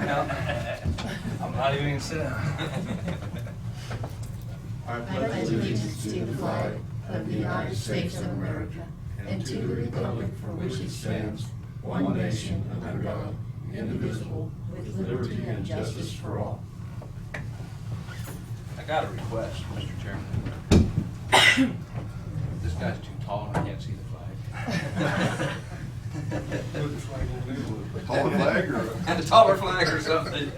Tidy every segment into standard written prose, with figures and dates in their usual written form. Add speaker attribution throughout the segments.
Speaker 1: I'm not even gonna sit down.
Speaker 2: I pledge allegiance to the flag of the United States of America and to the republic for which it stands, one nation under God, indivisible, with liberty and justice for all.
Speaker 1: I got a request, Mr. Chairman. This guy's too tall and I can't see the flag.
Speaker 3: Taller flag or?
Speaker 1: And a taller flag or something.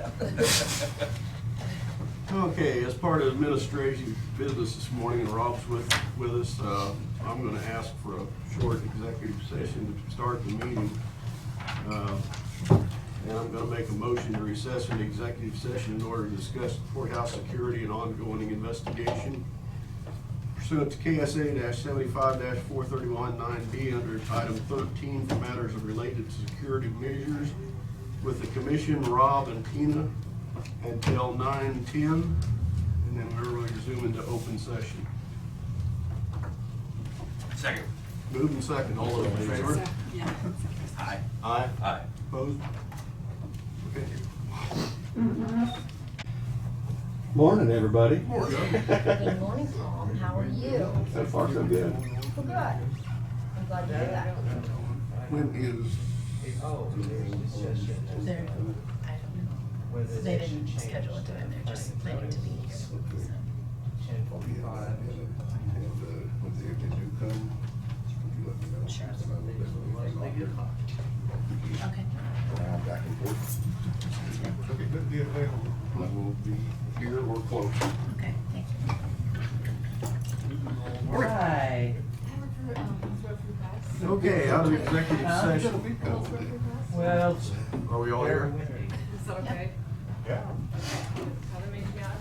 Speaker 3: Okay, as part of administrative business this morning, and Rob's with us, I'm gonna ask for a short executive session to start the meeting. And I'm gonna make a motion to recess an executive session in order to discuss courthouse security and ongoing investigation pursuant to KSA '75 431 9B under item 13 for matters related to security measures with the commission, Rob and Tina, until 9:10, and then we're going to resume into open session.
Speaker 1: Second.
Speaker 3: Moving second, all those in favor?
Speaker 1: Aye.
Speaker 3: Aye.
Speaker 1: Aye.
Speaker 3: Opposed? Okay.
Speaker 4: Morning, everybody.
Speaker 2: Good morning, Tom. How are you?
Speaker 4: So far, so good.
Speaker 2: Well, good. I'm glad to hear that.
Speaker 3: When is?
Speaker 5: They're, I don't know. They didn't schedule a time, they're just planning to be here. So. Sure. Okay.
Speaker 4: Back and forth. Okay, good deal. I will be here or close.
Speaker 5: Okay, thank you.
Speaker 6: Right.
Speaker 3: Okay, out of executive session.
Speaker 6: Well,
Speaker 3: Are we all here?
Speaker 7: Is that okay?
Speaker 4: Yeah.
Speaker 7: How to make me mad?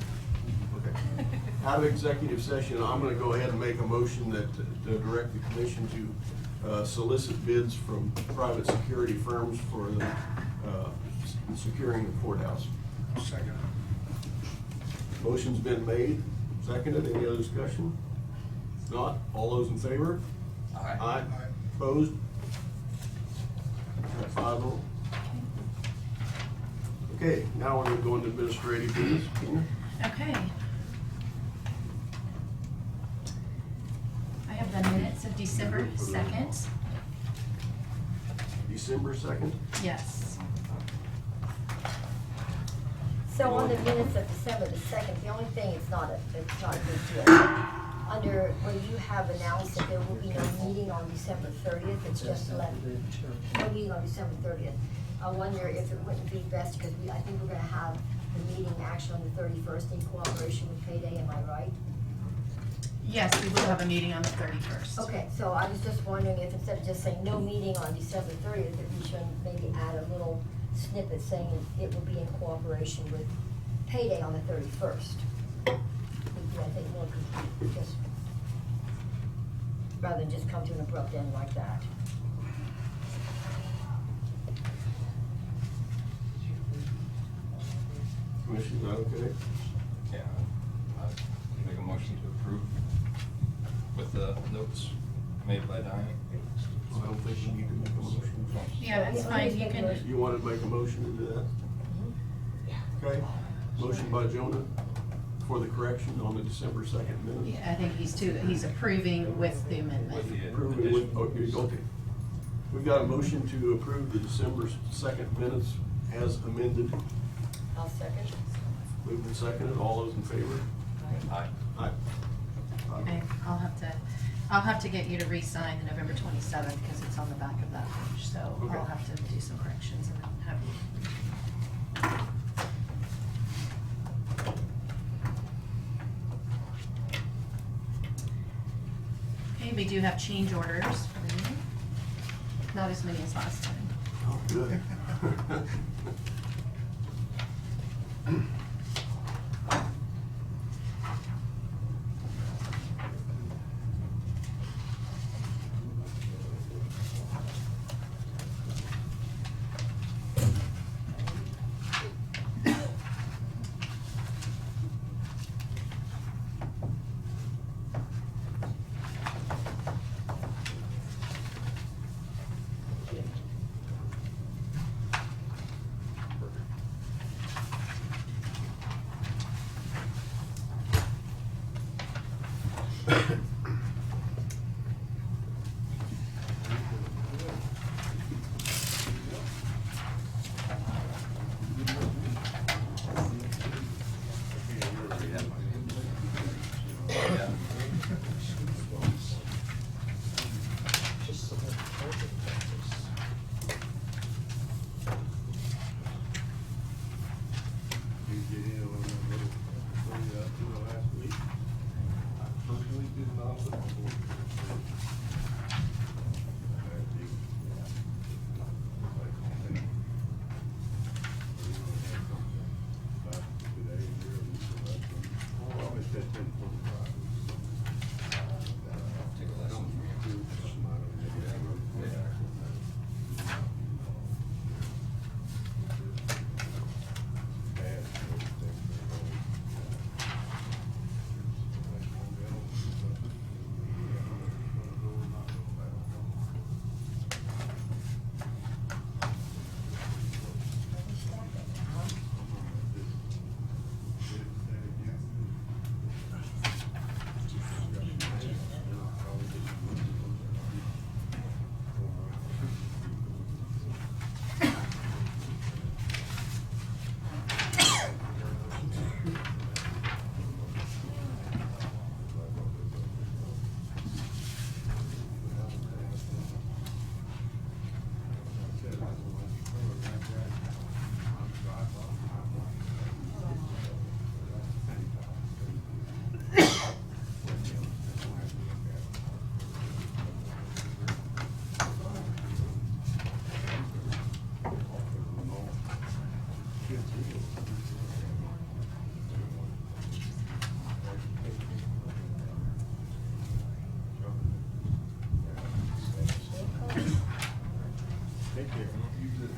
Speaker 3: Okay. Out of executive session, I'm gonna go ahead and make a motion that to direct the commission to solicit bids from private security firms for the securing the courthouse.
Speaker 4: Second.
Speaker 3: Motion's been made, seconded, any other discussion? Not, all those in favor?
Speaker 1: Aye.
Speaker 3: Aye. Opposed? Got 5-0. Okay, now we're gonna go into administrative business. Tina?
Speaker 5: Okay. I have the minutes of December 2nd.
Speaker 3: December 2nd?
Speaker 5: Yes.
Speaker 2: So on the minutes of December the 2nd, the only thing, it's not a big deal. Under where you have announced that there will be no meeting on December 30th, it's just left, no meeting on December 30th. I wonder if it wouldn't be best, because I think we're gonna have the meeting actually on the 31st in cooperation with payday, am I right?
Speaker 5: Yes, we will have a meeting on the 31st.
Speaker 2: Okay, so I was just wondering if instead of just saying no meeting on December 30th, if we should maybe add a little snippet saying it will be in cooperation with payday on the 31st. I think more complete, just rather than just come to an abrupt end like that.
Speaker 3: Commission, is that okay?
Speaker 1: Yeah, I make a motion to approve with the notes made by Diane.
Speaker 3: I don't think you need to make a motion.
Speaker 5: Yeah, that's fine, you can,
Speaker 3: You want to make a motion to do that? Okay, motion by Jonah for the correction on the December 2nd minutes.
Speaker 5: yeah, I think he's approving with the amendment.
Speaker 1: With the
Speaker 3: Approve it with,
Speaker 1: addition.
Speaker 3: okay. We've got a motion to approve the December 2nd minutes as amended.
Speaker 2: I'll second.
Speaker 3: Moved and seconded, all those in favor?
Speaker 1: Aye.
Speaker 3: Aye.
Speaker 5: Okay, I'll have to get you to re-sign the November 27th because it's on the back of that page, so
Speaker 3: Okay.
Speaker 5: I'll have to do some corrections and then have you. Okay, we do have change orders for you. Not as many as last time.
Speaker 3: Oh, good.
Speaker 4: Take care. You too.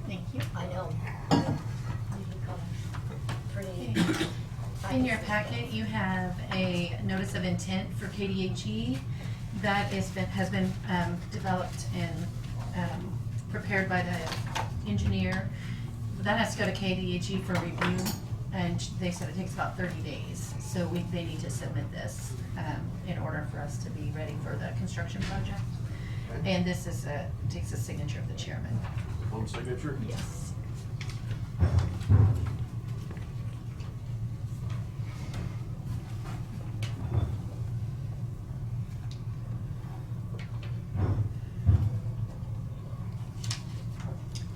Speaker 5: Thank you.
Speaker 2: I know. You become pretty.
Speaker 5: In your packet, you have a notice of intent for KDHE that has been developed and prepared by the engineer. That has to go to KDHE for review, and they said it takes about 30 days. So they need to submit this in order for us to be ready for the construction project. And this takes a signature of the chairman.
Speaker 3: One signature?
Speaker 5: Yes.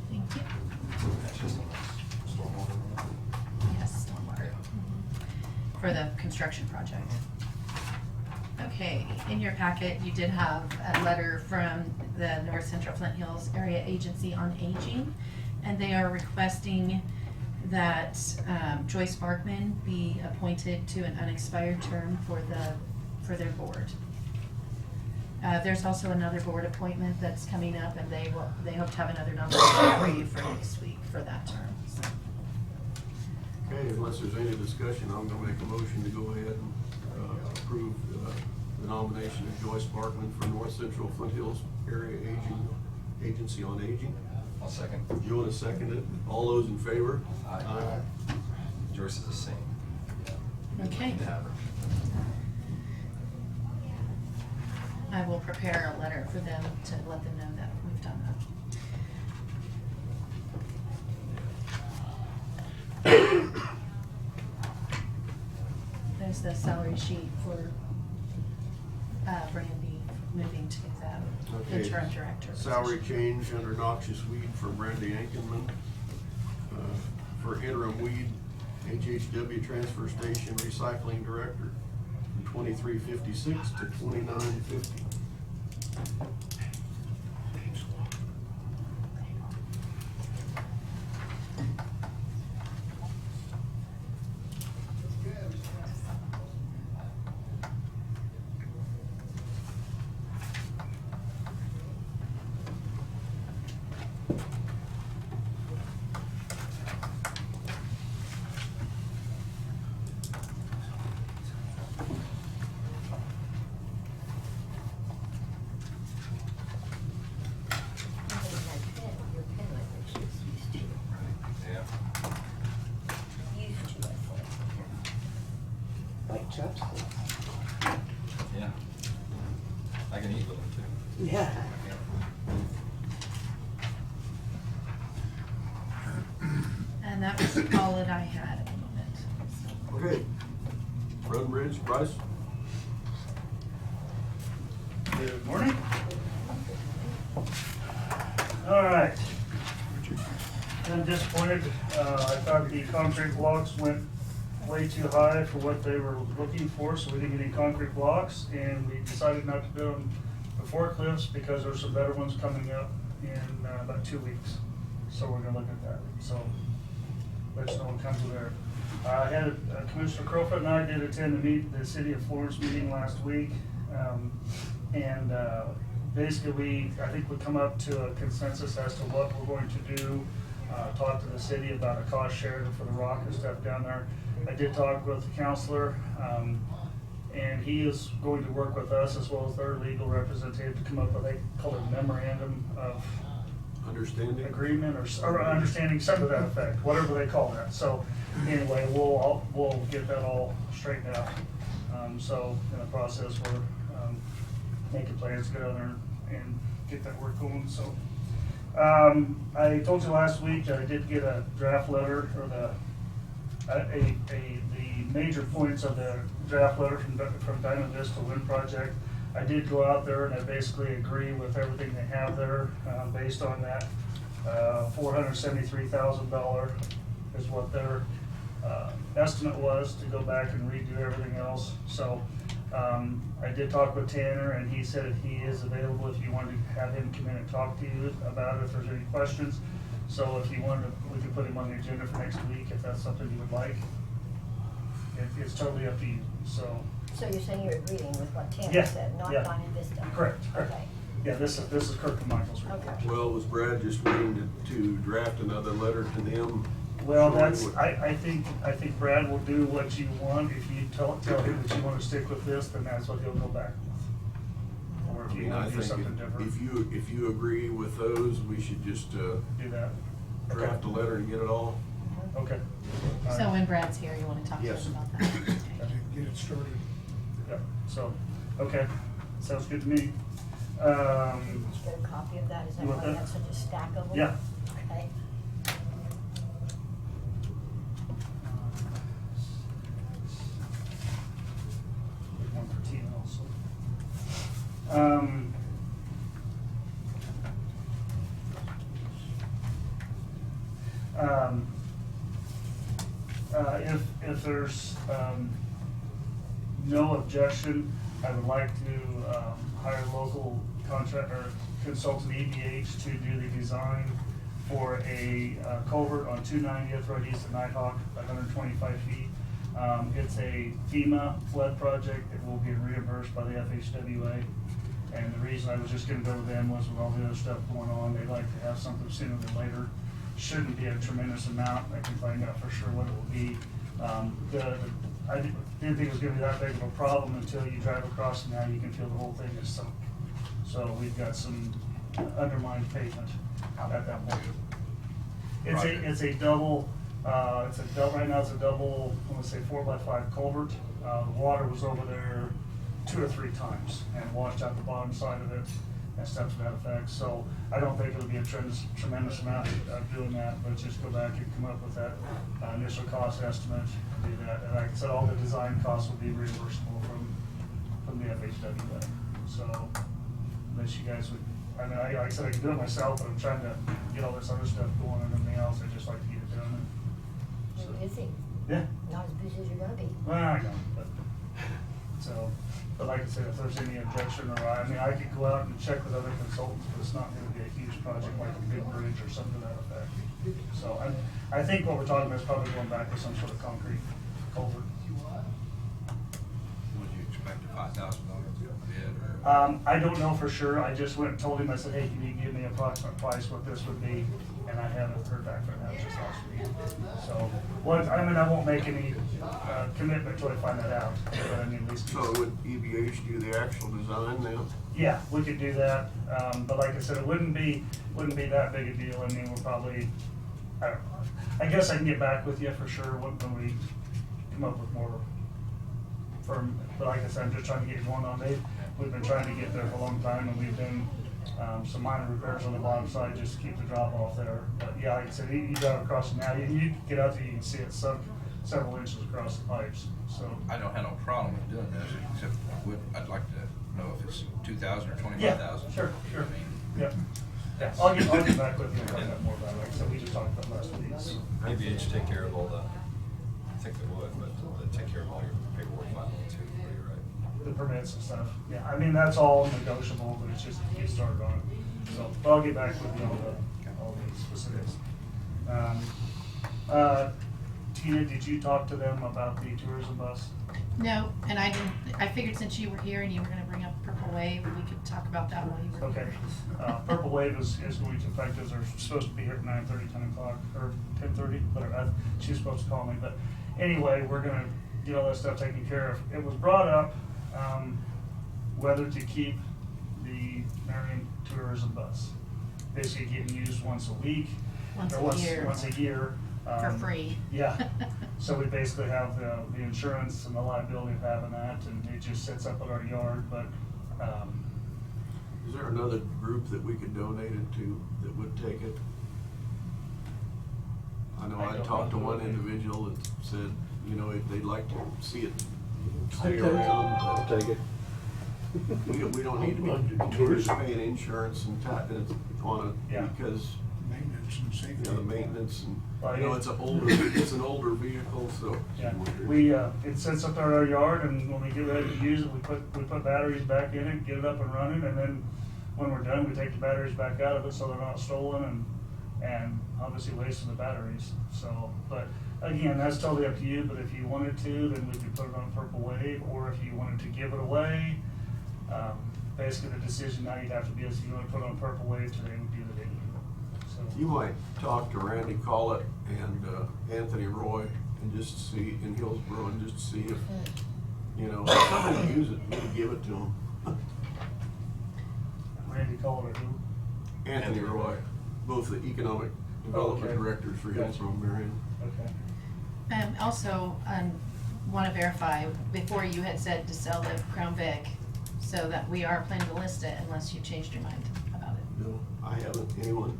Speaker 5: Thank you. Yes, stormwater. For the construction project. Okay, in your packet, you did have a letter from the North Central Flint Hills Area Agency on Aging, and they are requesting that Joyce Barkman be appointed to an unexpired term for their board. There's also another board appointment that's coming up, and they hope to have another nomination for you for next week for that term. So,
Speaker 3: Okay, unless there's any discussion, I'm gonna make a motion to go ahead and approve the nomination of Joyce Barkman for North Central Flint Hills Area Agency on Aging.
Speaker 8: I'll second.
Speaker 3: You want to second it? All those in favor?
Speaker 8: Aye. Joyce is the same.
Speaker 5: Okay.
Speaker 8: To have her.
Speaker 5: I will prepare a letter for them to let them know that we've done that. There's the salary sheet for Brandy moving to the
Speaker 3: Okay.
Speaker 5: interim director.
Speaker 3: Salary
Speaker 5: position.
Speaker 3: change under noxious weed for Brandy Ankenman. For interim weed, HHW Transfer Station Recycling Director, from 2356 to 2950.
Speaker 2: Your pen like that she was used to.
Speaker 8: Yeah.
Speaker 2: Used to, I thought.
Speaker 6: Like chopsticks.
Speaker 8: Yeah. I can eat with them too.
Speaker 6: Yeah.
Speaker 5: And that was all that I had at the moment.
Speaker 3: Okay. Road and Bridge, Bryce?
Speaker 9: Good morning. All right. I'm disappointed. I thought the concrete blocks went way too high for what they were looking for, so we didn't get any concrete blocks, and we decided not to build them the forklifts because there's some better ones coming up in about 2 weeks. So we're gonna look at that. So let us know what comes of there. I had Commissioner Crowfoot and I did attend the City of Florence meeting last week. Basically I think we come up to a consensus as to what we're going to do. Talk to the city about a cost share for the rock and stuff down there. I did talk with the counselor, and he is going to work with us as well as their legal representative to come up with, they call it a memorandum of
Speaker 3: Understanding?
Speaker 9: agreement or understanding, something to that effect, whatever they call that. So anyway, we'll get that all straightened out. So in the process, we're making plans to get out there and get that work going. So I told you last week that I did get a draft letter, or the major points of the draft letter from Diamond Vista Wind Project. I did go out there and I basically agree with everything they have there, based on that. $473,000 is what their estimate was to go back and redo everything else. So I did talk with Tanner, and he said he is available if you wanted to have him come in and talk to you about it if there's any questions. So if you wanted, we could put him on the agenda for next week if that's something you would like. It's totally up to you. So
Speaker 2: you're saying you're agreeing with what Tanner
Speaker 9: Yeah,
Speaker 2: said, not
Speaker 9: yeah.
Speaker 2: Diamond Vista?
Speaker 9: Correct.
Speaker 2: Okay.
Speaker 9: Yeah, this is Kirk and Michael's report.
Speaker 2: Okay.
Speaker 3: Well, was Brad just waiting to draft another letter to them?
Speaker 9: Well,
Speaker 3: showing
Speaker 9: that's,
Speaker 3: what-
Speaker 9: I think Brad will do what you want. If you tell him that you want to stick with this, then that's what he'll go back with. Or if
Speaker 3: I
Speaker 9: you
Speaker 3: mean, I
Speaker 9: want to do
Speaker 3: think
Speaker 9: something different,
Speaker 3: if you agree with those, we should just
Speaker 9: do that.
Speaker 3: draft a letter and get it all.
Speaker 9: Okay. All
Speaker 5: So
Speaker 9: right.
Speaker 5: when Brad's here, you wanna talk to
Speaker 3: Yes.
Speaker 5: him about that?
Speaker 4: Get it started.
Speaker 9: Yep, so, okay, sounds good to me.
Speaker 2: Did you get a copy of that? Is that
Speaker 9: You want
Speaker 2: why you
Speaker 9: that?
Speaker 2: have such a stack of them?
Speaker 9: Yeah.
Speaker 2: Okay.
Speaker 9: One for Tina also. If there's no objection, I would like to hire a local contractor, consultant EBH to do the design for a culvert on 290th Road east of Nighthawk, 125 feet. It's a FEMA flood project. It will be reimbursed by the FHWA. And the reason I was just gonna go to them was with all the other stuff going on, they'd like to have something sooner than later. Shouldn't be a tremendous amount. I can find out for sure what it will be. I didn't think it was gonna be that big of a problem until you drive across and now you can feel the whole thing is sunk. So we've got some undermined pavement at that point. It's a double, right now it's a double, I wanna say 4x5 culvert. The water was over there 2 or 3 times and washed out the bottom side of it and stuff to that effect. So I don't think it'll be a tremendous amount of doing that, but just go back and come up with that initial cost estimate and do that. And like I said, all the design costs will be reimbursable from the FHWA. So unless you guys would, I mean, like I said, I can do it myself, but I'm trying to get all this other stuff going and everything else. I'd just like to get it done.
Speaker 2: You're busy.
Speaker 9: Yeah.
Speaker 2: Not as busy as you're gonna be.
Speaker 9: Well, I know, but like I said, if there's any objection, or I mean, I could go out and check with other consultants, but it's not gonna be a huge project like a big bridge or something to that effect. So I think what we're talking about is probably going back to some sort of concrete culvert.
Speaker 1: Would you expect a $5,000 bid or?
Speaker 9: I don't know for sure. I just went and told him, I said, hey, can you give me an approximate price what this would be? And I haven't heard back from him just last week. So, I won't make any commitment until I find that out. But I mean, at least.
Speaker 3: So would EBH do the actual design now?
Speaker 9: Yeah, we could do that. But like I said, it wouldn't be that big a deal. I mean, we're probably, I don't know. I guess I can get back with you for sure when we come up with more firm. But like I said, I'm just trying to get going on it. We've been trying to get there for a long time, and we've done some minor repairs on the bottom side just to keep the drop off there. But yeah, like I said, you drive across it now, you get out there, you can see it sunk several inches across the pipes. So
Speaker 1: I don't have no problem with doing this, except I'd like to know if it's 2,000 or
Speaker 9: Yeah,
Speaker 1: 25,000.
Speaker 9: sure, sure.
Speaker 1: I mean,
Speaker 9: Yep. Yeah, I'll get back with you and find out more about it. Like I said, we just talked about last week, so.
Speaker 8: ABH take care of all the, I think they would, but they take care of all your paperwork filing too, you're right.
Speaker 9: The permits and stuff. Yeah, I mean, that's all negotiable, but it's just to get started on it. So, but I'll get back with you on all the specifics. Tina, did you talk to them about the tourism bus?
Speaker 5: No, and I didn't, I figured since you were here and you were gonna bring up Purple Wave, we could talk about that while you were
Speaker 9: Okay.
Speaker 5: here.
Speaker 9: Purple Wave is going to affect us, they're supposed to be here at 9:30, 10 o'clock, or 10:30, whatever, she was supposed to call me, but anyway, we're gonna get all that stuff taken care of. It was brought up, whether to keep the Marion tourism bus, basically getting used once a week.
Speaker 5: Once
Speaker 9: or
Speaker 5: a year.
Speaker 9: Once a year.
Speaker 5: For free.
Speaker 9: Yeah, so we basically have the insurance and the liability of having that, and it just sits up at our yard, but,
Speaker 3: Is there another group that we could donate it to that would take it? I know
Speaker 9: I
Speaker 3: I
Speaker 9: don't
Speaker 3: talked to
Speaker 9: know.
Speaker 3: one individual that said, you know, they'd like to see it stay
Speaker 6: I'd take it.
Speaker 3: around,
Speaker 6: I'll
Speaker 3: but
Speaker 6: take it.
Speaker 3: we don't need to be
Speaker 4: Tourism.
Speaker 3: paying insurance and on
Speaker 9: Yeah.
Speaker 3: it because,
Speaker 4: Maintenance and
Speaker 3: you
Speaker 4: safety.
Speaker 3: know, the maintenance and,
Speaker 9: Well,
Speaker 3: you know,
Speaker 9: it-
Speaker 3: it's an older vehicle, so.
Speaker 9: yeah, we, it sits up there in our yard, and when we get ready to use it, we put batteries back in it, get it up and running, and then when we're done, we take the batteries back out of it so they're not stolen and obviously wasting the batteries, so, but again, that's totally up to you, but if you wanted to, then we could put it on Purple Wave, or if you wanted to give it away, basically the decision now you'd have to be is if you wanna put it on Purple Wave, today would be the day to do it, so.
Speaker 3: You might talk to Randy Collett and Anthony Roy and just see, in Hillsborough, and just see if, you know, if somebody use it, maybe give it to them.
Speaker 9: Randy Kohler, who?
Speaker 3: Anthony Roy, both the economic development
Speaker 9: Okay.
Speaker 3: directors for
Speaker 9: Gotcha.
Speaker 3: Hillsborough, Marion.
Speaker 9: Okay.
Speaker 5: Also, wanna verify, before you had said to sell the Crown Vic, so that we are planning to list it unless you changed your mind about it.
Speaker 3: No, I haven't, anyone?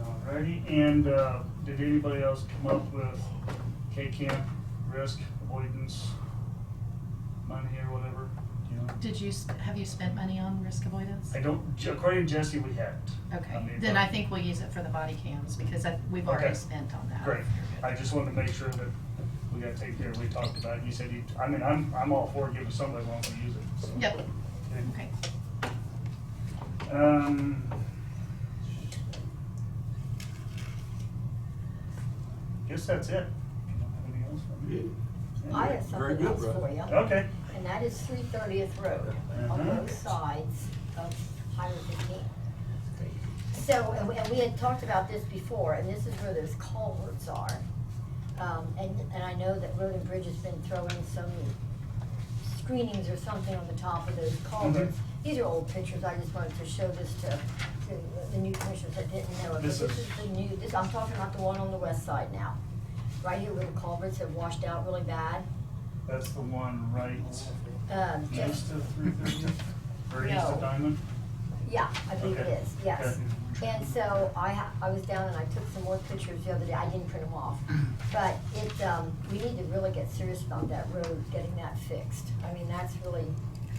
Speaker 9: Alrighty, and, did anybody else come up with K-Camp risk avoidance money or whatever, you know?
Speaker 5: Have you spent money on risk avoidance?
Speaker 9: I don't, according to Jesse, we hadn't.
Speaker 5: Okay,
Speaker 9: mean,
Speaker 5: then
Speaker 9: but-
Speaker 5: I think we'll use it for the body cams, because we've already
Speaker 9: Okay.
Speaker 5: spent on that.
Speaker 9: Great,
Speaker 5: You're good.
Speaker 9: I just wanted to make sure that we got taken care of, we talked about it, you said you, I mean, I'm all for giving somebody one to use it, so.
Speaker 5: Yep, okay.
Speaker 9: Guess that's it. You don't have anything else for me?
Speaker 2: I have
Speaker 3: Very
Speaker 2: something
Speaker 3: good,
Speaker 2: else
Speaker 3: Brett.
Speaker 2: for you.
Speaker 9: Okay.
Speaker 2: And that is 330th Road on
Speaker 9: Uh-huh.
Speaker 2: both sides of Highway 15. So, and we had talked about this before, and this is where those culverts are. And I know that Road and Bridge has been throwing some screenings or something on the top of those culverts. These are old pictures, I just wanted to show this to the new commissioners that didn't know it. But
Speaker 9: This
Speaker 2: this
Speaker 9: is-
Speaker 2: is the new, I'm talking about the one on the west side now. Right here where the culverts have washed out really bad.
Speaker 9: That's the one right
Speaker 2: Just
Speaker 9: east of 330, or east
Speaker 2: No.
Speaker 9: of Diamond?
Speaker 2: Yeah, I believe it
Speaker 9: Okay.
Speaker 2: is, yes.
Speaker 9: Okay.
Speaker 2: And so I was down and I took some more pictures the other day, I didn't print them off. But we need to really get serious about that road, getting that fixed. I mean, that's really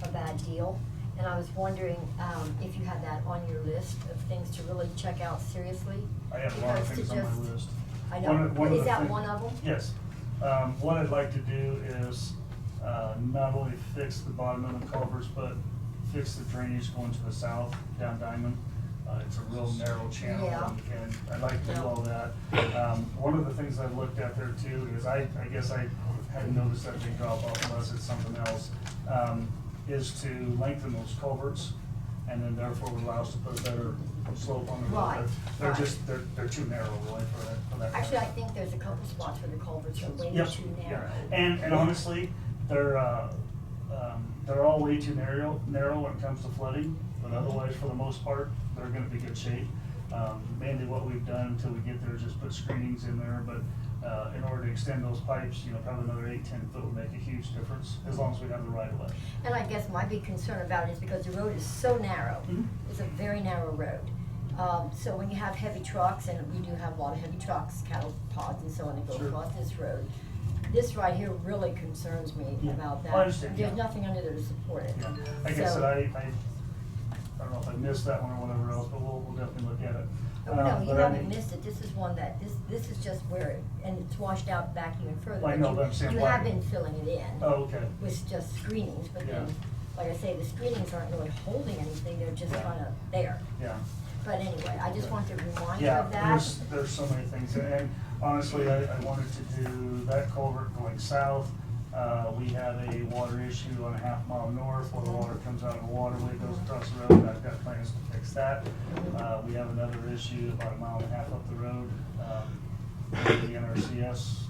Speaker 2: a bad deal. And I was wondering if you had that on your list of things to really check out seriously?
Speaker 9: I have a lot of
Speaker 2: Because to
Speaker 9: things on my
Speaker 2: just-
Speaker 9: list.
Speaker 2: I
Speaker 9: One
Speaker 2: know,
Speaker 9: of
Speaker 2: but
Speaker 9: the
Speaker 2: is that
Speaker 9: thing-
Speaker 2: one of them?
Speaker 9: Yes. What I'd like to do is not only fix the bottom of the culverts, but fix the drainage going to the south down Diamond. It's a real narrow channel,
Speaker 2: Yeah.
Speaker 9: and I'd like to do
Speaker 2: Yeah.
Speaker 9: all that. One of the things I looked at there too is I guess I hadn't noticed that big drop off unless it's something else, is to lengthen those culverts, and then therefore would allow us to put a better slope on the road.
Speaker 2: Right,
Speaker 9: They're
Speaker 2: right.
Speaker 9: just, they're too narrow really for that.
Speaker 2: Actually, I think there's a couple spots where the culverts are way
Speaker 9: Yep,
Speaker 2: too
Speaker 9: yeah.
Speaker 2: narrow.
Speaker 9: And honestly, they're all way too narrow when it comes to flooding, but otherwise, for the most part, they're gonna be good shape. Mainly what we've done until we get there is just put screenings in there, but, in order to extend those pipes, probably another 8-10 foot would make a huge difference, as long as we have the right of way.
Speaker 2: And I guess my big concern about it is because the road is so narrow.
Speaker 9: Mhm.
Speaker 2: It's a very narrow road. So when you have heavy trucks, and we do have a lot of heavy trucks, cattle pods and so on that go
Speaker 9: Sure.
Speaker 2: across this road, this right here really concerns me
Speaker 9: Yeah.
Speaker 2: about that.
Speaker 9: I understand,
Speaker 2: There's
Speaker 9: yeah.
Speaker 2: nothing under there to support it.
Speaker 9: Yeah, like I
Speaker 2: So-
Speaker 9: said, I don't know if I missed that one or whatever else, but we'll definitely look at it.
Speaker 2: Oh, no, you
Speaker 9: But I
Speaker 2: haven't
Speaker 9: mean-
Speaker 2: missed it, this is one that, this is just where, and it's washed out back even further.
Speaker 9: I know, but I'm saying
Speaker 2: You
Speaker 9: why-
Speaker 2: have been filling it in.
Speaker 9: Oh, okay.
Speaker 2: With just screenings, but then,
Speaker 9: Yeah.
Speaker 2: like I say, the screenings aren't really holding anything, they're just
Speaker 9: Yeah.
Speaker 2: kinda there.
Speaker 9: Yeah.
Speaker 2: But anyway, I just wanted to remind you
Speaker 9: Yeah,
Speaker 2: of that.
Speaker 9: there's so many things, and honestly, I wanted to do that culvert going south. We have a water issue on a half mile north, where the water comes out of the waterway, goes across the road, I've got plans to fix that. We have another issue about a mile and a half up the road, the NRCS,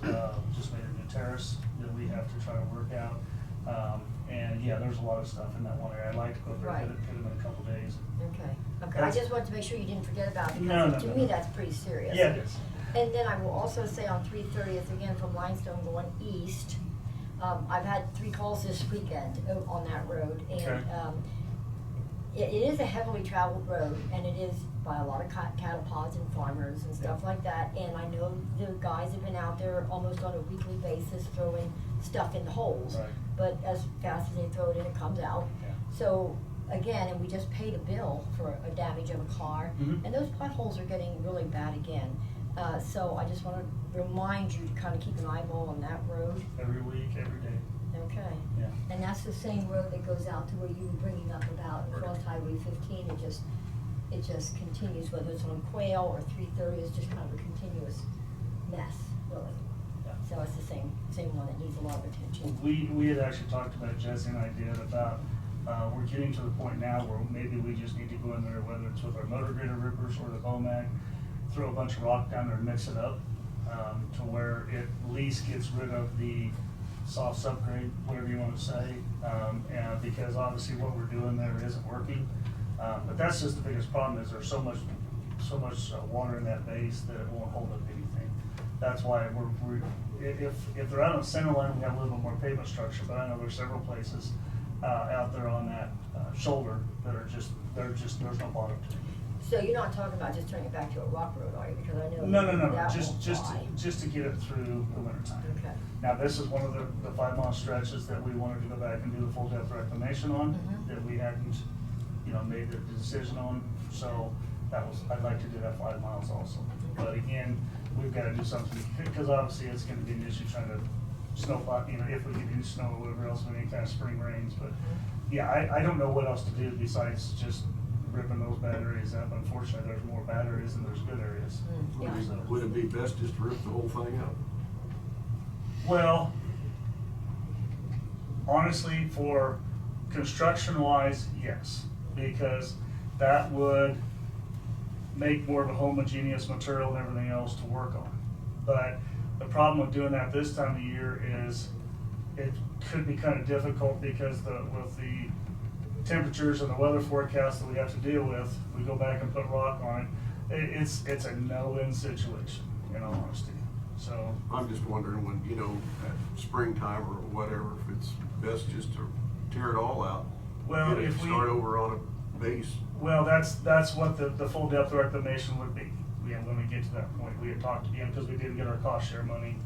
Speaker 9: just made a new terrace that we have to try to work out. And yeah, there's a lot of stuff in that one area, I'd like to go there,
Speaker 2: Right.
Speaker 9: hit it in a couple days.
Speaker 2: Okay, I
Speaker 9: That's-
Speaker 2: just wanted to make sure you didn't forget about it,
Speaker 9: No,
Speaker 2: because
Speaker 9: no,
Speaker 2: to
Speaker 9: no,
Speaker 2: me,
Speaker 9: no.
Speaker 2: that's pretty serious.
Speaker 9: Yeah, it is.
Speaker 2: And then I will also say on 330th, again, from Limestone going east, I've had 3 calls this weekend on that road, and,
Speaker 9: Okay.
Speaker 2: it is a heavily traveled road, and it is by a lot of cattle pods and farmers and stuff
Speaker 9: Yeah.
Speaker 2: like that, and I know the guys have been out there almost on a weekly basis throwing stuff in the holes.
Speaker 9: Right.
Speaker 2: But as fast as they throw it in, it comes out.
Speaker 9: Yeah.
Speaker 2: So, again, and we just paid a bill for a damage of a car,
Speaker 9: Mhm.
Speaker 2: and those potholes are getting really bad again. So I just wanna remind you to kinda keep an eyeball on that road,
Speaker 9: Every week, every day,
Speaker 2: okay?
Speaker 9: yeah.
Speaker 2: And that's the same road that goes out to where you were bringing up about across Highway 15, it just continues, whether it's on Quail or 330, it's just kind of a continuous mess, really.
Speaker 9: Yeah.
Speaker 2: So it's the same one that needs a lot of attention.
Speaker 9: We had actually talked about, Jesse and I did, about, we're getting to the point now where maybe we just need to go in there, whether it's with our motor grader rippers or the Bomag, throw a bunch of rock down there and mix it up, to where it at least gets rid of the soft subgrade, whatever you wanna say, and because obviously what we're doing there isn't working. But that's just the biggest problem, is there's so much water in that base that it won't hold up anything. That's why if they're out on center line, we have a little bit more pavement structure, but I know there's several places, out there on that, shoulder that are there's no bottom to it.
Speaker 2: So you're not talking about just turning it back to a rock road, are you? Because I know
Speaker 9: No,
Speaker 2: that
Speaker 9: just
Speaker 2: won't fly.
Speaker 9: to get it through the winter time.
Speaker 2: Okay.
Speaker 9: Now, this is one of the 5 mile stretches that we wanted to go back and do the full depth reclamation on,
Speaker 2: Mhm.
Speaker 9: that we hadn't, made the decision on, so I'd like to do that 5 miles also. But again, we've gotta do something, because obviously it's gonna be an issue trying to snowplow, if we get any snow or whatever else, with any kind of spring rains, but, yeah, I don't know what else to do besides just ripping those bad areas up. Unfortunately, there's more bad areas than there's good areas.
Speaker 2: Yeah.
Speaker 9: So-
Speaker 3: Would it be best just to rip the whole thing out?
Speaker 9: Well, honestly, for construction wise, yes, because that would make more of a homogeneous material and everything else to work on. But the problem with doing that this time of year is it could be kind of difficult, because with the temperatures and the weather forecast that we have to deal with, we go back and put rock on it, it's a no-win situation, in all honesty, so.
Speaker 3: I'm just wondering when, at springtime or whatever, if it's best just to tear it all out.
Speaker 9: Well,
Speaker 3: Get it,
Speaker 9: if we-
Speaker 3: start over on a base.
Speaker 9: Well, that's what the full depth reclamation would be. When we get to that point, we had talked again, because we didn't get our cost share money,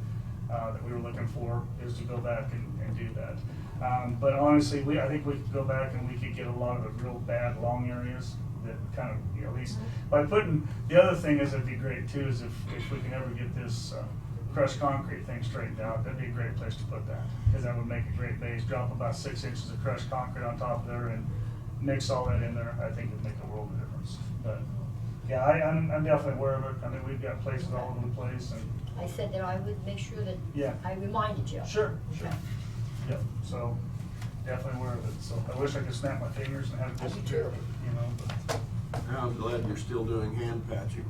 Speaker 9: that we were looking for, is to go back and do that. But honestly, I think we could go back and we could get a lot of the real bad long areas that kind of, at least, by putting, the other thing is, it'd be great too, is if we can ever get this, crushed concrete thing straightened out, that'd be a great place to put that, because that would make a great base. Drop about 6 inches of crushed concrete on top of there and mix all that in there. I think it'd make a world of difference. But yeah, I'm definitely aware of it. I mean, we've got places all over the place, and
Speaker 2: I said that I would make sure that
Speaker 9: Yeah.
Speaker 2: I reminded you.
Speaker 9: sure.
Speaker 2: Okay.
Speaker 9: Yep, so definitely aware of it. So I wish I could snap my fingers and have it
Speaker 2: I do
Speaker 9: disappear,
Speaker 2: too.
Speaker 9: but
Speaker 3: I'm glad you're still doing hand patching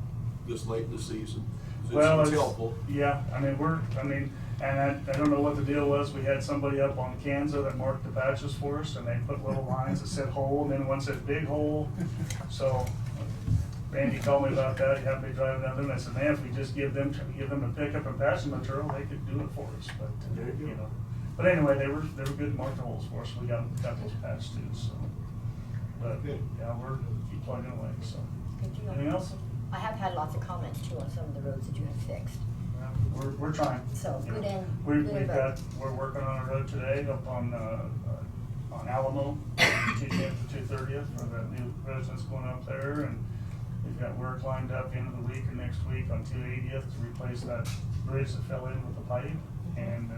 Speaker 3: this late in the season.
Speaker 9: well,
Speaker 3: It's helpful.
Speaker 9: Yeah, I mean, and I don't know what the deal was. We had somebody up on Kansas that marked the patches for us, and they put little lines that said hole, and then one said big hole. So Randy called me about that. He had me driving down there, and I said, man, if we just give them the pickup and patching material, they could do it for us. But
Speaker 3: There you go.
Speaker 9: But anyway, they were good to mark the holes for us. We got those patched too. So, but
Speaker 3: Good.
Speaker 9: yeah, we're keep plugging away. So.
Speaker 2: Good deal.
Speaker 9: Anything else?
Speaker 2: I have had lots of comments too on some of the roads that you have fixed.
Speaker 9: We're trying.
Speaker 2: So,
Speaker 9: You
Speaker 2: good
Speaker 9: know,
Speaker 2: end,
Speaker 9: We've
Speaker 2: good
Speaker 9: got,
Speaker 2: end.
Speaker 9: we're working on a road today up on Alamo, 210th to 230th, for the new residents going up there, and we've got work lined up end of the week or next week on 280th to replace that bridge that fell in with the pipe, and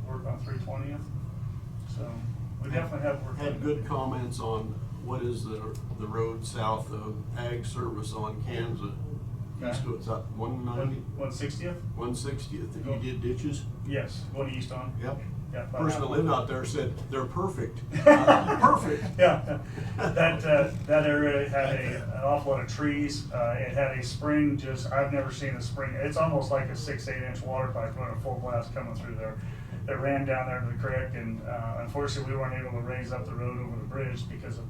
Speaker 9: work on 320th. So we definitely have work.
Speaker 3: Had good comments on what is the road south of Ag Service on Kansas. East of, it's up 190,
Speaker 9: 160th?
Speaker 3: 160th, that you did ditches?
Speaker 9: Yes, going east on.
Speaker 3: Yep.
Speaker 9: Yeah.
Speaker 3: Person that lived out there said, they're perfect. Perfect.
Speaker 9: Yeah, that area had an awful lot of trees. It had a spring, I've never seen a spring. It's almost like a 6-8 inch water pipe running full blast coming through there. It ran down there to the creek, and unfortunately we weren't able to raise up the road over the bridge because of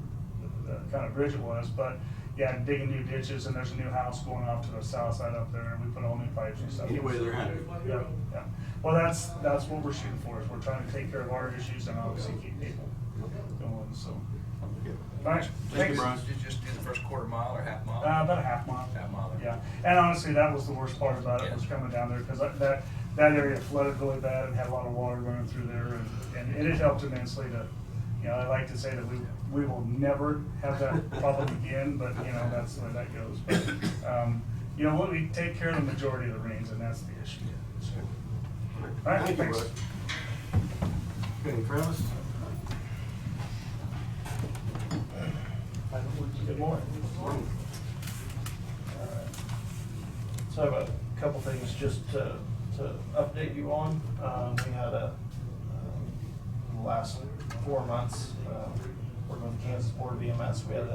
Speaker 9: the kind of bridge it was. But yeah, digging new ditches, and there's a new house going off to the south side up there, and we put all new pipes and stuff.
Speaker 3: Anyway, they're happy.
Speaker 9: Yeah, yeah. Well, that's what we're shooting for, is we're trying to take care of our issues and obviously keep people going, so. All right,
Speaker 3: Thank you,
Speaker 9: thanks.
Speaker 3: Brian.
Speaker 1: Did you just do the first quarter mile or half mile?
Speaker 9: About a half mile.
Speaker 1: Half mile.
Speaker 9: Yeah, and honestly, that was the worst part about it, was
Speaker 1: Yeah.
Speaker 9: coming down there, because that area flooded really bad and had a lot of water running through there, and it helped immensely to, you know, I like to say that we will never have that problem again, but, you know, that's the way that goes. But, you know, we take care of the majority of the rains, and that's the issue. So, all right,
Speaker 3: Thank you,
Speaker 9: thanks.
Speaker 3: Bud. Okay, Travis?
Speaker 10: Good morning.
Speaker 3: Morning.
Speaker 10: So I have a couple things just to update you on. We had in the last 4 months, working with the Kansas Board of EMS, we had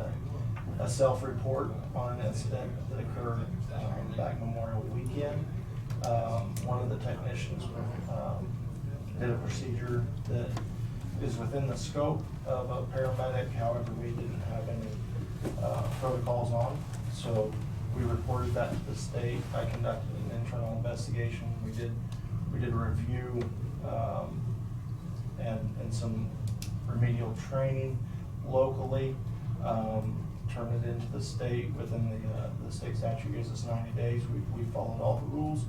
Speaker 10: a self-report on an incident that occurred back Memorial Weekend. One of the technicians did a procedure that is within the scope of a paramedic. However, we didn't have any protocols on, so we reported that to the state. I conducted an internal investigation. We did a review and some remedial training locally. Turned it into the state within the state statute gives us 90 days. We followed all the rules.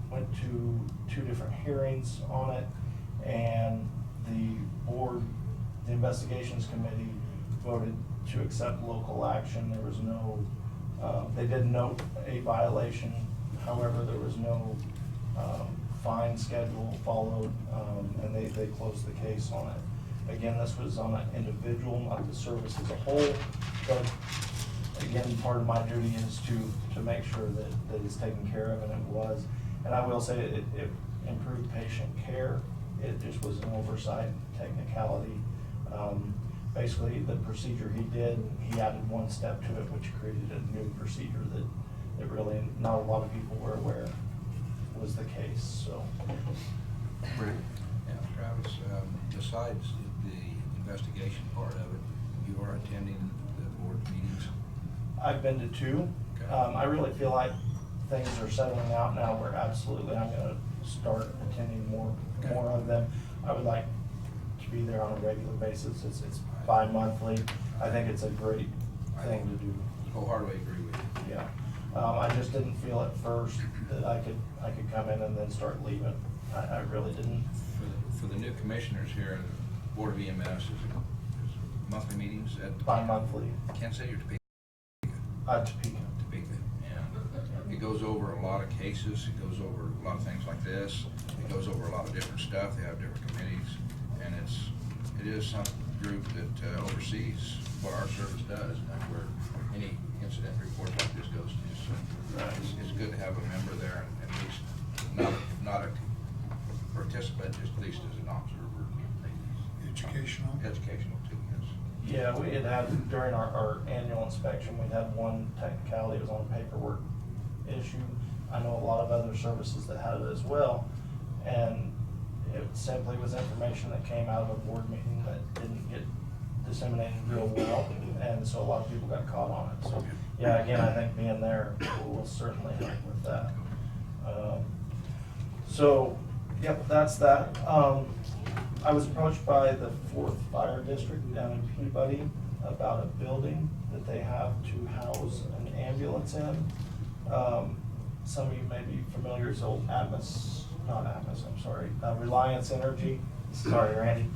Speaker 10: Went to 2 different hearings on it, and the board, the investigations committee, voted to accept local action. There was no, they did note a violation. However, there was no fine schedule followed, and they closed the case on it. Again, this was on an individual, not the service as a whole, but again, part of my duty is to make sure that it's taken care of, and it was. And I will say it improved patient care. It just was an oversight technicality. Basically, the procedure he did, he added 1 step to it, which created a new procedure that really not a lot of people were aware was the case, so.
Speaker 3: Brent?
Speaker 1: Yeah, Travis, besides the investigation part of it, you are attending the board meetings?
Speaker 10: I've been to 2.
Speaker 1: Okay.
Speaker 10: I really feel like things are settling out now where absolutely I'm gonna start attending more of them. I would like to be there on a regular basis. It's bi-monthly. I think it's a great thing to do.
Speaker 1: Wholeheartedly agree with you.
Speaker 10: Yeah. I just didn't feel at first that I could come in and then start leaving. I really didn't.
Speaker 1: For the new commissioners here, the Board of EMS is monthly meetings at
Speaker 10: Bi-monthly.
Speaker 1: Kansas City or Topeka?
Speaker 10: Topeka.
Speaker 1: Topeka, yeah. It goes over a lot of cases, it goes over a lot of things like this, it goes over a lot of different stuff, they have different committees, and it is some group that oversees what our service does, and that's where any incident report like this goes to. So it's good to have a member there, and at least not a participant, just at least as an observer.
Speaker 4: Educational.
Speaker 1: Educational too, yes.
Speaker 10: Yeah, we had during our annual inspection, we had 1 technicality. It was on a paperwork issue. I know a lot of other services that had it as well, and it simply was information that came out of a board meeting that didn't get disseminated real well, and so a lot of people got caught on it. So yeah, again, I think being there will certainly help with that. So yep, that's that. I was approached by the 4th Fire District down in Peabody, about a building that they have to house an ambulance in. Some of you may be familiar, it's old Reliance Energy, sorry, Randy.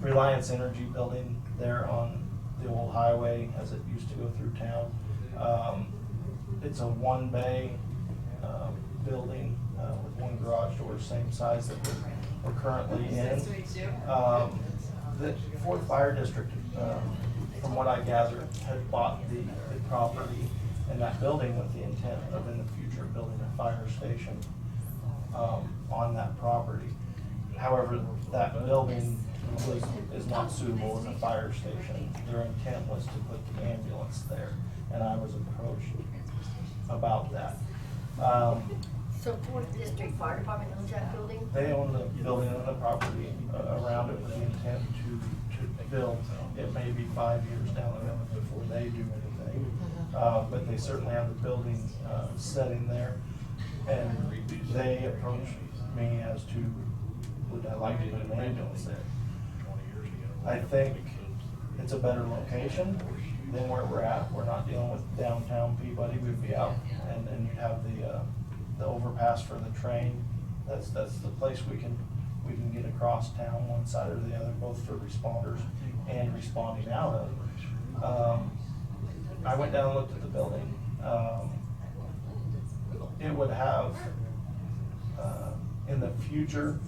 Speaker 10: Reliance Energy building there on the old highway as it used to go through town. It's a one-bay building with one garage door, same size that we're currently in.
Speaker 7: Nice to meet you.
Speaker 10: The Fourth Fire District, from what I gathered, had bought the property and that building with the intent of in the future building a fire station on that property. However, that building is not suitable as a fire station. Their intent was to put the ambulance there, and I was approached about that.
Speaker 2: So Fourth District Fire Department owns that building?
Speaker 10: They own the building and the property around it with the intent to build. It may be 5 years down the road before they do anything. But they certainly have the building setting there. And they approached me as to, would I like to put an ambulance there? I think it's a better location than where we're at. We're not dealing with downtown Peabody. We'd be out and you'd have the overpass for the train. That's the place we can get across town one side or the other, both for responders and responding out of. I went down and looked at the building. It would have, in the future,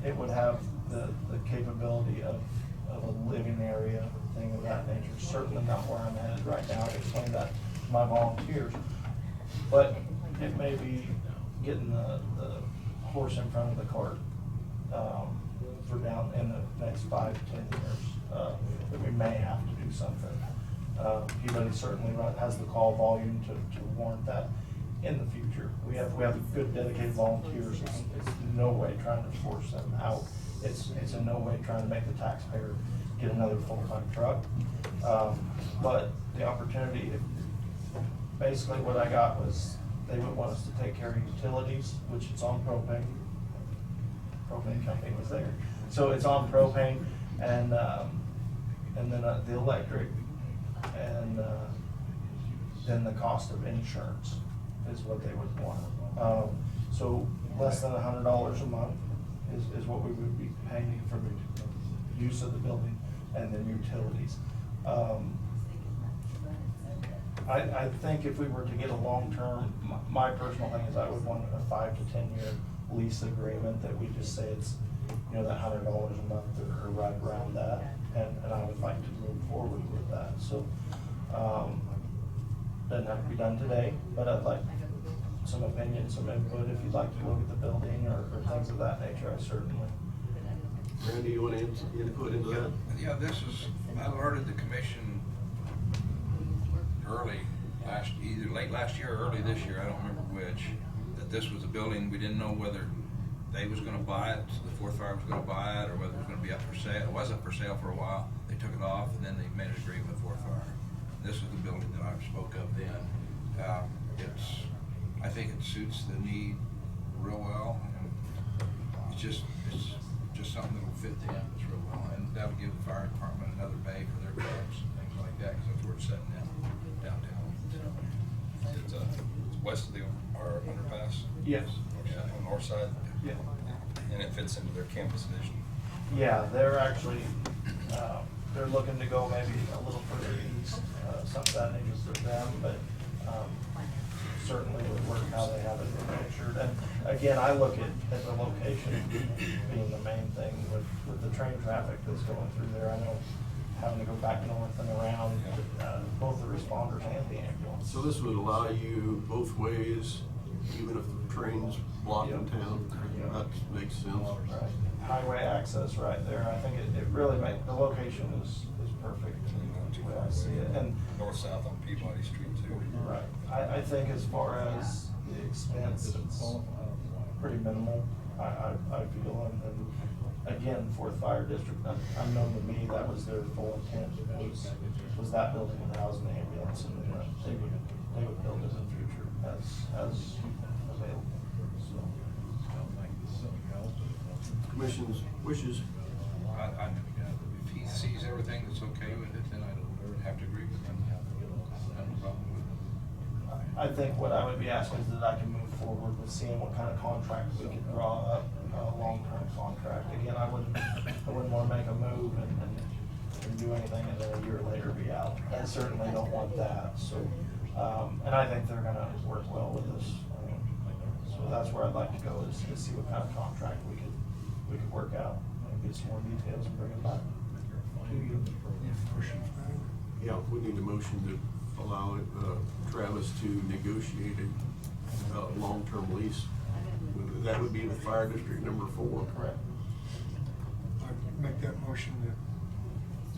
Speaker 10: it would have the capability of a living area, thing of that nature. Certainly not where I'm headed right now. I explained that to my volunteers. But it may be getting the horse in front of the cart for down in the next 5 to 10 years, that we may have to do something. Peabody certainly has the call volume to warrant that in the future. We have good dedicated volunteers. It's in no way trying to force them out. It's in no way trying to make the taxpayer get another full-time truck. But the opportunity, basically what I got was they would want us to take care of utilities, which it's on propane. Propane company was there. So it's on propane and then the electric and then the cost of insurance is what they would want. So less than $100 a month is what we would be paying for the use of the building and then utilities. I think if we were to get a long-term, my personal thing is I would want a 5 to 10 year lease agreement that we just say it's, you know, that $100 a month or right around that. And I would like to move forward with that. So, doesn't have to be done today, but I'd like some opinion, some input. If you'd like to look at the building or things of that nature, I certainly.
Speaker 3: Randy, you want to input into that?
Speaker 1: Yeah, I alerted the commission either late last year or early this year, I don't remember which, that this was a building, we didn't know whether they was gonna buy it, so the Fourth Fire was gonna buy it, or whether it was gonna be up for sale. It wasn't for sale for a while. They took it off, and then they made an agreement with Fourth Fire. This is the building that I spoke of then. I think it suits the need real well, and it's just something that'll fit the ambulance real well, and that'll give the fire department another bay for their trucks and things like that, because that's where it's sitting downtown.
Speaker 8: It's west of our underpass?
Speaker 10: Yes.
Speaker 8: Yeah, on the north side?
Speaker 10: Yeah.
Speaker 8: And it fits into their campus vision.
Speaker 10: Yeah, they're actually, they're looking to go maybe a little further east, something that nature for them, but certainly would work how they have it pictured. And again, I look at the location being the main thing with the train traffic that's going through there. I know having to go back north and around, both the responders and the ambulance.
Speaker 3: So this would allow you both ways, even if the train's blocking town? That makes sense.
Speaker 10: Right. Highway access right there. I think it really the location is perfect the way I see it. And
Speaker 8: North-south on Peabody Street too.
Speaker 10: right. I think as far as the expense, it's pretty minimal, I feel. And again, Fourth Fire District, unknown to me, that was their full intent, was that building would house an ambulance, and they would build it in the future as available. So.
Speaker 3: Commission's wishes.
Speaker 1: If he sees everything that's okay with it, then I'd have to agree with them. I have no problem with it.
Speaker 10: I think what I would be asking is that I can move forward with seeing what kind of contract we could draw up, a long-term contract. Again, I wouldn't wanna make a move and do anything and then a year later be out. I certainly don't want that, so, and I think they're gonna work well with us. So that's where I'd like to go, is to see what kind of contract we could work out and get some more details and bring it back to you.
Speaker 3: Yeah, we need a motion to allow Travis to negotiate a long-term lease. That would be the fire district number 4.
Speaker 10: Correct.
Speaker 4: I'd make that motion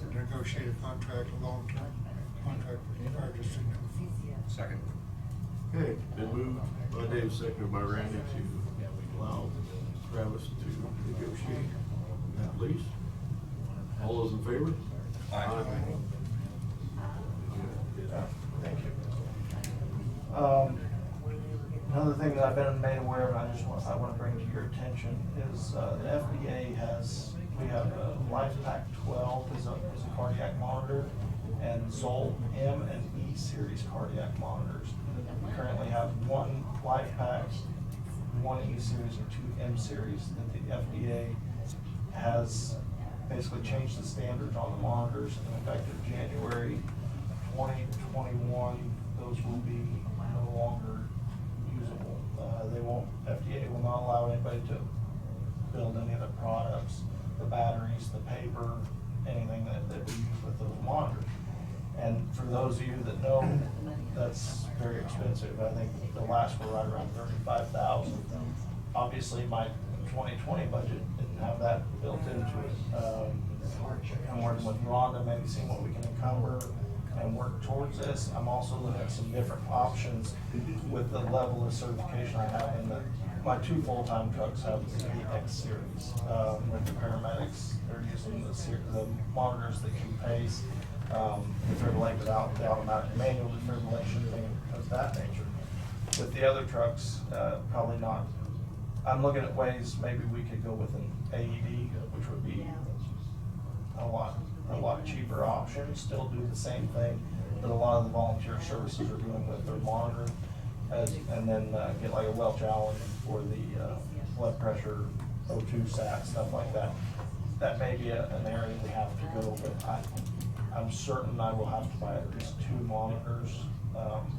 Speaker 4: to negotiate a contract, a long-term contract with the fire district.
Speaker 1: Second.
Speaker 3: Okay, been moved by Dave, seconded by Randy to allow Travis to negotiate that lease. All those in favor?
Speaker 1: Aye.
Speaker 10: Thank you. Another thing that I've been made aware of, I want to bring to your attention is the FDA we have Life Pack 12 is a cardiac monitor, and Zoll M and E series cardiac monitors. We currently have 1 Life Pack, 1 E series, and 2 M series that the FDA has basically changed the standards on the monitors, and effective January 2021, those will be no longer usable. FDA will not allow anybody to build any of the products, the batteries, the paper, anything that we use with those monitors. And for those of you that know, that's very expensive. I think the last were right around $35,000. Obviously, my 2020 budget didn't have that built into it. I'm working with Rhonda, maybe seeing what we can encumber and work towards this. I'm also looking at some different options with the level of certification I have in my 2 full-time trucks have the X series. With the paramedics, they're using the monitors that can pace, defibrillate without the automatic manual defibrillation, thing of that nature. With the other trucks, probably not. I'm looking at ways maybe we could go with an AED, which would be a lot cheaper option, still do the same thing that a lot of the volunteer services are doing with their monitor, and then get like a Welch Allen for the blood pressure, O2 sat, stuff like that. That may be an area we have to go, but I'm certain I will have to buy at least 2 monitors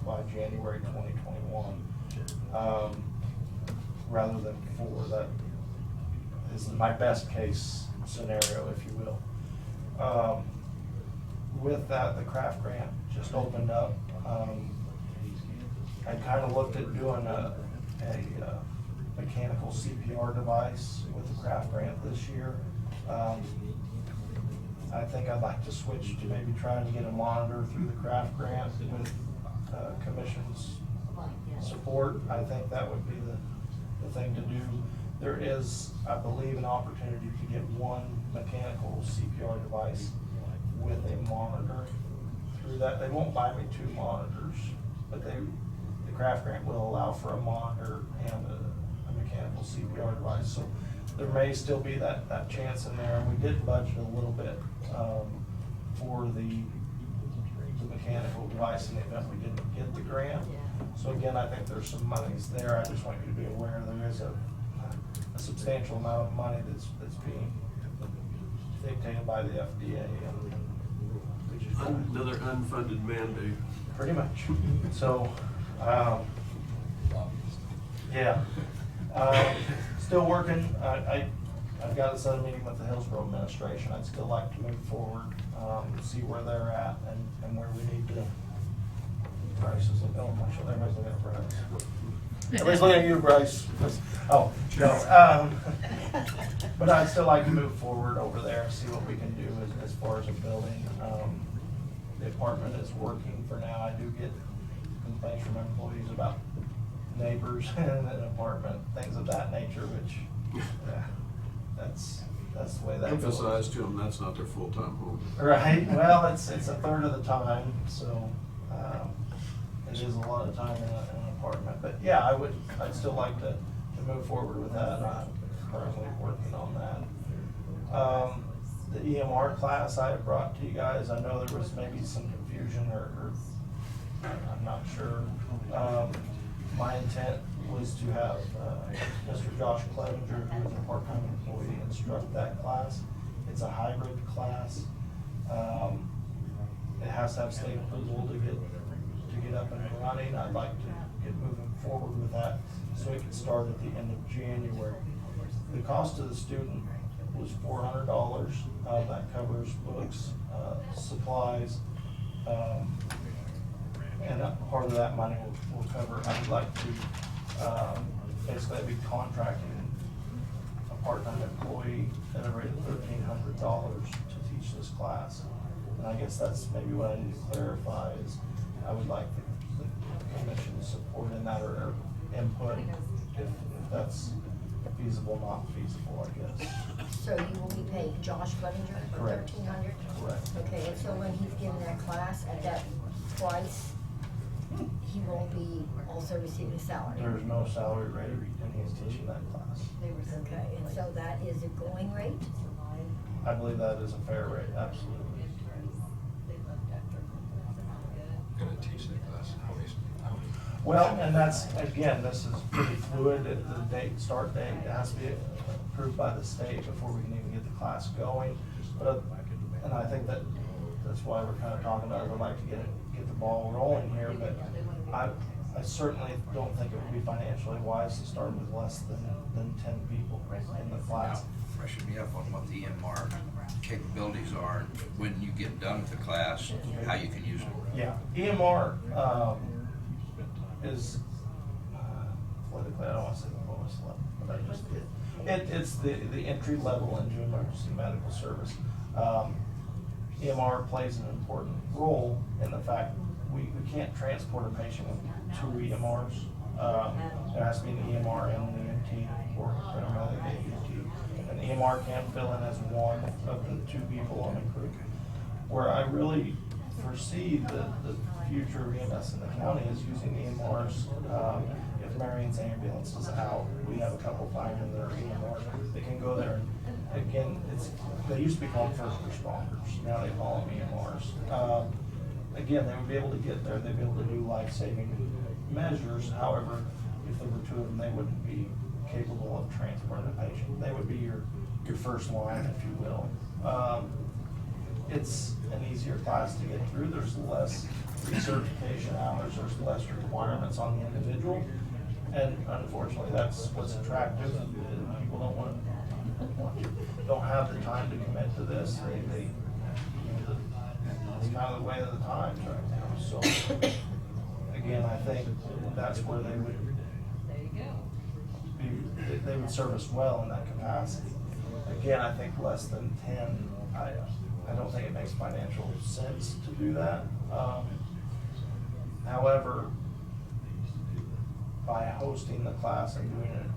Speaker 10: by January 2021, rather than 4. That is my best case scenario, if you will. With that, the craft grant just opened up. I kind of looked at doing a mechanical CPR device with the craft grant this year. I think I'd like to switch to maybe trying to get a monitor through the craft grant with commission's support. I think that would be the thing to do. There is, I believe, an opportunity to get 1 mechanical CPR device with a monitor through that. They won't buy me 2 monitors, but the craft grant will allow for a monitor and a mechanical CPR device. So there may still be that chance in there. We did budget a little bit for the mechanical device in the event we didn't get the grant. So again, I think there's some monies there. I just want you to be aware there is a substantial amount of money that's being dictated by the FDA.
Speaker 3: Another unfunded mandate.
Speaker 10: Pretty much. So, yeah. Still working. I've got to set a meeting with the Hillsborough administration. I'd still like to move forward, see where they're at and where we need to. Bryce is looking, oh, everybody's looking at Bryce. Everybody's looking at you, Bryce. Oh, no. But I'd still like to move forward over there and see what we can do as far as a building. The apartment is working for now. I do get complaints from employees about neighbors in an apartment, things of that nature, which, that's the way that goes.
Speaker 3: Emphasize to them that's not their full-time home.
Speaker 10: Right, well, it's a third of the time, so, it is a lot of time in an apartment, but yeah, I'd still like to move forward with that. I'm currently working on that. the EMR class I had brought to you guys, I know there was maybe some confusion or I'm not sure. My intent was to have Mr. Josh Clevenger, who is a part-time employee, instruct that class. It's a hybrid class. It has to have state approval to get up and running. I'd like to get moving forward with that so it can start at the end of January. The cost to the student was $400. That covers books, supplies, and part of that money will cover. I would like to basically be contracting a part-time employee at a rate of $1,300 to teach this class. And I guess that's maybe what I need to clarify is I would like the commission's support in that or input if that's feasible, not feasible, I guess.
Speaker 2: So you will be paying Josh Clevenger for
Speaker 10: Correct.
Speaker 2: $1,300?
Speaker 10: Correct.
Speaker 2: Okay, and so when he's given that class at that price, he won't be also receiving salary?
Speaker 10: There's no salary rate when he's teaching that class.
Speaker 2: Okay, and so that is a going rate?
Speaker 10: I believe that is a fair rate, absolutely.
Speaker 8: Gonna teach that class.
Speaker 10: Well, and that's, again, this is pretty fluid. The start date has to be approved by the state before we can even get the class going. But, and I think that's why we're kind of talking about it. I'd like to get the ball rolling here, but I certainly don't think it would be financially wise to start with less than 10 people in the class.
Speaker 1: Freshen me up on what the MR capabilities are when you get done with the class, how you can use it.
Speaker 10: Yeah, EMR is politically, I don't want to say the lowest level, but I just did. It's the entry level into emergency medical service. EMR plays an important role in the fact we can't transport a patient with 2 EMRs. There has to be an EMR and an EMT or paramedic EMT. An EMR can fill in as one of the 2 people on the crew. Where I really foresee the future of EMS in the county is using EMRs. If Marion's ambulance is out, we have a couple firemen that are EMRs. They can go there. Again, they used to be called first responders. Now they call them EMRs. Again, they would be able to get there. They'd be able to do life-saving measures. However, if there were 2 of them, they wouldn't be capable of transporting a patient. They would be your first line, if you will. It's an easier class to get through. There's less recertification hours. There's less requirements on the individual. And unfortunately, that's what's attractive. People don't have the time to commit to this. It's kind of the way of the times right now. So again, I think that's where they would serve us well in that capacity. Again, I think less than 10, I don't think it makes financial sense to do that. However, by hosting the class and doing it,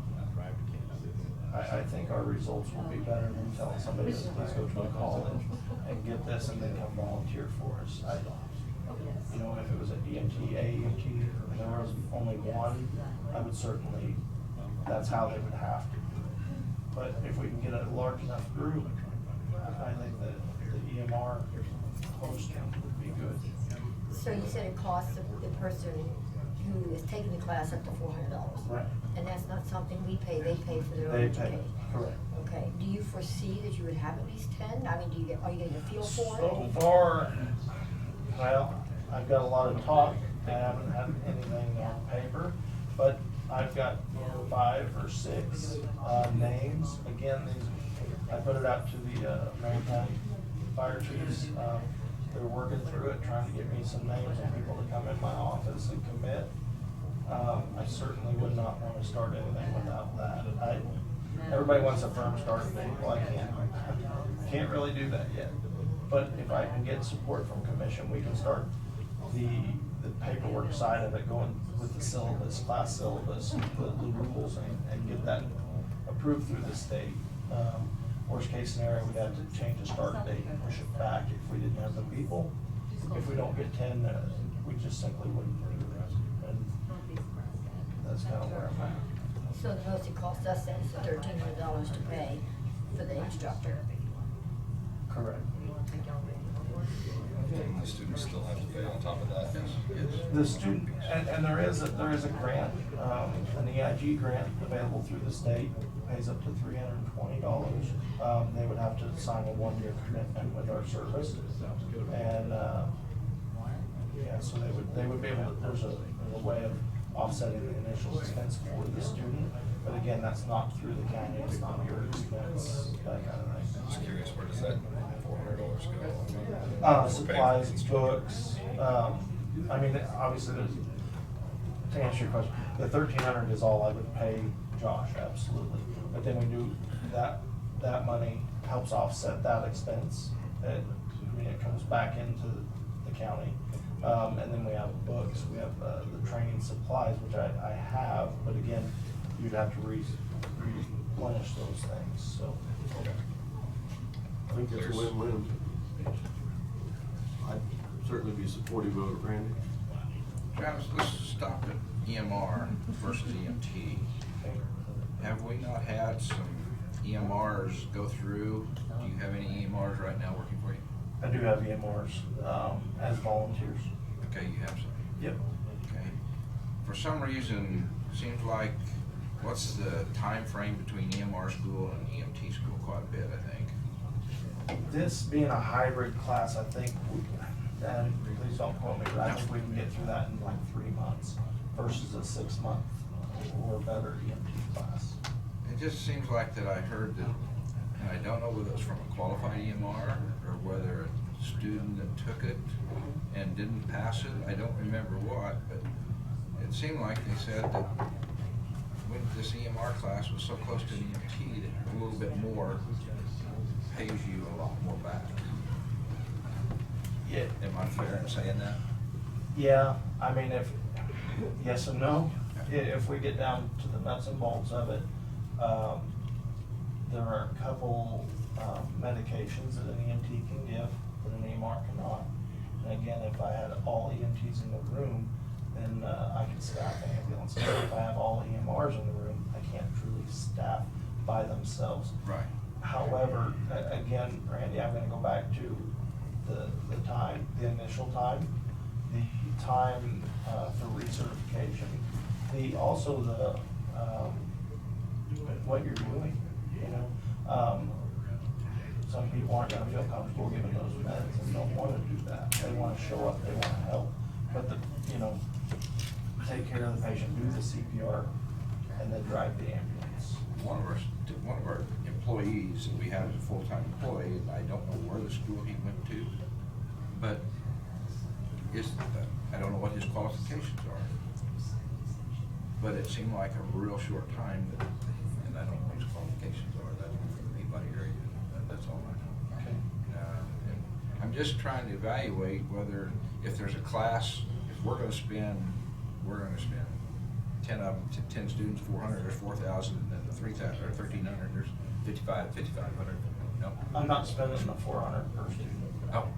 Speaker 10: I think our results will be better than telling somebody to please go to a college and get this and then come volunteer for us. You know, if it was an EMT, AEMT, and there was only one, I would certainly, that's how they would have to do it. But if we can get a large enough group, I think that the EMR hosting would be good.
Speaker 2: So you said it costs the person who is taking the class up to $400?
Speaker 10: Right.
Speaker 2: And that's not something we pay, they pay for their own
Speaker 10: They
Speaker 2: education?
Speaker 10: pay, correct.
Speaker 2: Okay, do you foresee that you would have at least 10? I mean, are you getting a feel for it?
Speaker 10: So far, well, I've got a lot of talk. I haven't had anything on paper, but I've got 5 or 6 names. Again, I put it out to the Marion County fire chiefs. They're working through it, trying to get me some names of people to come in my office and commit. I certainly would not want to start anything without that. Everybody wants a firm start date. Well, I can't really do that yet. But if I can get support from commission, we can start the paperwork side of it, going with the syllabus, class syllabus, the rules, and get that approved through the state. Worst case scenario, we'd have to change the start date and push it back if we didn't have the people. If we don't get 10, we just simply wouldn't do that. And that's kind of where I'm at.
Speaker 2: So the most it costs us then is $1,300 to pay for the instructor?
Speaker 10: Correct.
Speaker 8: The students still have to pay on top of that.
Speaker 10: The student, and there is a grant, an EIG grant available through the state, pays up to $320. They would have to sign a 1-year commitment with our service. And, yeah, so they would be able to, there's a way of offsetting the initial expense for the student. But again, that's not through the county, it's not your expense, that kind of thing.
Speaker 8: Just curious, where does that $400 go?
Speaker 10: Supplies, books, I mean, obviously, to answer your question, the 1,300 is all I would pay Josh, absolutely. But then we do, that money helps offset that expense. It comes back into the county. And then we have books, we have the training supplies, which I have, but again, you'd have to replenish those things, so.
Speaker 3: I think it's a win-win. I'd certainly be supportive of it, Randy.
Speaker 1: Travis, let's stop at EMR versus EMT. Have we not had some EMRs go through? Do you have any EMRs right now working for you?
Speaker 10: I do have EMRs, as volunteers.
Speaker 1: Okay, you have some.
Speaker 10: Yep.
Speaker 1: Okay. For some reason, seems like, what's the time frame between EMR school and EMT school? Quite a bit, I think.
Speaker 10: This being a hybrid class, I think, and please don't quote me, but I think we can get through that in like 3 months versus a 6-month or better EMT class.
Speaker 1: It just seems like that I heard that, and I don't know whether it's from a qualified EMR or whether a student that took it and didn't pass it. I don't remember what, but it seemed like they said that when this EMR class was so close to an EMT that a little bit more pays you a lot more back.
Speaker 10: Yeah.
Speaker 1: Am I fair in saying that?
Speaker 10: Yeah, I mean, yes and no. If we get down to the nuts and bolts of it, there are a couple medications that an EMT can give that an EMR cannot. And again, if I had all EMTs in the room, then I could staff an ambulance. But if I have all EMRs in the room, I can't truly staff by themselves.
Speaker 1: Right.
Speaker 10: However, again, Randy, I'm gonna go back to the time, the initial time, the time for recertification, also the what you're doing, you know. Some people aren't gonna feel comfortable giving those meds and don't wanna do that. They wanna show up, they wanna help, but take care of the patient, do the CPR, and then drive the ambulance.
Speaker 1: One of our employees that we have as a full-time employee, and I don't know where the school he went to, but I don't know what his qualifications are. But it seemed like a real short time that, and I don't know what his qualifications are, that's from the Peabody area, that's all I know.
Speaker 10: Okay.
Speaker 1: And I'm just trying to evaluate whether, if there's a class, if we're gonna spend 10 of them, 10 students, 400, there's 4,000, and then 3,000, or 1,300, there's 5,500. No?
Speaker 10: I'm not spending the 400 per student.
Speaker 1: Oh.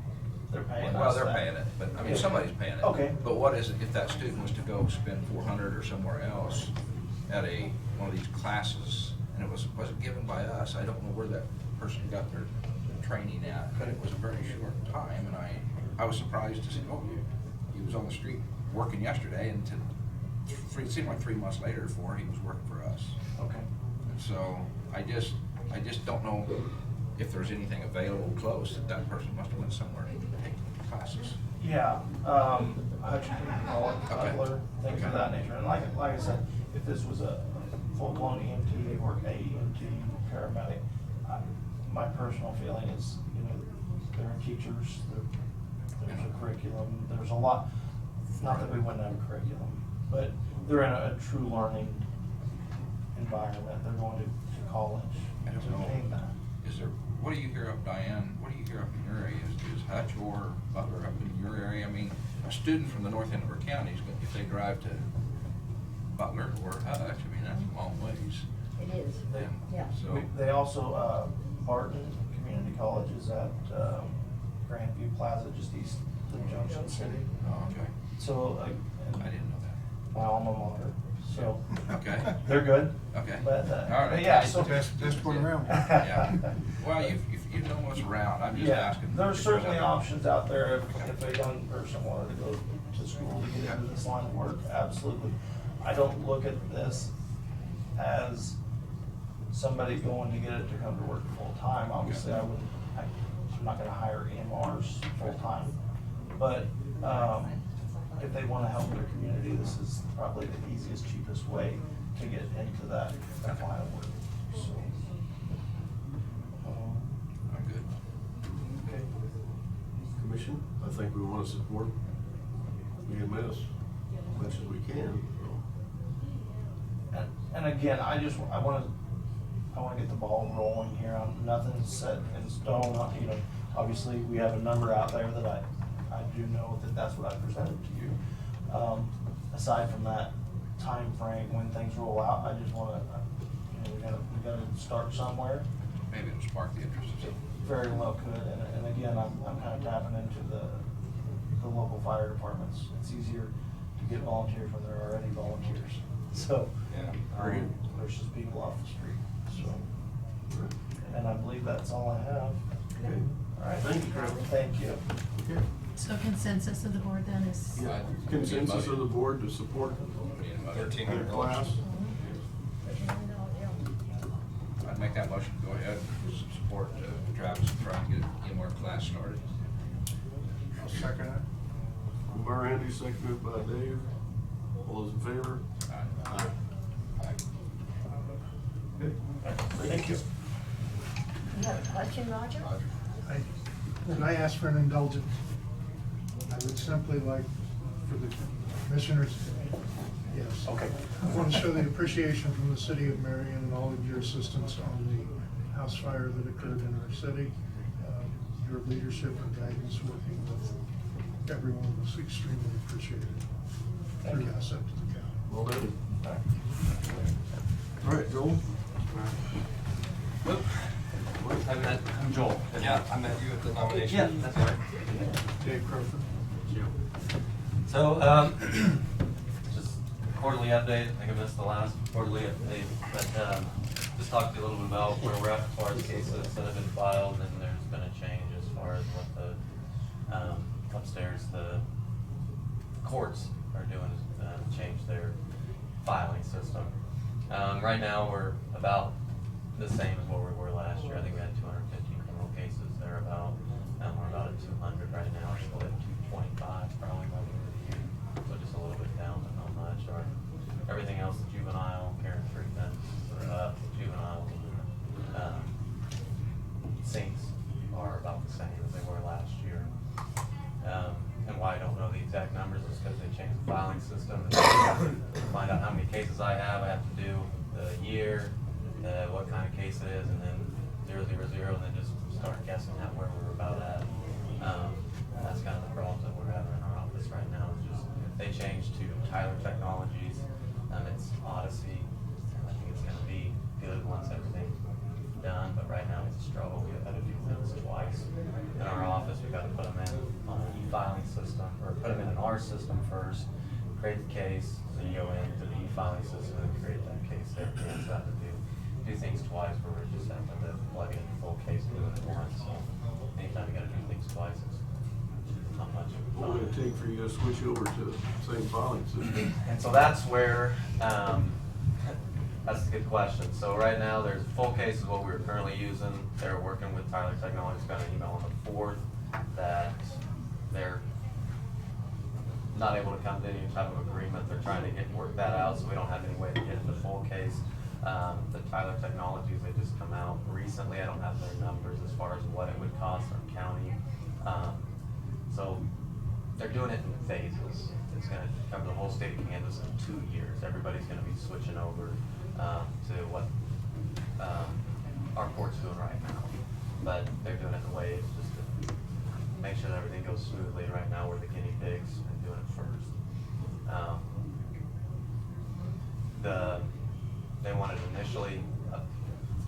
Speaker 10: They're paying us
Speaker 1: Well, they're
Speaker 10: that.
Speaker 1: paying it, but, I mean,
Speaker 10: Yeah.
Speaker 1: somebody's paying it.
Speaker 10: Okay.
Speaker 1: But what is it, if that student was to go spend 400 or somewhere else at one of these classes, and it wasn't given by us, I don't know where that person got their training at, but it was a very short time, and I was surprised to see, he was on the street working yesterday, and it seemed like 3 months later he was working for us.
Speaker 10: Okay.
Speaker 1: And so, I just don't know if there's anything available close that person must have went somewhere to take classes.
Speaker 10: Yeah, Hutchinson, Pollock, Cutler, things of that nature. And like I said, if this was a full-blown EMT or AEMT paramedic, my personal feeling is, there are teachers, there's a curriculum, there's a lot, not that we wouldn't have a curriculum, but they're in a true learning environment. They're going to college
Speaker 1: I don't
Speaker 10: to
Speaker 1: know.
Speaker 10: obtain that.
Speaker 1: What do you hear up, Diane? What do you hear up in your area? Is Hutch or Butler up in your area? I mean, a student from the north end of our county, if they drive to Butler or Hutch, I mean, that's a long ways.
Speaker 2: It is, yeah.
Speaker 1: So,
Speaker 10: They also, Barton Community College is at Grandview Plaza, just east of Junction City.
Speaker 1: oh, okay.
Speaker 10: So,
Speaker 1: I didn't know that.
Speaker 10: my alma mater. So,
Speaker 1: Okay,
Speaker 10: they're good.
Speaker 1: okay.
Speaker 10: But,
Speaker 1: All right.
Speaker 10: yeah, so.
Speaker 4: Just put around.
Speaker 1: Yeah. Well, you know what's around, I'm just
Speaker 10: Yeah,
Speaker 1: asking.
Speaker 10: there's
Speaker 1: if
Speaker 10: certainly
Speaker 1: other-
Speaker 10: options out there if a young person wanted to go to school to get into this line of work, absolutely. I don't look at this as somebody going to get it to come to work full-time. Obviously, I'm not gonna hire EMRs full-time. But, if they wanna help their community, this is probably the easiest, cheapest way to get into that line of work, so.
Speaker 1: I'm good.
Speaker 3: Okay. Commission, I think we want to support EMS as much as we can.
Speaker 10: And again, I wanna get the ball rolling here. Nothing's set in stone. You know, obviously, we have a number out there that I do know that that's what I presented to you. Aside from that time frame when things roll out, I just wanna, you know, we gotta start somewhere.
Speaker 1: Maybe it'll spark the interest of some.
Speaker 10: Very well could, and again, I'm kind of tapping into the local fire departments. It's easier to get volunteers when there are already volunteers, so.
Speaker 8: Yeah.
Speaker 10: Versus people off the street, so. And I believe that's all I have.
Speaker 3: Okay.
Speaker 10: All right.
Speaker 3: Thank you, Trevor.
Speaker 10: Thank you.
Speaker 3: Okay.
Speaker 5: So consensus of the board then is?
Speaker 3: Yeah. Consensus of the board to support
Speaker 8: $1,300.
Speaker 3: class.
Speaker 1: I'd make that motion, go ahead, support Travis and try and get EMR class started.
Speaker 4: I'll second it.
Speaker 3: Moved by Randy, seconded by Dave. All those in favor? Aye. Okay.
Speaker 10: Thank you.
Speaker 2: You have a question, Roger?
Speaker 4: Can I ask for an indulgence? I would simply like for the commissioners, yes.
Speaker 10: Okay.
Speaker 4: I want to show the appreciation from the city of Marion and all of your assistance on the house fire that occurred in our city. Your leadership and guidance working with everyone was extremely appreciated. Through us up to the county.
Speaker 3: Well done. All right, Joel.
Speaker 8: I'm Joel. Yeah, I met you at the nomination.
Speaker 6: Yeah, that's right.
Speaker 4: Dave Crowford.
Speaker 6: So, just quarterly update, I think I missed the last quarterly update, but, just talk to you a little bit about where we're at as far as cases that have been filed, and there's been a change as far as what the, upstairs, the courts are doing, change their filing system. Right now, we're about the same as what we were last year. I think we had 250 criminal cases thereabout, and we're about at 200 right now, split 225 probably by the end of the year. So just a little bit down, but not much. Everything else, juvenile, parent treatment, juvenile, sinks are about the same as they were last year. And why I don't know the exact numbers is because they changed the filing system. To find out how many cases I have to do the year, what kind of case it is, and then 000, and then just start guessing at where we're about at. And that's kind of the problems that we're having in our office right now. Is just they changed to Tyler Technologies. It's Odyssey. I think it's going to be good once everything's done, but right now it's a struggle. We've had to do things twice in our office. We've got to put them in on an e-filing system, or put them in our system first, create the case, then you go into the e-filing system and create that case there. We have to do things twice, where we're just having to plug in the full case and do it at once. So anytime you got to do things twice, it's not much of
Speaker 3: What would it take for you to switch over to the same filing system?
Speaker 6: And so that's where, that's a good question. So right now, there's full cases what we're currently using. They're working with Tyler Technologies, got an email on the 4th that they're not able to come to any type of agreement. They're trying to work that out, so we don't have any way to get into full case. The Tyler Technologies, they just come out recently. I don't have their numbers as far as what it would cost our county. So they're doing it in phases. It's going to cover the whole state of Kansas in 2 years. Everybody's going to be switching over to what our court's doing right now. But they're doing it in waves just to make sure that everything goes smoothly. Right now, we're the guinea pigs and doing it first. They wanted initially a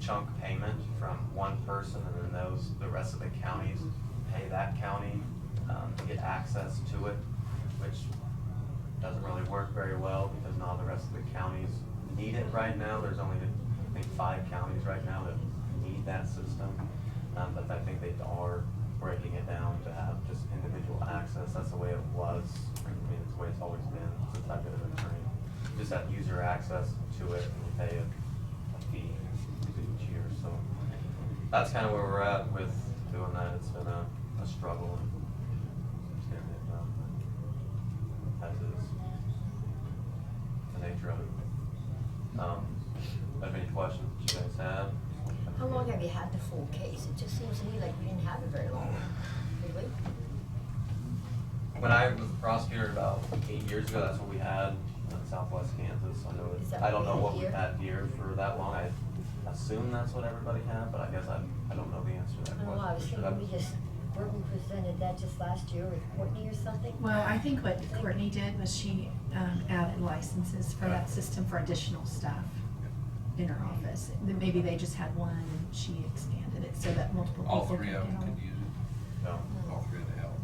Speaker 6: chunk payment from one person, and then the rest of the counties pay that county to get access to it, which doesn't really work very well because not all the rest of the counties need it right now. There's only, I think, 5 counties right now that need that system. But I think they are breaking it down to have just individual access. That's the way it was. I mean, it's the way it's always been since I've been an attorney. You just have user access to it and you pay a fee each year. So that's kind of where we're at with doing that. It's been a struggle and just getting it done. As is the nature of it. Have any questions that you guys have?
Speaker 2: How long have you had the full case? It just seems to me like we didn't have it very long. Really?
Speaker 6: When I was a prosecutor about 8 years ago, that's what we had in Southwest Kansas. I know
Speaker 2: Is that
Speaker 6: I don't know
Speaker 2: what
Speaker 6: what
Speaker 2: we
Speaker 6: we've
Speaker 2: had
Speaker 6: had here for that long. I assume that's what everybody had, but I guess I don't know the answer to that
Speaker 2: I don't know, I was
Speaker 6: question.
Speaker 2: thinking weren't we presented that just last year with Courtney or something?
Speaker 5: Well, I think what Courtney did was she added licenses for that system for additional staff in her office. Then maybe they just had one and she expanded it so that multiple people
Speaker 1: All 3
Speaker 5: could
Speaker 1: of them
Speaker 5: get on.
Speaker 1: could use it.
Speaker 6: No.
Speaker 1: All 3 of the help.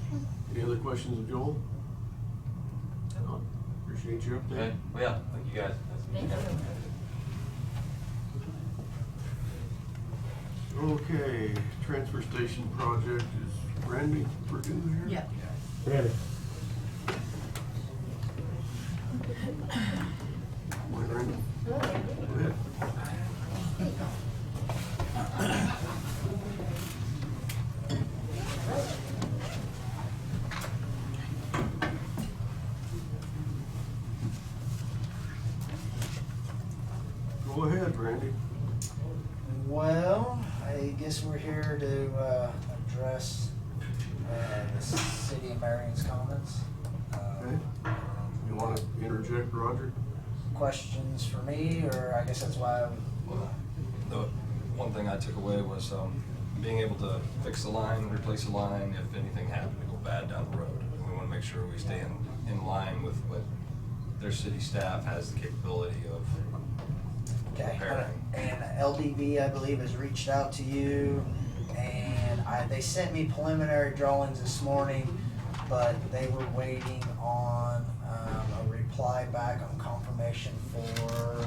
Speaker 1: 4.
Speaker 3: Any other questions of Joel? No. Appreciate your update.
Speaker 6: Okay, well, yeah, thank you guys. Nice to meet
Speaker 2: Thank you.
Speaker 3: Okay, transfer station project is Randy Purdue here?
Speaker 5: Yep.
Speaker 3: Ready. Randy,
Speaker 2: Hello, Andy.
Speaker 3: go ahead.
Speaker 2: There you go.
Speaker 3: Go ahead, Randy.
Speaker 11: Well, I guess we're here to address the city of Marion's comments.
Speaker 3: Okay. You want to interject, Roger?
Speaker 11: Questions for me, or I guess that's why
Speaker 8: Well, the one thing I took away was being able to fix the line, replace the line if anything happened to go bad down the road. We want to make sure we stay in line with what their city staff has the capability of repairing.
Speaker 11: And LDV, I believe, has reached out to you, and they sent me preliminary drawings this morning, but they were waiting on a reply back on confirmation for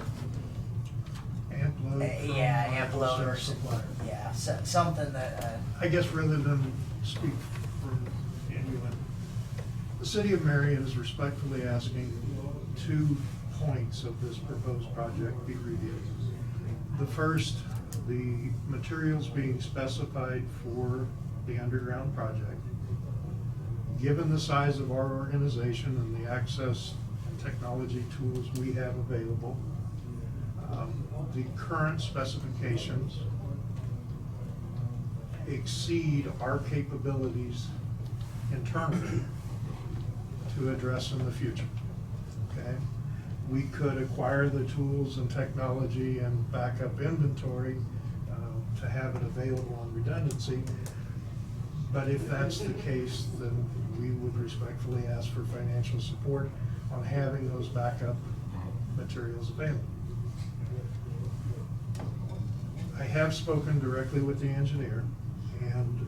Speaker 4: Amp load from
Speaker 11: amp load or
Speaker 4: supplier.
Speaker 11: yeah, something that
Speaker 4: I guess rather than speak for anyone, the city of Marion is respectfully asking 2 points of this proposed project be reviewed. The first, the materials being specified for the underground project. Given the size of our organization and the access and technology tools we have available, the current specifications exceed our capabilities internally to address in the future, okay? We could acquire the tools and technology and backup inventory to have it available on redundancy, but if that's the case, then we would respectfully ask for financial support on having those backup materials available. I have spoken directly with the engineer and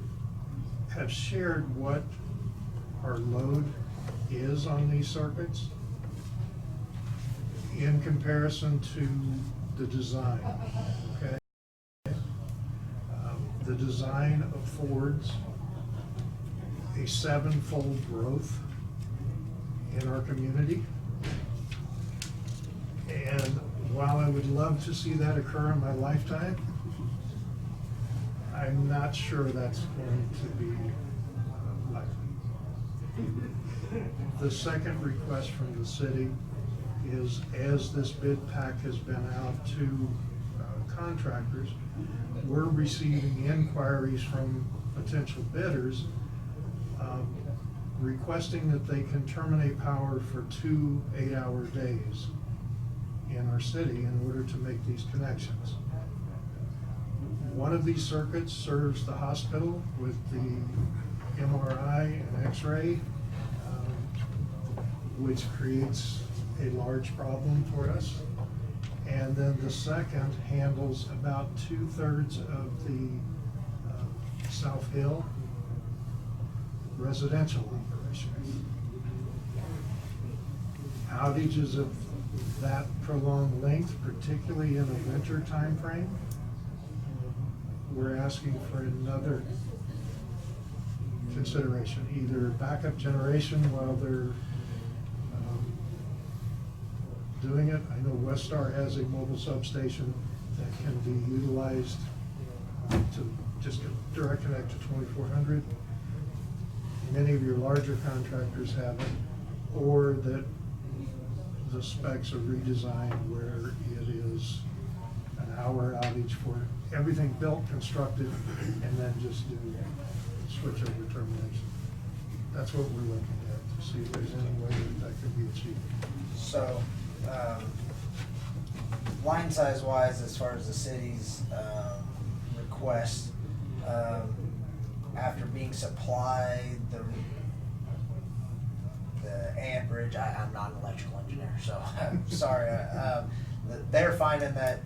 Speaker 4: have shared what our load is on these circuits in comparison to the design, okay? The design affords a 7-fold growth in our community. And while I would love to see that occur in my lifetime, I'm not sure that's going to be likely. The second request from the city is, as this bid pack has been out to contractors, we're receiving inquiries from potential bidders requesting that they can terminate power for 2 8-hour days in our city in order to make these connections. One of these circuits serves the hospital with the MRI and X-ray, which creates a large problem for us. And then the second handles about 2/3 of the South Hill residential operations. Outages of that prolonged length, particularly in a winter time frame, we're asking for another consideration, either backup generation while they're doing it. I know Westar has a mobile substation that can be utilized to just direct connect to 2400. Many of your larger contractors have it, or that the specs are redesigned where it is an hour outage for everything built, constructed, and then just do switch over termination. That's what we're looking at, to see if there's any way that could be achieved.
Speaker 11: So, line size wise, as far as the city's request, after being supplied the amperage, I'm not an electrical engineer, so I'm sorry. They're finding that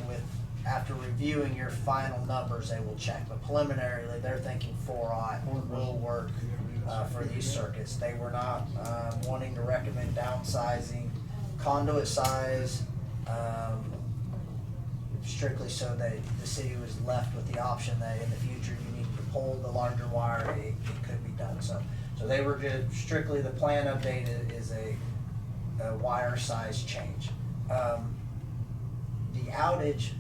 Speaker 11: with, after reviewing your final numbers, they will check, but preliminarily, they're thinking 4-aught will work for these circuits. They were not wanting to recommend downsizing conduit size, strictly so that the city was left with the option that in the future you needed to pull the larger wire, it could be done. So they were just strictly, the plan update is a wire size change. The outage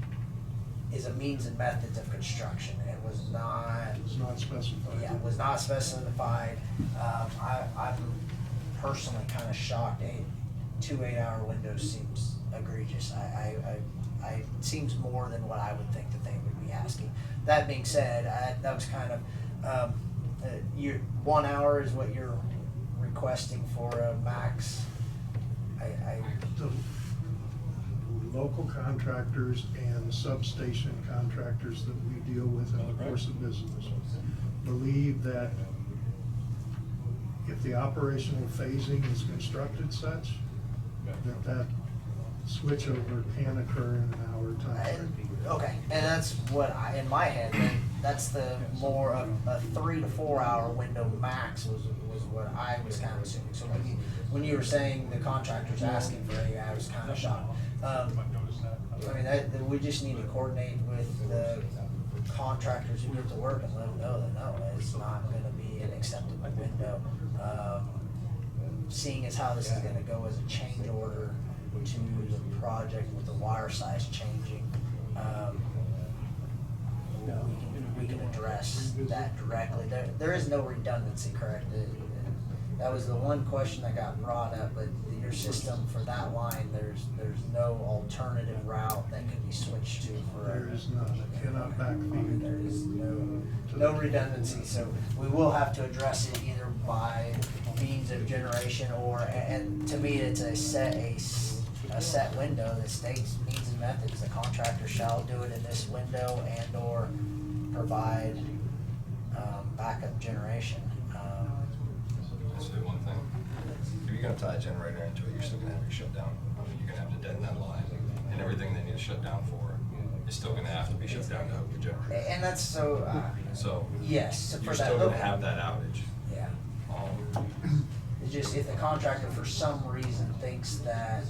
Speaker 11: is a means and methods of construction. It was not.
Speaker 4: It's not specified.
Speaker 11: Yeah, it was not specified. I'm personally kind of shocked. 2 8-hour windows seems egregious. It seems more than what I would think that they would be asking. That being said, that was kind of, 1 hour is what you're requesting for a max.
Speaker 4: The local contractors and substation contractors that we deal with in the course of business believe that if the operational phasing is constructed such, that switchover can occur in an hour time.
Speaker 11: Okay, and that's what in my head, that's the more of a 3 to 4 hour window max was what I was kind of assuming. So when you were saying the contractor's asking for it, I was kind of shocked. I mean, we just need to coordinate with the contractors who get to work and let them know that no, it's not going to be an acceptable window. Seeing as how this is going to go as a change order to the project with the wire size changing, we can address that directly. There is no redundancy, correct? That was the one question that got brought up, but your system for that line, there's no alternative route that can be switched to for.
Speaker 4: There is none. It cannot backfeed.
Speaker 11: There is no redundancy, so we will have to address it either by means of generation or, and to me, it's a set window that states means and methods. The contractor shall do it in this window and or provide backup generation.
Speaker 8: I'll say one thing. If you're gonna tie a generator into it, you're still gonna have to shut down. I mean, you're gonna have to deaden that line, and everything they need to shut down for is still gonna have to be shut down to hook the generator.
Speaker 11: And that's so.
Speaker 8: So
Speaker 11: Yes,
Speaker 8: you're
Speaker 11: for that
Speaker 8: still gonna
Speaker 11: hook.
Speaker 8: have that outage.
Speaker 11: Yeah. It's just if the contractor for some reason thinks that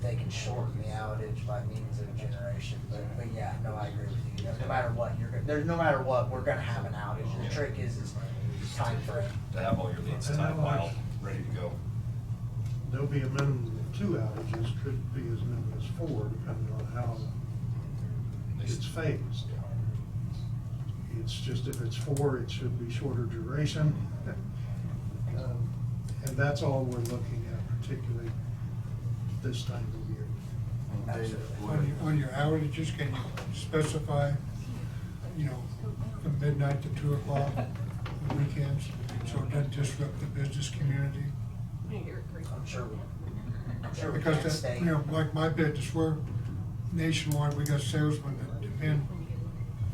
Speaker 11: they can shorten the outage by means of generation, but yeah, no, I agree with you. No matter what, no matter what, we're gonna have an outage. The trick is time frame.
Speaker 8: To have all your leads tied well, ready to go.
Speaker 4: There'll be a minimum of 2 outages, could be as many as 4, depending on how it's phased. It's just if it's 4, it should be shorter duration. And that's all we're looking at, particularly this time of year.
Speaker 11: Absolutely.
Speaker 12: On your outages, can you specify, from midnight to 2 o'clock, on weekends, so it doesn't disrupt the business community?
Speaker 11: I'm sure we
Speaker 12: Because
Speaker 11: can stay.
Speaker 12: like my business, we're nationwide, we got salesmen that depend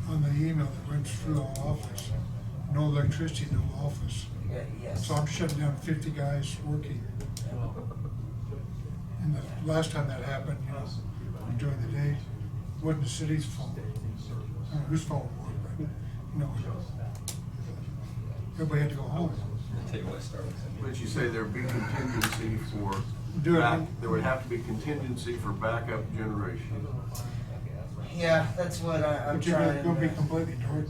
Speaker 12: on the email that runs through our office. No electricity, no office.
Speaker 11: Yes.
Speaker 12: So I'm shutting down 50 guys working. And the last time that happened, during the day, wasn't the city's fault. I don't know whose fault it was, but, everybody had to go home.
Speaker 8: I'll tell you what started.
Speaker 3: But you say there'd be contingency for,
Speaker 12: Do it.
Speaker 3: there would have to be contingency for backup generation.
Speaker 11: Yeah, that's what I'm
Speaker 12: But you're
Speaker 11: trying
Speaker 12: gonna be
Speaker 11: to.
Speaker 12: completely dark.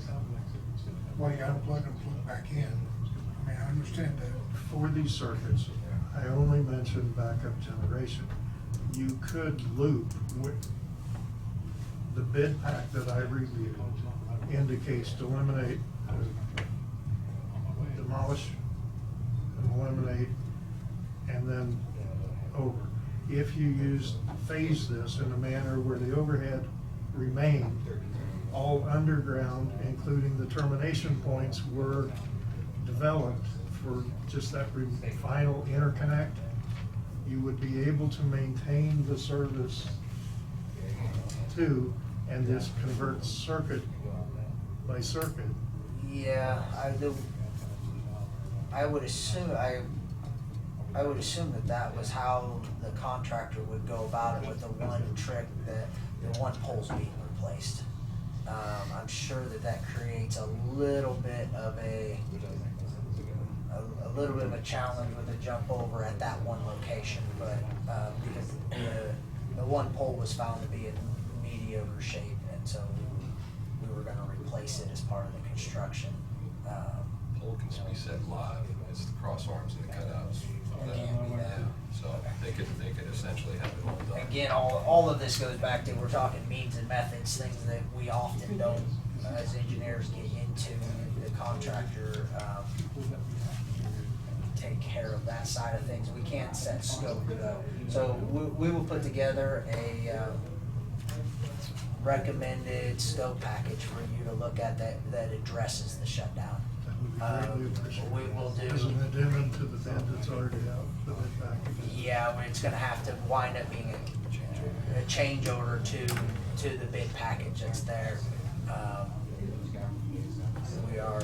Speaker 12: Well, you gotta plug and plug back in. I mean, I understand that.
Speaker 4: For these circuits, I only mentioned backup generation. You could loop with, the bid pack that I reviewed indicates to eliminate, demolish, eliminate, and then over. If you phase this in a manner where the overhead remained all underground, including the termination points were developed for just that final interconnect, you would be able to maintain the service too, and just convert circuit by circuit.
Speaker 11: Yeah, I do. I would assume that was how the contractor would go about it, with the one trick that the one pole's being replaced. I'm sure that creates a little bit of a challenge with a jump over at that one location, but because the one pole was found to be in mediocre shape, and so we were going to replace it as part of the construction.
Speaker 8: Pole can be set live, it's the cross arms and the cutouts.
Speaker 11: It can't be that.
Speaker 8: So they could essentially have it all done.
Speaker 11: Again, all of this goes back to, we're talking means and methods, things that we often don't, as engineers, get into. The contractor take care of that side of things. We can't set scope though. So we will put together a recommended scope package for you to look at that addresses the shutdown.
Speaker 4: That would be greatly appreciated.
Speaker 11: We will do.
Speaker 4: As an addendum to the bid that's already out, the bid package.
Speaker 11: Yeah, it's gonna have to wind up being a change order to the bid package that's there. We are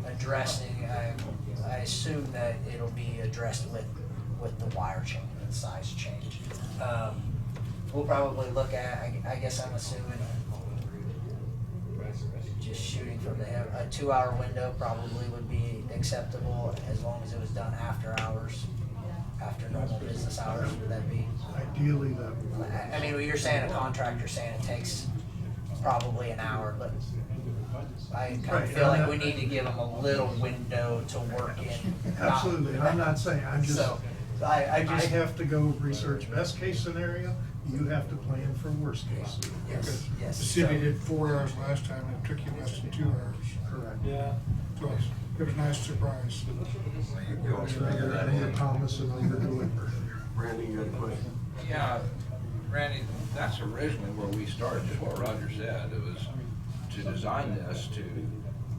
Speaker 11: addressing, I assume that it'll be addressed with the wire change, the size change. We'll probably look at, I guess I'm assuming, just shooting from the hip, a 2-hour window probably would be acceptable, as long as it was done after hours, after normal business hours. Would that be?
Speaker 4: Ideally, that would.
Speaker 11: I mean, you're saying a contractor saying it takes probably an hour, but I kind of
Speaker 4: Right,
Speaker 11: feel like
Speaker 4: and
Speaker 11: we need to give them a little window to work in.
Speaker 4: Absolutely, I'm not saying, I'm just,
Speaker 11: So, I
Speaker 4: I
Speaker 11: just,
Speaker 4: have to go research best case scenario, you have to plan for worst case.
Speaker 11: yes, yes.
Speaker 12: The city
Speaker 11: so-
Speaker 12: did 4 hours last time, and it took you less than 2 hours.
Speaker 4: Correct.
Speaker 12: Yeah. So it was a nice surprise.
Speaker 8: You always figure that
Speaker 4: Under
Speaker 8: in.
Speaker 4: promise and over deliver.
Speaker 3: Randy, you got a question?
Speaker 1: Yeah, Randy, that's originally where we started, just what Roger said. It was to design this, to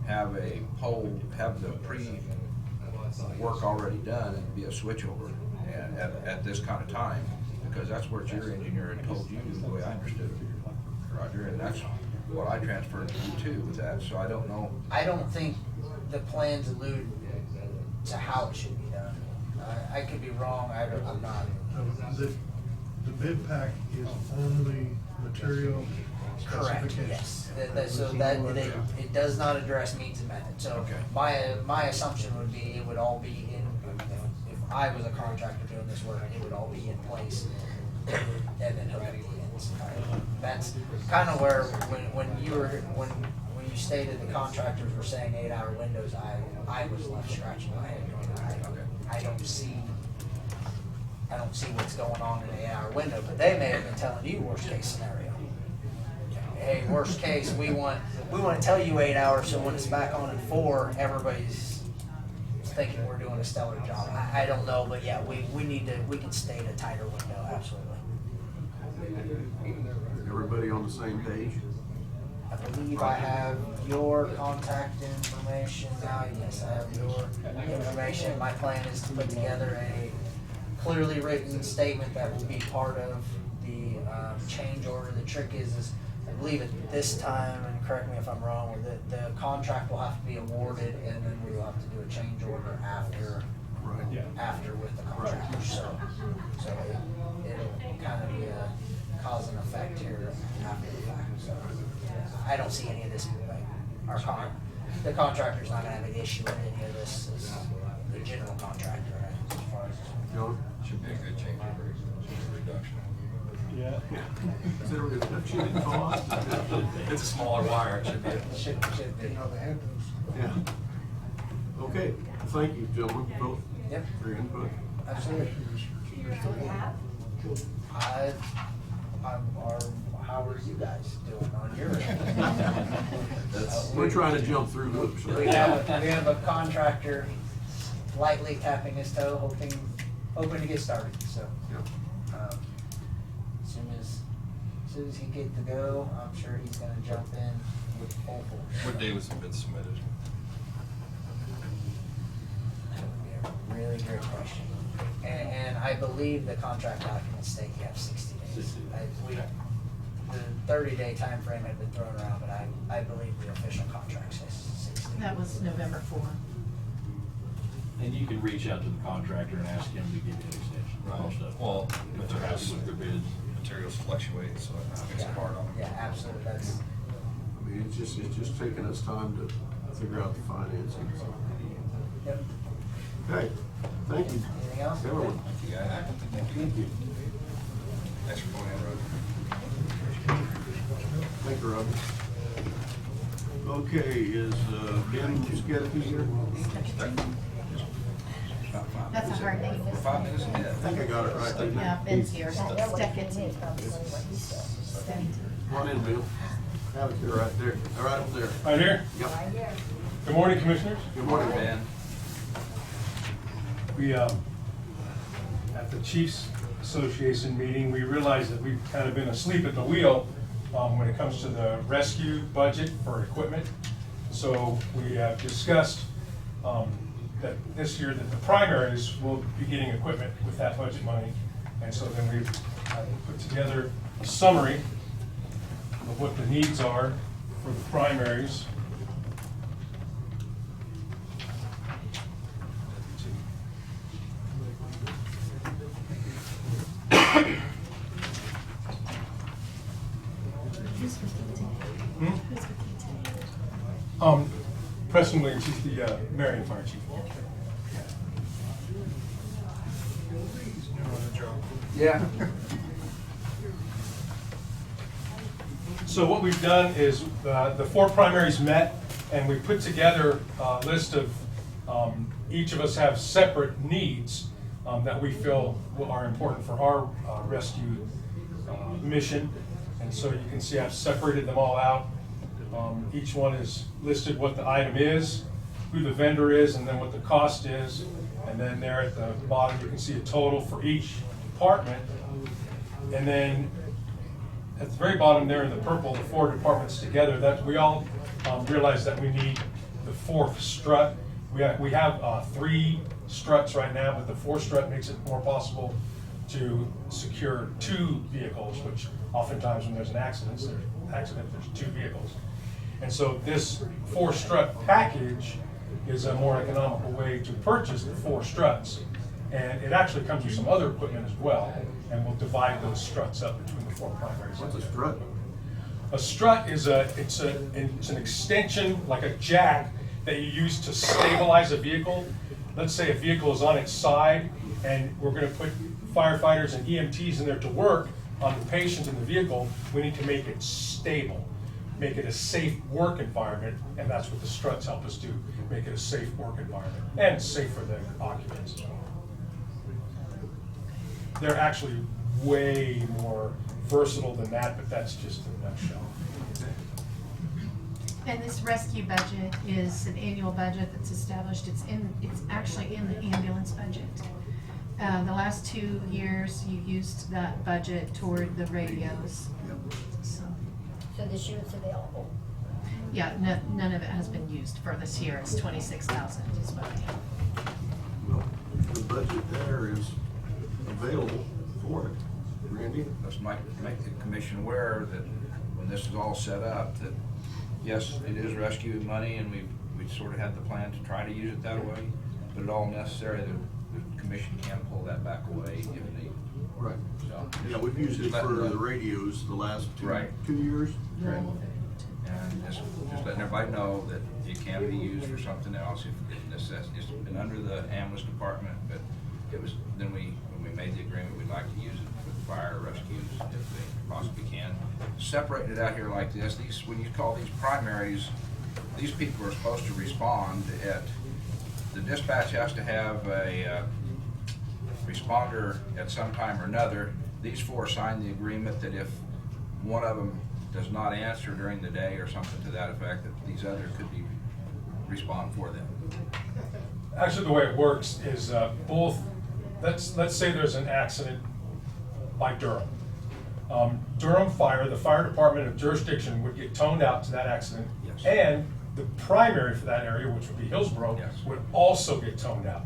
Speaker 1: have a pole, have the pre-work already done and be a switchover and at this kind of time, because that's what your engineer had told you, the way I understood it, Roger, and that's what I transferred to you too with that, so I don't know.
Speaker 11: I don't think the plans allude to how it should be done. I could be wrong, I'm not.
Speaker 4: The bid pack is only material
Speaker 11: Correct,
Speaker 4: specifications.
Speaker 11: yes. So that, it does not address means and methods. So
Speaker 1: Okay.
Speaker 11: my assumption would be, it would all be in, if I was a contractor doing this work, it would all be in place and then hook up the ends. That's kind of where, when you stated the contractors were saying 8-hour windows, I was left scratching my head. I don't see what's going on in an 8-hour window, but they may have been telling you worst case scenario. Hey, worst case, we want to tell you 8 hours, so when it's back on at 4, everybody's thinking we're doing a stellar job. I don't know, but yeah, we can state a tighter window, absolutely.
Speaker 3: Everybody on the same page?
Speaker 11: I believe I have your contact information now. Yes, I have your information. My plan is to put together a clearly written statement that will be part of the change order. The trick is I believe at this time, and correct me if I'm wrong, the contract will have to be awarded, and then we will have to do a change order after with the contractor. So it'll kind of be a cause and effect here after the fact. So I don't see any of this. the contractor's not gonna have an issue with any of this, is the general contractor, right?
Speaker 3: John?
Speaker 8: Should be a good change order, should be a reduction.
Speaker 9: Yeah.
Speaker 3: Is there a reduction in cost?
Speaker 8: It's a smaller wire, it should be.
Speaker 11: Should be.
Speaker 12: You know, they had those.
Speaker 3: Yeah. Okay, thank you, gentlemen, both,
Speaker 11: Yep,
Speaker 3: for your input.
Speaker 11: absolutely.
Speaker 2: So we have, how are you guys doing on your end?
Speaker 3: We're trying to jump through hoops.
Speaker 11: We have a contractor lightly tapping his toe, hoping to get started, so.
Speaker 3: Yeah.
Speaker 11: As soon as he gets to go, I'm sure he's gonna jump in with full force.
Speaker 8: What day was the bid submitted?
Speaker 11: That would be a really great question. And I believe the contract documents state you have 60 days. The 30-day time frame had been thrown around, but I believe the official contract says 60.
Speaker 5: That was November 4.
Speaker 13: And you can reach out to the contractor and ask him to give you an extension. Most of it.
Speaker 8: Well, materials, materials fluctuate, so it makes it hard on them.
Speaker 11: Yeah, absolutely, that's,
Speaker 3: I mean, it's just taking us time to figure out the financing, so.
Speaker 11: yep.
Speaker 3: Okay, thank you.
Speaker 11: Anything else?
Speaker 3: Everyone.
Speaker 8: Thank you, guys.
Speaker 3: Thank you.
Speaker 8: Thanks for going in, Roger.
Speaker 3: Thank you, Robbie. Okay, is Ben Skidmore here?
Speaker 1: About 5
Speaker 5: That's a
Speaker 1: minutes.
Speaker 5: hard name.
Speaker 1: We're 5 minutes ahead.
Speaker 3: I think I got it right, didn't I?
Speaker 5: Yeah, Ben's here.
Speaker 2: I know what
Speaker 5: Step
Speaker 2: he
Speaker 5: it.
Speaker 2: means, probably what he said.
Speaker 3: Come on in, Bill. Have it there, right there, right up there.
Speaker 9: Right here.
Speaker 3: Yep.
Speaker 2: Right here.
Speaker 9: Good morning, Commissioners.
Speaker 3: Good morning,
Speaker 1: Ben.
Speaker 9: We, at the Chiefs Association meeting, we realized that we've kind of been asleep at the wheel when it comes to the rescue budget for equipment. So we have discussed that this year that the primaries will be getting equipment with that budget money. And so then we've put together a summary of what the needs are for the primaries. Preston Williams, he's the Marion Fire Chief.
Speaker 1: Yeah.
Speaker 9: So what we've done is the 4 primaries met, and we put together a list of each of us have separate needs that we feel are important for our rescue mission. And so you can see I've separated them all out. Each one is listed what the item is, who the vendor is, and then what the cost is. And then there at the bottom, you can see a total for each department. And then at the very bottom there in the purple, the 4 departments together, that we all realize that we need the 4th strut. We have 3 struts right now, but the 4th strut makes it more possible to secure 2 vehicles, which oftentimes when there's an accident, there's 2 vehicles. And so this 4 strut package is a more economical way to purchase the 4 struts. And it actually comes with some other equipment as well, and we'll divide those struts up between the 4 primaries.
Speaker 3: What's a strut?
Speaker 9: A strut is it's an extension, like a jack, that you use to stabilize a vehicle. Let's say a vehicle is on its side, and we're going to put firefighters and EMTs in there to work on the patient in the vehicle. We need to make it stable, make it a safe work environment, and that's what the struts help us do, make it a safe work environment, and safe for the occupants as well. They're actually way more versatile than that, but that's just a nutshell.
Speaker 5: And this rescue budget is an annual budget that's established. It's actually in the ambulance budget. The last 2 years, you used that budget toward the radios. So,
Speaker 2: this year it's available.
Speaker 5: yeah, none of it has been used for this year. It's 26,000 is what I have.
Speaker 3: Well, the budget there is available for it. Randy?
Speaker 1: Let's make the commission aware that when this is all set up, that yes, it is rescue money, and we sort of had the plan to try to use it that way, but at all necessary, the commission can pull that back away if needed.
Speaker 3: Right.
Speaker 1: So,
Speaker 3: Yeah, we've used it for the radios the last
Speaker 1: Right.
Speaker 3: 2 years.
Speaker 1: And And just letting everybody know that it can be used for something else if necessary. It's been under the ambulance department, but it was, then when we made the agreement, we'd like to use it for fire rescues if they possibly can. Separating it out here like this, when you call these primaries, these people are supposed to respond the dispatch has to have a responder at some time or another. These four signed the agreement that if one of them does not answer during the day or something to that effect, that these others could respond for them.
Speaker 14: Actually, the way it works is both, let's say there's an accident like Durham. Durham Fire, the fire department of jurisdiction would get toned out to that accident.
Speaker 1: Yes.
Speaker 14: And the primary for that area, which would be Hillsborough,
Speaker 1: Yes.
Speaker 14: would also get toned out.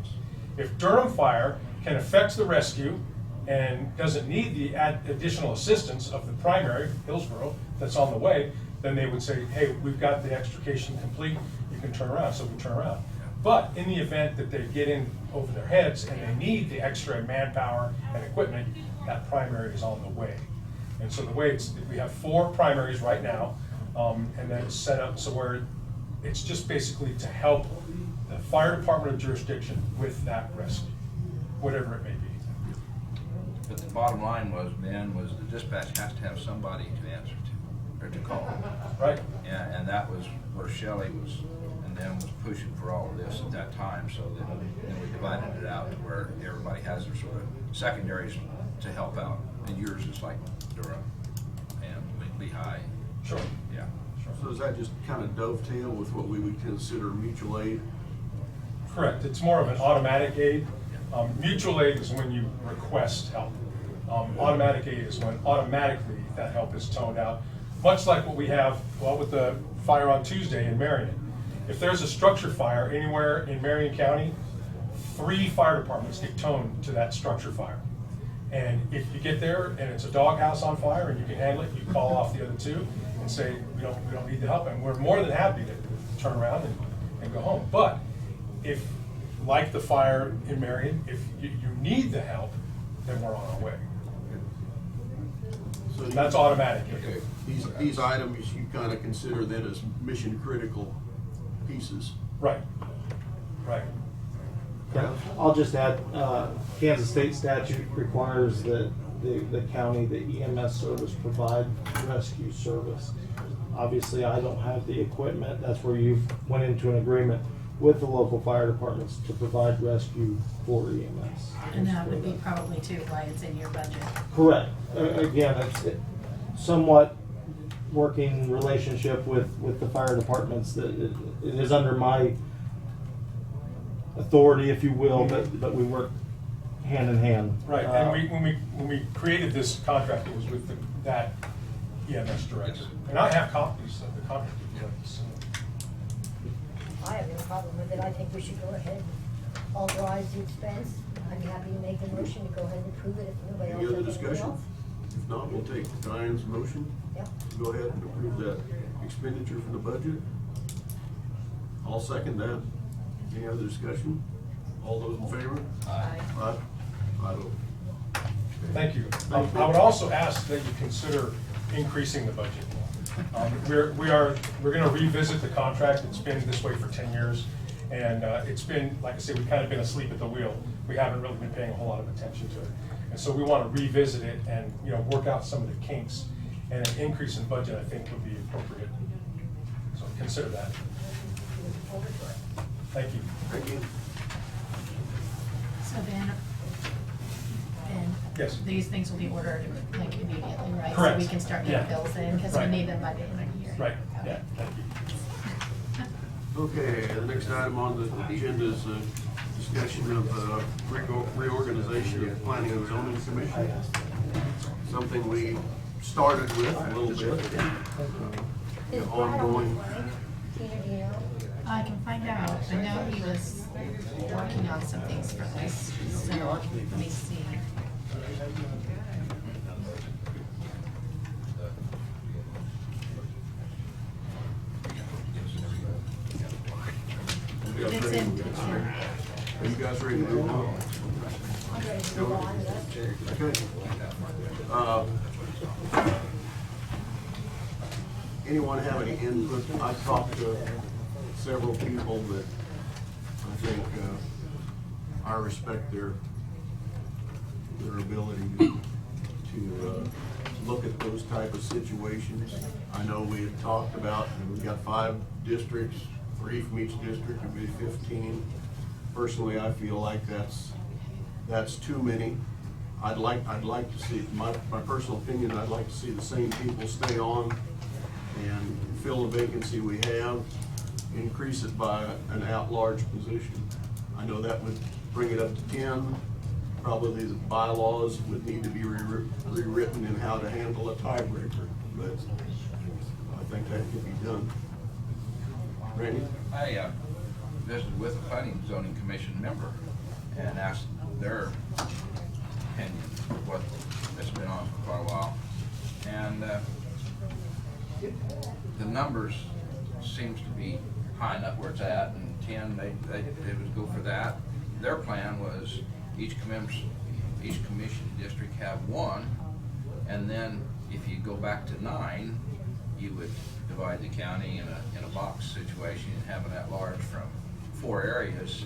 Speaker 14: If Durham Fire can effect the rescue and doesn't need the additional assistance of the primary, Hillsborough, that's on the way, then they would say, hey, we've got the extrication complete, you can turn around, so we turn around. But in the event that they get in over their heads and they need the extra manpower and equipment, that primary is on the way. And so the way we have 4 primaries right now, and then it's set up so where it's just basically to help the fire department of jurisdiction with that rescue, whatever it may be.
Speaker 1: But the bottom line was, Ben, was the dispatch has to have somebody to answer to, or to call.
Speaker 14: Right.
Speaker 1: And that was where Shelley was, and then was pushing for all of this at that time, so then we divided it out to where everybody has their sort of secondaries to help out. And yours is like Durham and Lehigh.
Speaker 14: Sure.
Speaker 1: Yeah.
Speaker 3: So does that just kind of dovetail with what we would consider mutual aid?
Speaker 14: Correct, it's more of an automatic aid. Mutual aid is when you request help. Automatic aid is when automatically that help is toned out. Much like what we have, well, with the fire on Tuesday in Marion. If there's a structure fire anywhere in Marion County, 3 fire departments get toned to that structure fire. And if you get there and it's a doghouse on fire and you can handle it, you call off the other 2 and say, we don't need the help. And we're more than happy to turn around and go home. But if, like the fire in Marion, if you need the help, then we're on our way.
Speaker 3: So
Speaker 14: That's automatic.
Speaker 3: Okay, these items you kind of consider then as mission critical pieces.
Speaker 14: Right, right.
Speaker 10: Yeah, I'll just add, Kansas state statute requires that the county, the EMS service provide rescue service. Obviously, I don't have the equipment, that's where you went into an agreement with the local fire departments to provide rescue for EMS.
Speaker 5: And that would be probably too why it's in your budget.
Speaker 10: Correct. Again, it's somewhat working relationship with the fire departments, that it is under my authority, if you will, but we work hand in hand.
Speaker 14: Right, and when we created this contract, it was with that EMS director. And I have copies of the contract.
Speaker 2: I have no problem with it. I think we should go ahead and authorize the expense. I'd be happy to make the motion to go ahead and approve it if nobody else
Speaker 3: Any other
Speaker 2: has anything
Speaker 3: discussion?
Speaker 2: else.
Speaker 3: If not, we'll take Diane's motion.
Speaker 2: Yeah.
Speaker 3: to Go ahead and approve that expenditure for the budget. I'll second that. Any other discussion? All those in favor?
Speaker 5: Aye.
Speaker 3: Aye. 5-0.
Speaker 14: Thank you. I would also ask that you consider increasing the budget. We're gonna revisit the contract. It's been this way for 10 years. And it's been, like I said, we've kind of been asleep at the wheel. We haven't really been paying a whole lot of attention to it. And so we want to revisit it and, work out some of the kinks. And an increase in budget, I think, would be appropriate. So consider that. Thank you.
Speaker 3: Thank you.
Speaker 5: So Ben,
Speaker 14: Yes.
Speaker 5: these things will be ordered like immediately, right?
Speaker 14: Correct.
Speaker 5: So we can start getting
Speaker 14: Yeah.
Speaker 5: bills in, because we
Speaker 14: Right.
Speaker 5: need them by the end of the year.
Speaker 14: Right,
Speaker 5: Okay.
Speaker 14: yeah, thank you.
Speaker 3: Okay, the next item on the agenda is a discussion of reorganization of the Planning and Zoning Commission. Something we started with a little bit.
Speaker 2: Is Brad
Speaker 3: Ongoing.
Speaker 2: on the line? Tina, do you know?
Speaker 5: I can find out. I know he was working on some things for this, so let me see. It's in.
Speaker 3: Are you guys ready to move on?
Speaker 2: I'm ready to move on. That's-
Speaker 3: Okay. anyone have any input? I've talked to several people that I think, I respect their ability to look at those type of situations. I know we had talked about, and we've got 5 districts, 3 from each district, it'd be 15. Personally, I feel like that's too many. I'd like to see, my personal opinion, I'd like to see the same people stay on and fill the vacancy we have, increase it by an at-large position. I know that would bring it up to 10. Probably the bylaws would need to be rewritten in how to handle a tiebreaker, but I think that could be done. Randy?
Speaker 1: I visited with a planning and zoning commission member and asked their opinion of what has been on for quite a while. And the numbers seems to be high enough where it's at, and 10, they would go for that. Their plan was each commission district have 1, and then if you go back to 9, you would divide the county in a box situation and have it at large from 4 areas.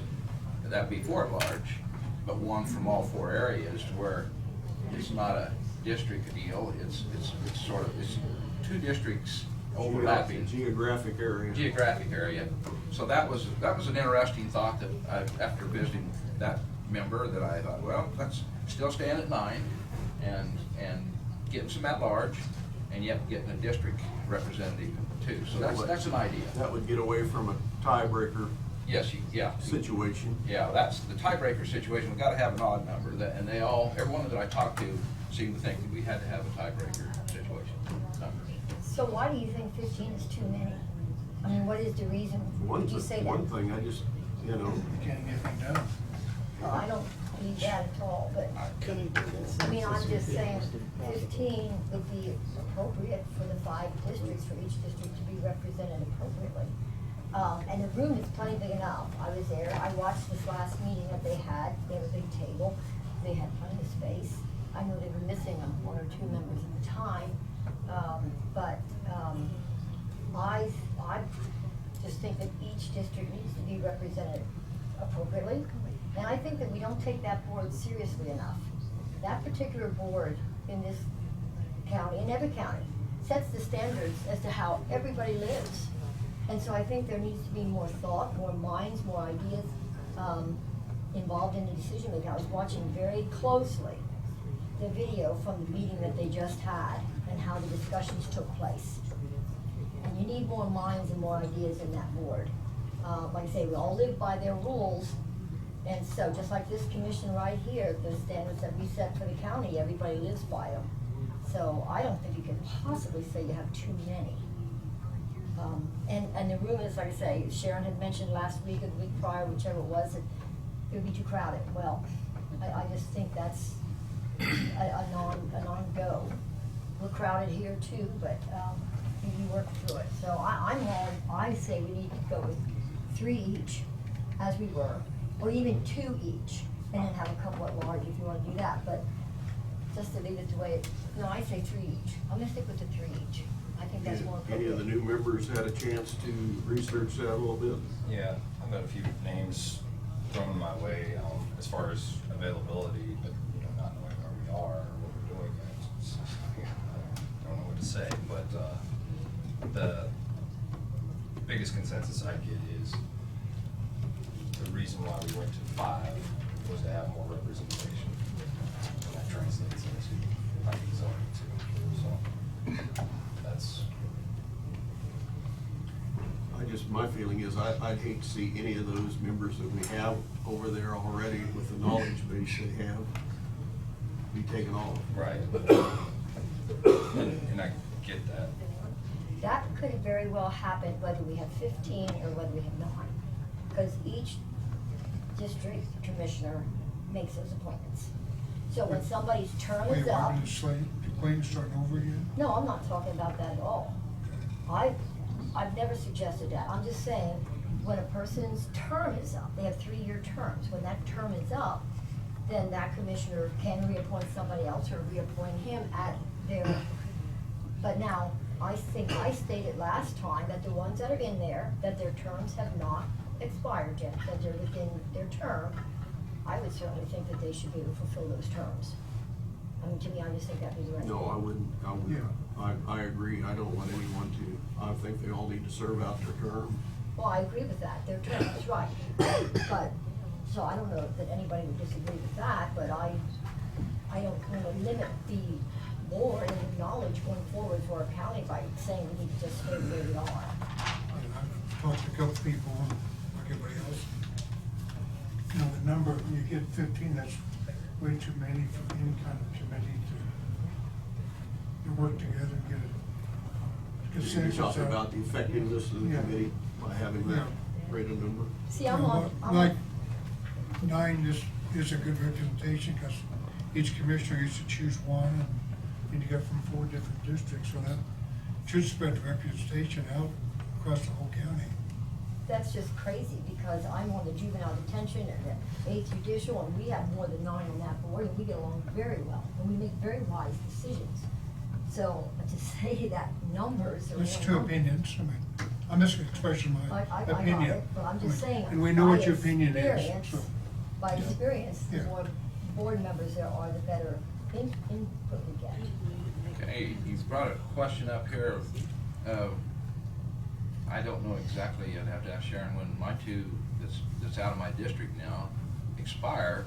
Speaker 1: That'd be 4 at large, but 1 from all 4 areas, to where it's not a district deal. It's sort of, it's 2 districts overlapping.
Speaker 3: Geographic area.
Speaker 1: Geographic area. So that was an interesting thought that after visiting that member, that I thought, well, let's still stand at 9 and getting some at large, and yet getting a district representative too. So that's an idea.
Speaker 3: That would get away from a tiebreaker.
Speaker 1: Yes, yeah.
Speaker 3: Situation.
Speaker 1: Yeah, that's the tiebreaker situation. We've got to have an odd number, and everyone that I talked to seemed to think that we had to have a tiebreaker situation number.
Speaker 2: So why do you think 15 is too many? I mean, what is the reason? Would you say that?
Speaker 3: One thing, I just,
Speaker 12: You can't get them done.
Speaker 2: Well, I don't believe that at all, but, I mean, I'm just saying 15 would be appropriate for the 5 districts, for each district to be represented appropriately. And the room is plenty big enough. I was there, I watched this last meeting that they had a big table, they had plenty of space. I know they were missing 1 or 2 members at the time, but I just think that each district needs to be represented appropriately. And I think that we don't take that board seriously enough. That particular board in this county, in every county, sets the standards as to how everybody lives. And so I think there needs to be more thought, more minds, more ideas involved in the decision making. I was watching very closely the video from the meeting that they just had and how the discussions took place. And you need more minds and more ideas in that board. Like I say, we all live by their rules, and so just like this commission right here, the standards that we set for the county, everybody lives by them. So I don't think you can possibly say you have too many. And the room is, like I say, Sharon had mentioned last week or the week prior, whichever it was, that it would be too crowded. Well, I just think that's a non-go. We're crowded here too, but you work through it. So I say we need to go with 3 each, as we were, or even 2 each, and then have a couple at large if you want to do that. But just to leave it the way it, no, I say 3 each. I'm gonna stick with the 3 each. I think that's more appropriate.
Speaker 3: Any of the new members had a chance to research that a little bit?
Speaker 8: Yeah, I've got a few names thrown my way as far as availability, but not knowing where we are or what we're doing. I don't know what to say, but the biggest consensus I get is the reason why we went to 5 was to have more representation, and that translates into planning zoning too. So that's.
Speaker 3: My feeling is I'd hate to see any of those members that we have over there already with the knowledge base they have be taken off.
Speaker 8: Right. And I get that.
Speaker 2: That could very well happen whether we have 15 or whether we have 9, because each district commissioner makes those appointments. So when somebody's term
Speaker 12: Wait,
Speaker 2: is up.
Speaker 12: want me to slate, Queen starting over again?
Speaker 2: No, I'm not talking about that at all. I've never suggested that. I'm just saying, when a person's term is up, they have 3-year terms. When that term is up, then that commissioner can reappoint somebody else or reappoint him at their, but now, I think I stated last time that the ones that are in there, that their terms have not expired yet, that they're within their term, I would certainly think that they should be able to fulfill those terms. I mean, to me, I just think that'd be the right thing.
Speaker 3: No, I wouldn't, I agree, I don't want anyone to, I think they all need to serve out their term.
Speaker 2: Well, I agree with that, their term is right, but, so I don't know that anybody would disagree with that, but I don't want to limit the board and acknowledge going forward for our county by saying we need to just stay where we are.
Speaker 12: And I've talked to a couple people, like everybody else. You know, the number, you get 15, that's way too many for any kind of committee to work together and get a
Speaker 3: You're
Speaker 12: consensus.
Speaker 3: talking
Speaker 12: out.
Speaker 3: about the effectiveness of the
Speaker 12: Yeah.
Speaker 3: committee by having that greater number.
Speaker 2: See, I'm on,
Speaker 12: Like 9 is a good representation, because each commissioner used to choose one, and you got from 4 different districts, so that should spread the representation out across the whole county.
Speaker 2: that's just crazy, because I'm on the juvenile detention and the 8th judicial, and we have more than 9 on that board, and we get along very well, and we make very wise decisions. So, to say that numbers are.
Speaker 12: It's
Speaker 2: real
Speaker 12: two
Speaker 2: numbers-
Speaker 12: opinions, I mean, I'm just expressing my
Speaker 2: I got
Speaker 12: opinion.
Speaker 2: it, but I'm just saying.
Speaker 12: And we know what
Speaker 2: by
Speaker 12: your opinion is,
Speaker 2: experience-
Speaker 12: so.
Speaker 2: By experience, the
Speaker 12: Yeah.
Speaker 2: more board members there are, the better input we get.
Speaker 1: Okay, you've brought a question up here of, I don't know exactly, I'd have to ask Sharon, when my 2 that's out of my district now expire,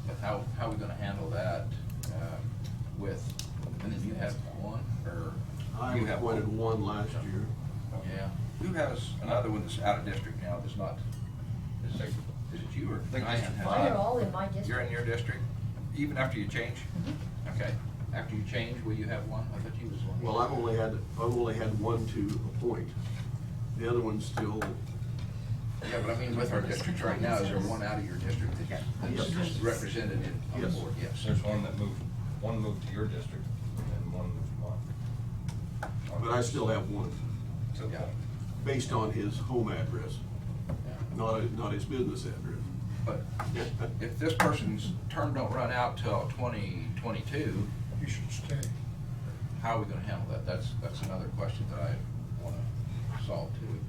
Speaker 1: but how are we gonna handle that, with, and then you have 1, or?
Speaker 3: I
Speaker 1: you have
Speaker 3: appointed 1 last year.
Speaker 1: Yeah, who has another one that's out of district now, that's not, is it you or?
Speaker 8: think
Speaker 1: Diane
Speaker 8: District
Speaker 1: has
Speaker 2: Mine
Speaker 1: it?
Speaker 2: are all in my district.
Speaker 1: You're in your district, even after you change? Okay, after you change, will you have 1? I thought you was 1.
Speaker 3: Well, I've only had 1 to appoint. The other one's still,
Speaker 1: Yeah, but I mean, with our districts right now, is there 1 out of your district that's
Speaker 3: Yes.
Speaker 1: represented on the
Speaker 3: Yes.
Speaker 1: board? Yes.
Speaker 8: There's one moved to your district, and one moved to mine.
Speaker 3: but I still have 1,
Speaker 8: So,
Speaker 1: Yeah.
Speaker 3: based on his home address,
Speaker 1: Yeah.
Speaker 3: not his business address.
Speaker 1: But if this person's term don't run out till 2022,
Speaker 12: You should stay.
Speaker 1: how are we gonna handle that? That's another question that I wanna solve too.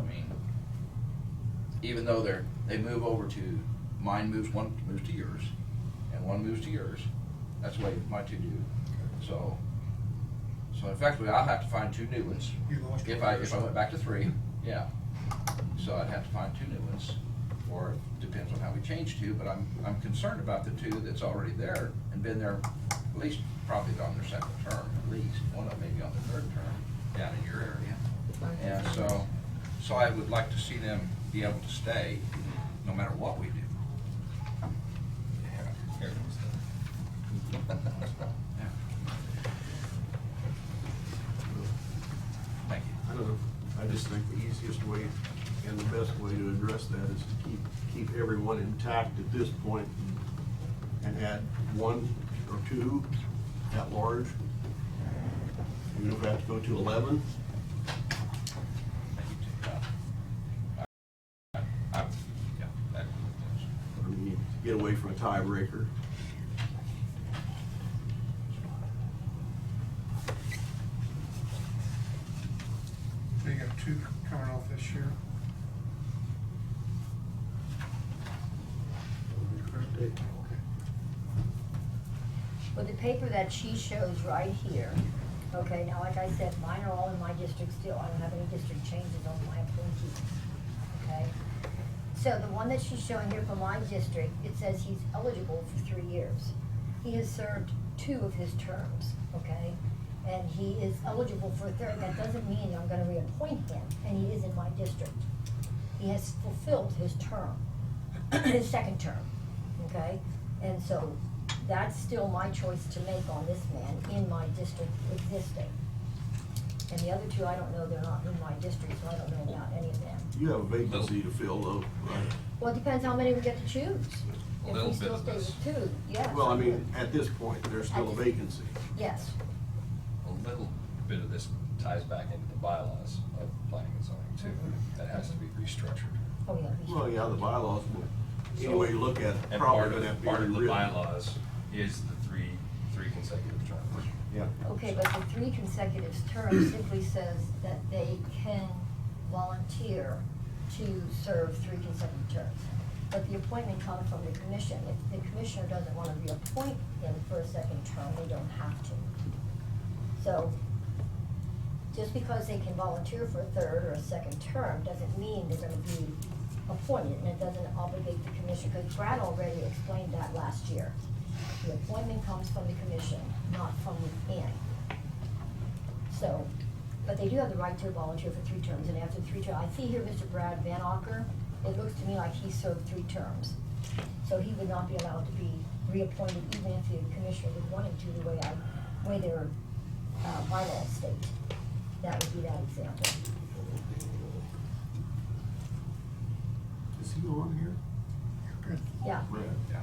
Speaker 1: I mean, even though they move over to, mine moves, 1 moves to yours, and 1 moves to yours, that's the way my 2 do. So effectively, I'll have to find 2 new ones.
Speaker 12: You lost
Speaker 1: If
Speaker 12: one
Speaker 1: I
Speaker 12: person.
Speaker 1: went back to 3, yeah. So I'd have to find 2 new ones, or it depends on how we change 2, but I'm concerned about the 2 that's already there and been there at least probably on their 2nd term, at least, one of them maybe on their 3rd term down in your area. And so I would like to see them be able to stay no matter what we do.
Speaker 8: yeah, here it is.
Speaker 1: Yeah. Thank you.
Speaker 3: I don't know, I just think the easiest way and the best way to address that is to keep everyone intact at this point and add 1 or 2 at large. You don't have to go to 11.
Speaker 1: Thank you, too. Yeah, that-
Speaker 3: I mean, you get away from a tiebreaker.
Speaker 12: So you got 2 coming off this year.
Speaker 2: Well, the paper that she shows right here, okay, now, like I said, mine are all in my district still, I don't have any district changes on my appointees, okay? So the one that she's showing here for my district, it says he's eligible for 3 years. He has served 2 of his terms, okay? And he is eligible for a 3rd, that doesn't mean that I'm gonna reappoint him, and he is in my district. He has fulfilled his term, his 2nd term, okay? And so, that's still my choice to make on this man in my district existing. And the other 2, I don't know, they're not in my district, so I don't know about any of them.
Speaker 3: You have a vacancy to fill though, right?
Speaker 2: Well, it depends how many we get to choose.
Speaker 8: Well,
Speaker 2: If we
Speaker 8: they'll
Speaker 2: still stay
Speaker 8: business.
Speaker 2: with 2, yes.
Speaker 3: Well, I mean, at this point, there's still a vacancy.
Speaker 2: Yes,
Speaker 8: A little bit of this ties back into the bylaws of planning and zoning too. That has to be restructured.
Speaker 2: oh, yeah. we
Speaker 3: Well,
Speaker 2: should.
Speaker 3: yeah, the bylaws will, any way you look at it,
Speaker 8: And
Speaker 3: probably
Speaker 8: part
Speaker 3: gonna have to be
Speaker 8: of the
Speaker 3: rewritten.
Speaker 8: bylaws is the three consecutive terms.
Speaker 3: Yeah.
Speaker 2: Okay, but the 3 consecutive terms simply says that they can volunteer to serve 3 consecutive terms. But the appointment comes from the commission. If the commissioner doesn't want to reappoint him for a second term, they don't have to. So, just because they can volunteer for a third or a second term doesn't mean they're gonna be appointed, and it doesn't obligate the commission, because Brad already explained that last year. The appointment comes from the commission, not from within. So, but they do have the right to volunteer for 3 terms, and after 3 terms, I see here Mr. Brad Van Auker, it looks to me like he served 3 terms. So he would not be allowed to be reappointed even if the commissioner would want him to, the way their bylaws state. That would be that example.
Speaker 3: Is he on here?
Speaker 12: Good.
Speaker 2: Yeah,
Speaker 3: Brad.
Speaker 1: Yeah.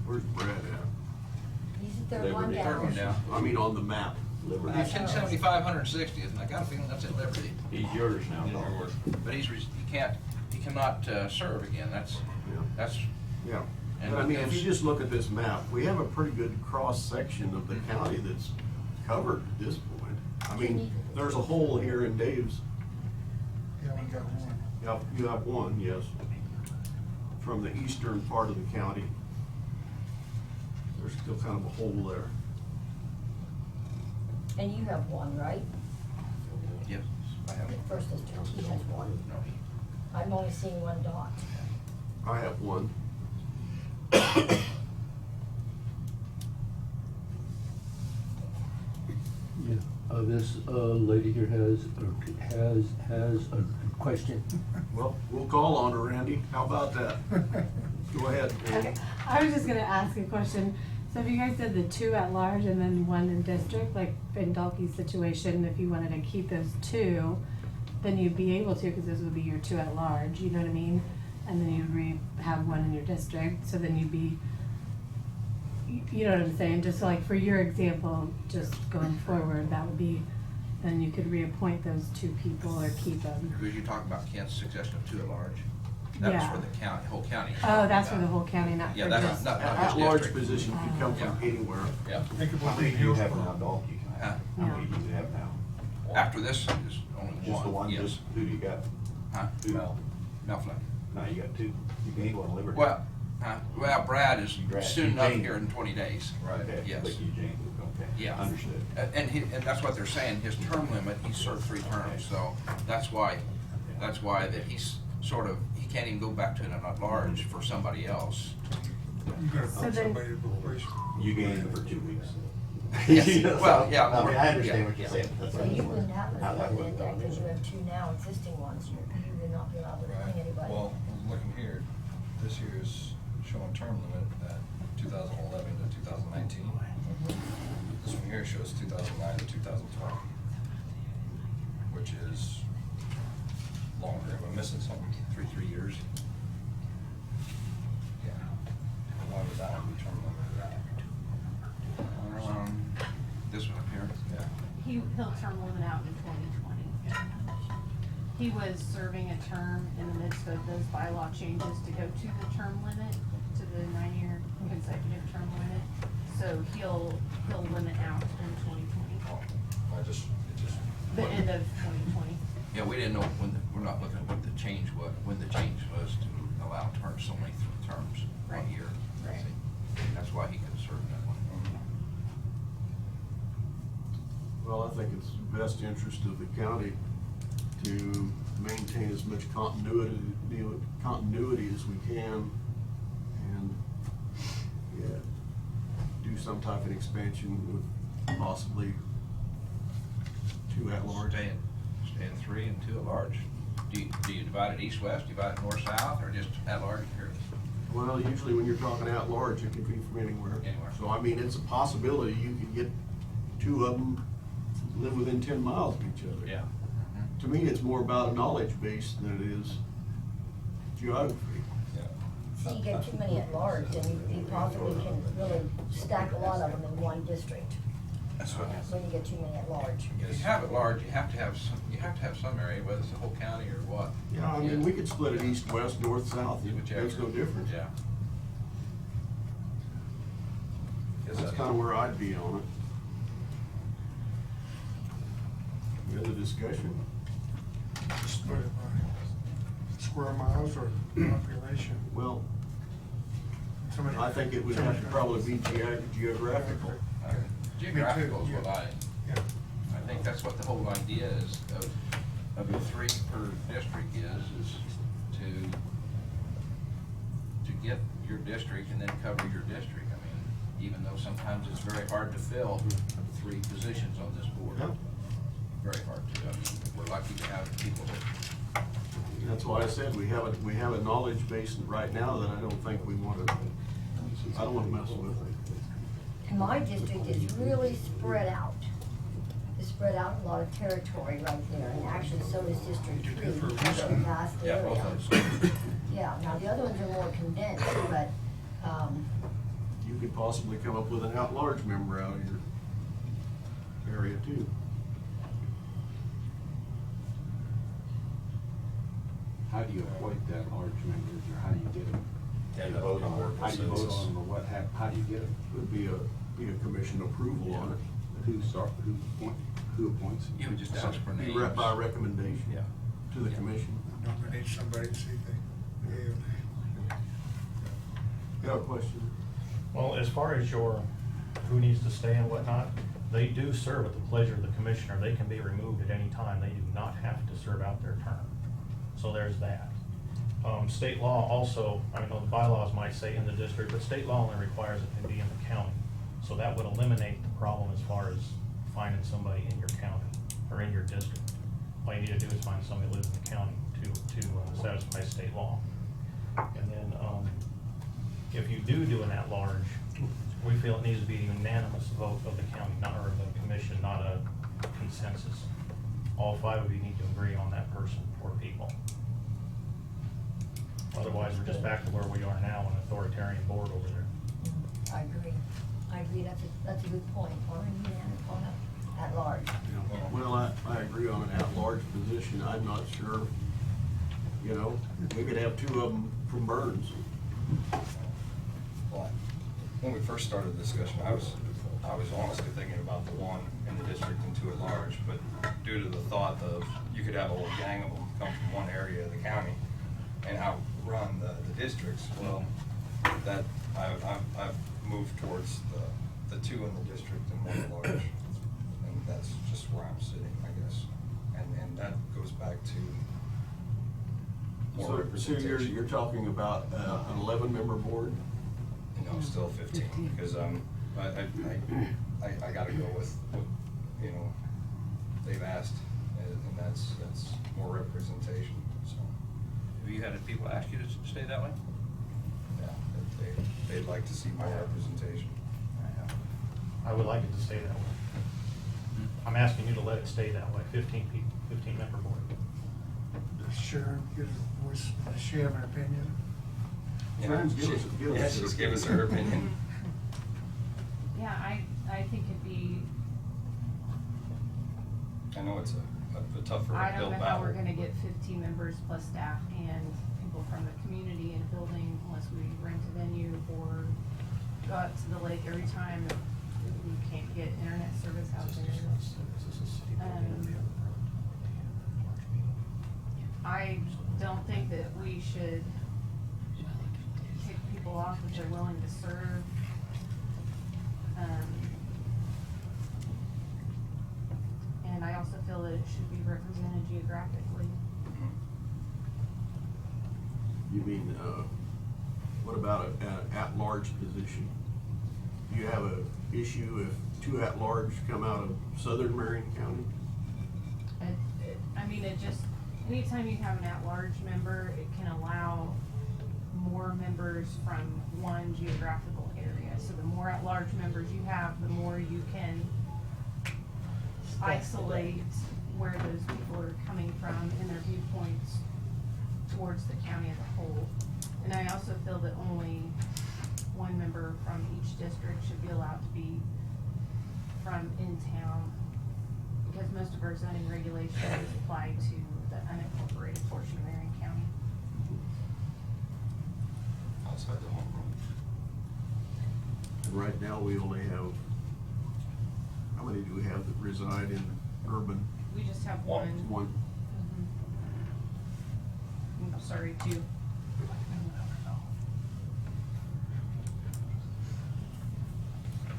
Speaker 3: Where's Brad at?
Speaker 2: he's the third one
Speaker 13: Liberty.
Speaker 2: down.
Speaker 1: Third one down.
Speaker 3: I mean, on the map.
Speaker 13: Liberty.
Speaker 1: He's 1075, 160th, and I got a feeling that's at Liberty.
Speaker 13: He's yours now.
Speaker 1: But he cannot serve again, that's,
Speaker 3: Yeah.
Speaker 1: And
Speaker 3: But I mean, if
Speaker 1: those-
Speaker 3: you just look at this map, we have a pretty good cross-section of the county that's covered at this point. I mean, there's a hole here in Dave's.
Speaker 12: Yeah, we got one.
Speaker 3: Yep, you have one, yes. From the eastern part of the county. There's still kind of a hole there.
Speaker 2: And you have one, right?
Speaker 1: Yes, I have.
Speaker 2: The first district, he has one.
Speaker 1: No,
Speaker 2: I'm only seeing 1 dot.
Speaker 3: I have one.
Speaker 15: Yeah, this lady here has a question.
Speaker 3: Well, we'll call on her, Randy. How about that? Go ahead.
Speaker 16: Okay, I was just gonna ask a question. So if you guys did the 2 at large and then 1 in district, like in Dalkey's situation, if you wanted to keep those 2, then you'd be able to, because those would be your 2 at large, you know what I mean? And then you'd have 1 in your district, so then you'd be, you know what I'm saying? Just like for your example, just going forward, that would be, then you could reappoint those 2 people or keep them.
Speaker 1: because you're talking about Kent's succession of 2 at large. That was
Speaker 16: Yeah.
Speaker 1: for the county, whole county.
Speaker 16: Oh, that's for the whole county, not
Speaker 1: Yeah,
Speaker 16: for
Speaker 1: that's
Speaker 16: just.
Speaker 1: not just
Speaker 3: At-large
Speaker 1: district.
Speaker 3: position could come from
Speaker 1: Yeah.
Speaker 3: anywhere.
Speaker 1: Yeah.
Speaker 12: Think
Speaker 13: How
Speaker 12: about
Speaker 13: many
Speaker 12: the
Speaker 13: do you
Speaker 12: hills.
Speaker 13: have now, Dalton?
Speaker 1: Huh?
Speaker 13: How many do you have now?
Speaker 1: After this is only one.
Speaker 13: Just the one,
Speaker 1: Yes.
Speaker 13: just, who do you got?
Speaker 1: Huh?
Speaker 13: Who?
Speaker 1: Mel Flynn.
Speaker 13: No, you got 2. You gained one Liberty.
Speaker 1: Well, Brad is
Speaker 13: Brad,
Speaker 1: soon
Speaker 13: you
Speaker 1: up
Speaker 13: changed
Speaker 1: here
Speaker 13: it.
Speaker 1: in 20 days.
Speaker 13: Okay,
Speaker 1: Yes.
Speaker 13: but you changed it, okay.
Speaker 1: Yeah.
Speaker 13: Understood.
Speaker 1: And that's what they're saying, his term limit, he served 3 terms, so that's why that he's sort of, he can't even go back to an at-large for somebody else.
Speaker 12: You gotta
Speaker 16: So
Speaker 12: put
Speaker 16: then-
Speaker 12: somebody to replace.
Speaker 13: You gained it for 2 weeks.
Speaker 1: Yes. Well, yeah,
Speaker 13: I mean, I understand
Speaker 1: yeah,
Speaker 13: what you're
Speaker 1: yeah.
Speaker 13: saying. That's
Speaker 2: So
Speaker 13: what I
Speaker 2: you
Speaker 13: just
Speaker 2: wouldn't
Speaker 13: wondered
Speaker 2: have
Speaker 13: how that
Speaker 2: enough
Speaker 13: would
Speaker 2: in
Speaker 13: go.
Speaker 2: that, because you have 2 now existing ones, you would not be allowed to appoint anybody.
Speaker 8: Well, I'm looking here, this year's showing term limit at 2011 to 2019. This one here shows 2009 to 2012, which is longer. Am I missing something?
Speaker 1: 3 years.
Speaker 8: Yeah. Why would that one be term limited?
Speaker 1: This one up here.
Speaker 8: Yeah.
Speaker 17: He'll term limit out in 2020. He was serving a term in the midst of those bylaw changes to go to the term limit, to the 9-year consecutive term limit. So he'll limit out in 2020,
Speaker 8: It just.
Speaker 17: the end of 2020.
Speaker 1: Yeah, we didn't know we're not looking at what the change was, when the change was to allow terms, so many terms
Speaker 17: Right.
Speaker 1: 1 year.
Speaker 17: Right.
Speaker 1: That's why he could serve that one.
Speaker 3: Well, I think it's the best interest of the county to maintain as much continuity as we can, and, yeah, do some type of expansion with possibly 2 at-large.
Speaker 1: Stay in 3 and 2 at large. Do you divide it east-west, divide it north-south, or just at large here?
Speaker 3: Well, usually when you're talking at-large, it can be from anywhere.
Speaker 1: Anywhere.
Speaker 3: So, I mean, it's a possibility you could get 2 of them live within 10 miles of each other.
Speaker 1: Yeah.
Speaker 3: To me, it's more about a knowledge base than it is geography.
Speaker 2: See, you get too many at large, then you possibly can really stack a lot of them in 1 district,
Speaker 1: That's what.
Speaker 2: when you get too many at large.
Speaker 1: If you have it large, you have to have some area, whether it's the whole county or what.
Speaker 3: Yeah, I mean, we could split it east, west, north, south, it
Speaker 1: Whichever.
Speaker 3: makes no difference.
Speaker 1: Yeah.
Speaker 3: That's kind of where I'd be on it. Any other discussion?
Speaker 12: Split it by square miles or population.
Speaker 3: Well,
Speaker 12: Somebody-
Speaker 3: I think it would have to probably be geographical.
Speaker 1: Geographical is what
Speaker 12: Yeah.
Speaker 1: I think that's what the whole idea is of the 3 per district is to get your district and then cover your district. I mean, even though sometimes it's very hard to fill 3 positions on this board.
Speaker 3: Yeah.
Speaker 1: Very hard to. I mean, we're lucky to have people that.
Speaker 3: That's why I said we have a knowledge base right now that I don't think we want to, I don't want to mess with.
Speaker 2: And my district is really spread out. It's spread out a lot of territory right there, and actually so is District 3, it's a vast
Speaker 1: Yeah, both
Speaker 2: area.
Speaker 1: of those.
Speaker 2: Yeah, now the other ones are more condensed, but,
Speaker 3: You could possibly come up with an at-large member out of your area too.
Speaker 18: How do you appoint that large members, or how do you get them?
Speaker 8: Yeah, the voting board
Speaker 18: How do you vote
Speaker 8: consensus.
Speaker 18: on them, or how do you get them?
Speaker 3: Would be a commission approval on it.
Speaker 18: Who appoints?
Speaker 1: You would just ask for
Speaker 3: Be
Speaker 1: names.
Speaker 3: by recommendation
Speaker 1: Yeah.
Speaker 3: to the commission.
Speaker 12: Nominate somebody to see if they, yea or nay.
Speaker 3: You have a question?
Speaker 19: Well, as far as your, who needs to stay and whatnot, they do serve at the pleasure of the commissioner. They can be removed at any time. They do not have to serve out their term. So there's that. State law also, I mean, the bylaws might say in the district, but state law only requires it can be in the county. So that would eliminate the problem as far as finding somebody in your county or in your district. All you need to do is find somebody who lives in the county to satisfy state law. And then, if you do an at-large, we feel it needs to be a unanimous vote of the county, not, or the commission, not a consensus. All 5 of you need to agree on that person or people. Otherwise, we're just back to where we are now, an authoritarian board over there.
Speaker 2: I agree. That's a good point, on a at large.
Speaker 3: Well, I agree on an at-large position. I'm not sure, you know, we could have 2 of them from Burns.
Speaker 8: Well, when we first started the discussion, I was honestly thinking about the 1 in the district and 2 at large, but due to the thought of you could have a whole gang of them come from one area of the county and outrun the districts, well, that I've moved towards the 2 in the district and 1 at large, and that's just where I'm sitting, I guess, and that goes back to more
Speaker 3: So
Speaker 8: representation.
Speaker 3: you're talking about an 11-member board?
Speaker 8: No, still 15, because I gotta go with what, you know, they've asked, and that's more representation, so.
Speaker 1: Have you had people ask you to stay that way?
Speaker 8: Yeah, they'd like to see more representation.
Speaker 19: I would like it to stay that way. I'm asking you to let it stay that way, 15 people, 15-member board.
Speaker 12: Does Sharon get a voice, does she have an opinion?
Speaker 3: Friends, give us
Speaker 8: Yeah, just give us her opinion.
Speaker 17: Yeah, I think it'd be,
Speaker 8: I know it's a tougher
Speaker 17: I
Speaker 8: uphill
Speaker 17: don't know
Speaker 8: battle.
Speaker 17: how we're gonna get 15 members plus staff and people from the community in a building unless we rent a venue or go out to the lake every time if we can't get internet service out there. I don't think that we should kick people off if they're willing to serve. And I also feel that it should be represented geographically.
Speaker 3: You mean, what about an at-large position? Do you have a issue if 2 at-large come out of southern Marion County?
Speaker 17: I mean, it just, anytime you have an at-large member, it can allow more members from one geographical area. So the more at-large members you have, the more you can isolate where those people are coming from and their viewpoints towards the county as a whole. And I also feel that only 1 member from each district should be allowed to be from in town, because most of our zoning regulations apply to the unincorporated portion of Marion County.
Speaker 8: Outside the home rule.
Speaker 3: And right now, we only have, how many do we have that reside in urban?
Speaker 17: We just have one.
Speaker 3: One.
Speaker 17: I'm sorry, two.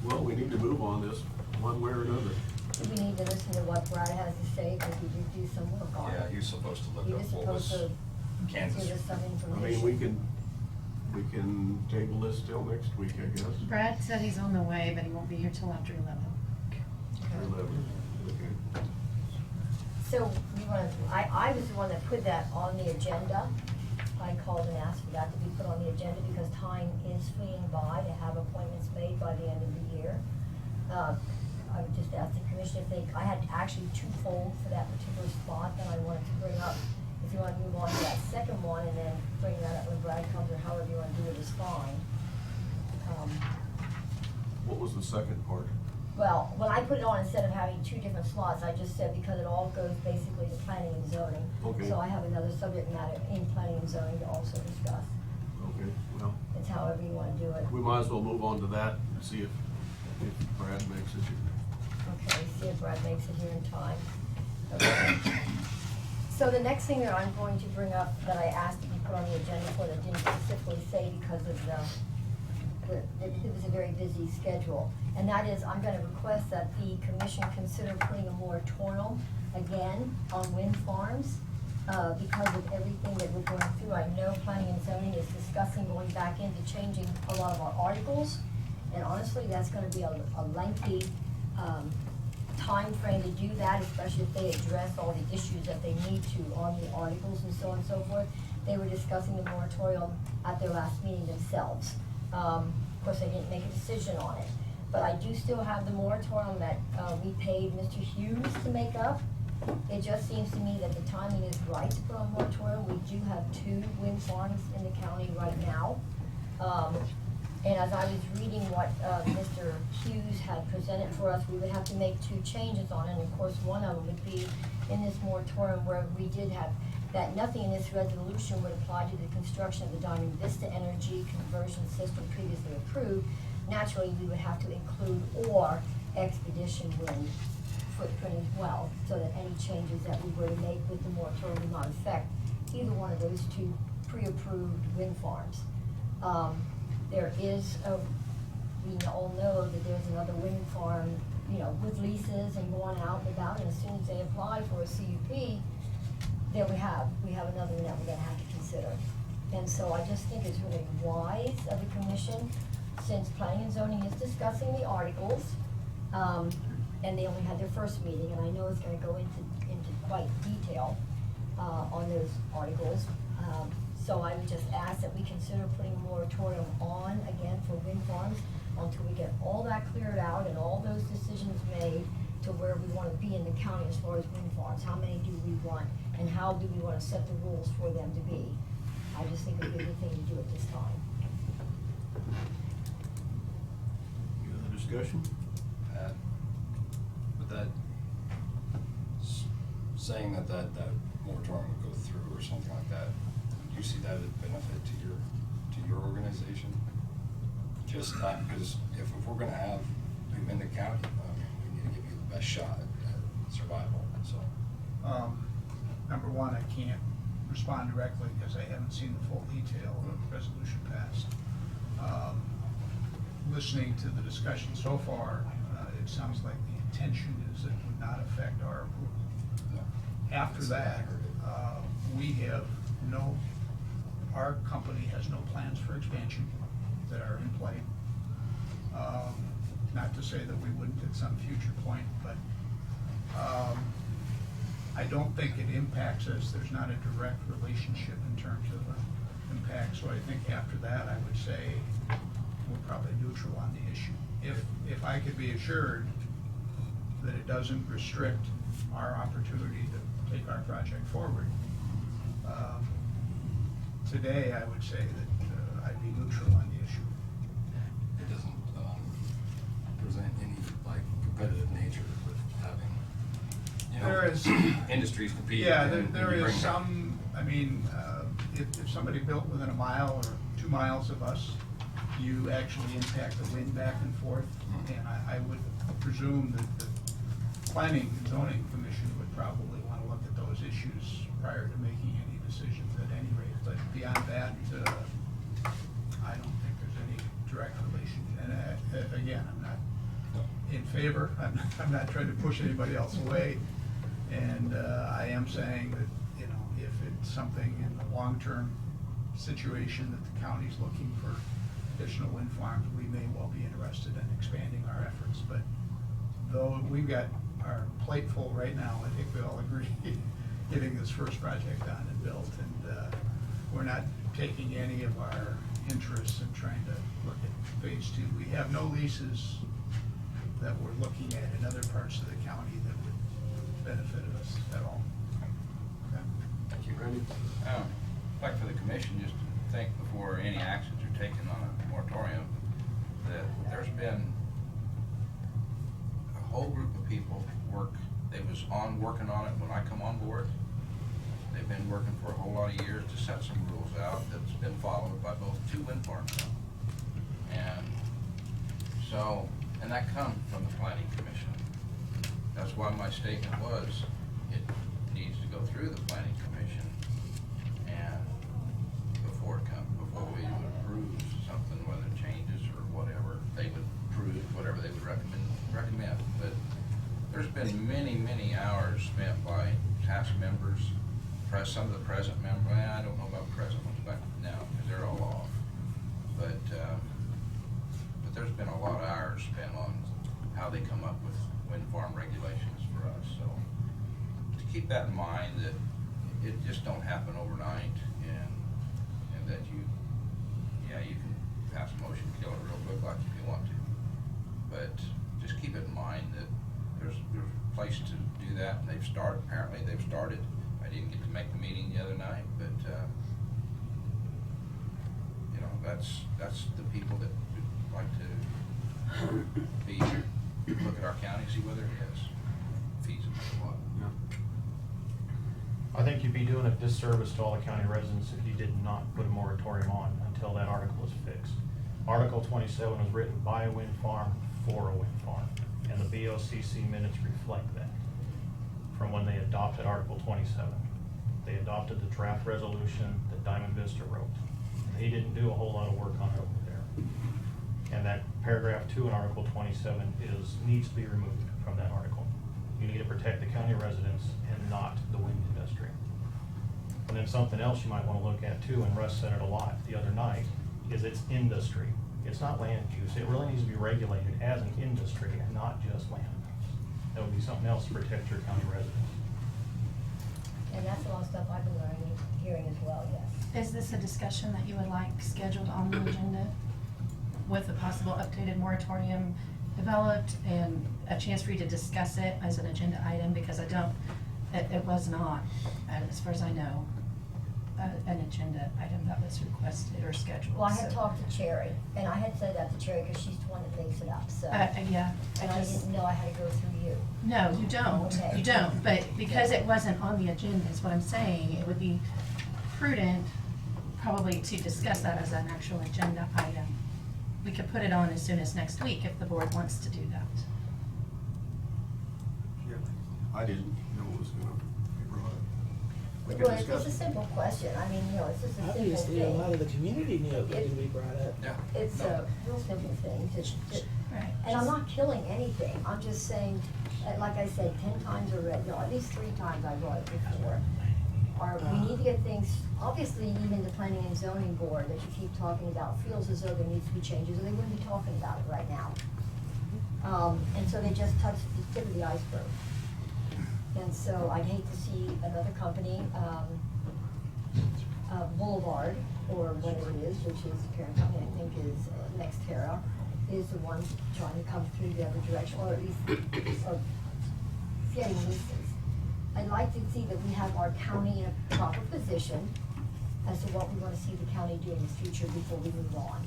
Speaker 3: Well, we need to move on this, one way or another.
Speaker 2: Do we need to listen to what Brad has to say, because we did do some work on it?
Speaker 8: Yeah, you're supposed to look
Speaker 2: He
Speaker 8: up
Speaker 2: was
Speaker 8: what
Speaker 2: supposed
Speaker 8: was
Speaker 2: to
Speaker 8: Kansas.
Speaker 2: give us some
Speaker 3: I
Speaker 2: information.
Speaker 3: mean, we can table this till next week, I guess.
Speaker 5: Brad said he's on the way, but he won't be here till after 11.
Speaker 3: Or 11. Okay.
Speaker 2: So, you wanna, I was the one that put that on the agenda. I called and asked for that to be put on the agenda because time is fleeing by to have appointments made by the end of the year. I would just ask the commission if they, I had actually twofold for that particular spot that I wanted to bring up. If you wanna move on to that second one and then bring that up when Brad comes, or however you wanna do it is fine.
Speaker 3: What was the second part?
Speaker 2: Well, when I put it on, instead of having two different slots, I just said because it all goes basically to planning and zoning.
Speaker 3: Okay.
Speaker 2: So I have another subject matter in planning and zoning to also discuss.
Speaker 3: Okay, well,
Speaker 2: It's however you wanna do it.
Speaker 3: we might as well move on to that and see if Brad makes it.
Speaker 2: Okay, see if Brad makes it here in time. Okay. So the next thing that I'm going to bring up that I asked to be put on the agenda for, that didn't specifically say because of it was a very busy schedule. And that is, I'm gonna request that the commission consider putting a moratorium again on wind farms, because of everything that we're going through. I know planning and zoning is discussing going back into changing a lot of our articles. And honestly, that's gonna be a lengthy, time frame to do that, especially if they address all the issues that they need to on the articles and so on and so forth. They were discussing the moratorium at their last meeting themselves. Of course, they didn't make a decision on it, but I do still have the moratorium that, we paid Mr. Hughes to make up. It just seems to me that the timing is right to put on moratorium. We do have 2 wind farms in the county right now. And as I was reading what, Mr. Hughes had presented for us, we would have to make 2 changes on it. And of course, one of them would be in this moratorium where we did have that nothing in this resolution would apply to the construction of the Diamond Vista Energy conversion system previously approved. Naturally, we would have to include or Expedition Wind footprint as well, so that any changes that we were to make with the moratorium would not affect either one of those 2 pre-approved wind farms. There is we all know that there's another wind farm, you know, with leases and going out and about, and as soon as they apply for a CUP, then we have another one that we're gonna have to consider. And so I just think it's really wise of the commission, since planning and zoning is discussing the articles, and they only had their first meeting, and I know it's gonna go into quite detail, on those articles. So I would just ask that we consider putting a moratorium on, again, for wind farms, until we get all that cleared out and all those decisions made to where we wanna be in the county as far as wind farms. How many do we want, and how do we wanna set the rules for them to be? I just think it would be a good thing to do at this time.
Speaker 3: Any other discussion?
Speaker 8: With that, saying that moratorium would go through or something like that, do you see that as a benefit to your organization? Just not, because if we're gonna have them in the county, we need to give you the best shot at survival, so.
Speaker 20: Number one, I can't respond directly because I haven't seen the full detail of the resolution passed. Listening to the discussion so far, it sounds like the intention is that it would not affect our approval.
Speaker 8: No.
Speaker 20: After that, our company has no plans for expansion that are in play. Not to say that we wouldn't at some future point, but I don't think it impacts us. There's not a direct relationship in terms of impact. So I think after that, I would say we're probably neutral on the issue. If I could be assured that it doesn't restrict our opportunity to take our project forward, today I would say that I'd be neutral on the issue.
Speaker 8: It doesn't present any competitive nature with having,
Speaker 20: There is
Speaker 8: industries compete.
Speaker 20: Yeah,
Speaker 8: and
Speaker 20: there
Speaker 8: you
Speaker 20: is
Speaker 8: bring
Speaker 20: some, I mean, if somebody built within a mile or 2 miles of us, you actually impact the wind back and forth. And I would presume that planning and zoning commission would probably want to look at those issues prior to making any decisions at any rate. But beyond that, I don't think there's any direct relation. And again, I'm not in favor. I'm not trying to push anybody else away. And I am saying that, you know, if it's something in the long-term situation that the county's looking for additional wind farms, we may well be interested in expanding our efforts. But though we've got our plate full right now, I think we all agree, getting this first project done and built. And we're not taking any of our interests in trying to look at phase two. We have no leases that we're looking at in other parts of the county that would benefit us at all. Okay.
Speaker 3: Thank you, Randy.
Speaker 1: I'd like for the commission just to think before any actions are taken on a moratorium, that there's been a whole group of people working on it when I come on board. They've been working for a whole lot of years to set some rules out that's been followed by both two wind farms now. And so, and that comes from the planning commission. That's why my statement was, it needs to go through the planning commission, and before we would approve something, whether it changes or whatever, they would approve whatever they would recommend. But there's been many, many hours spent by task members, some of the present members. I don't know about present ones back now, because they're all off. But there's been a lot of hours spent on how they come up with wind farm regulations for us. So to keep that in mind, that it just don't happen overnight, and that you can pass a motion, kill it real quick like if you want to. But just keep it in mind that there's a place to do that, and apparently they've started. I didn't get to make the meeting the other night, but you know, that's the people that would like to look at our county, see whether it is feasible or what.
Speaker 19: I think you'd be doing a disservice to all the county residents if you did not put a moratorium on until that article is fixed. Article 27 was written by a wind farm for a wind farm, and the BOCC minutes reflect that from when they adopted Article 27. They adopted the draft resolution that Diamond Vista wrote. And he didn't do a whole lot of work on it over there. And that paragraph 2 in Article 27 needs to be removed from that article. You need to protect the county residents and not the wind industry. And then something else you might want to look at too, and Russ said it a lot the other night, is it's industry. It's not land use. It really needs to be regulated as an industry and not just land. That would be something else to protect your county residents.
Speaker 2: And that's a lot of stuff I've been learning, hearing as well, yes.
Speaker 5: Is this a discussion that you would like scheduled on the agenda with a possible updated moratorium developed and a chance for you to discuss it as an agenda item? Because it was not, as far as I know, an agenda item that was requested or scheduled.
Speaker 2: Well, I had
Speaker 5: so-
Speaker 2: talked to Cherry, and I had said that to Cherry because she's the one that makes it up, so.
Speaker 5: Yeah.
Speaker 2: And I didn't know I had to go through you.
Speaker 5: No, you don't,
Speaker 2: Okay.
Speaker 5: you don't, but because it wasn't on the agenda is what I'm saying, it would be prudent probably to discuss that as an actual agenda item. We could put it on as soon as next week if the board wants to do that.
Speaker 3: Yeah. I didn't know it was gonna be brought up. We can
Speaker 2: Well, it's
Speaker 3: discuss
Speaker 2: just a
Speaker 3: it.
Speaker 2: simple question, I mean, you know, it's just a simple thing.
Speaker 21: Obviously, a lot of the community knew it
Speaker 2: It-
Speaker 21: can be brought up.
Speaker 1: Yeah.
Speaker 2: It's a real simple thing,
Speaker 5: Right.
Speaker 2: and I'm not killing anything, I'm just saying, like I said, 10 times already, no, at least 3 times I brought it before. We need to get things, obviously, even the planning and zoning board that you keep talking about feels as though there needs to be changes, or they wouldn't be talking about it right now. And so they just touched the tip of the iceberg. And so I'd hate to see another company, Boulevard, or whatever it is, which is the parent company, I think is Nextera, is the one trying to come through the other direction, or at least getting leases. I'd like to see that we have our county in a proper position as to what we want to see the county do in the future before we move on.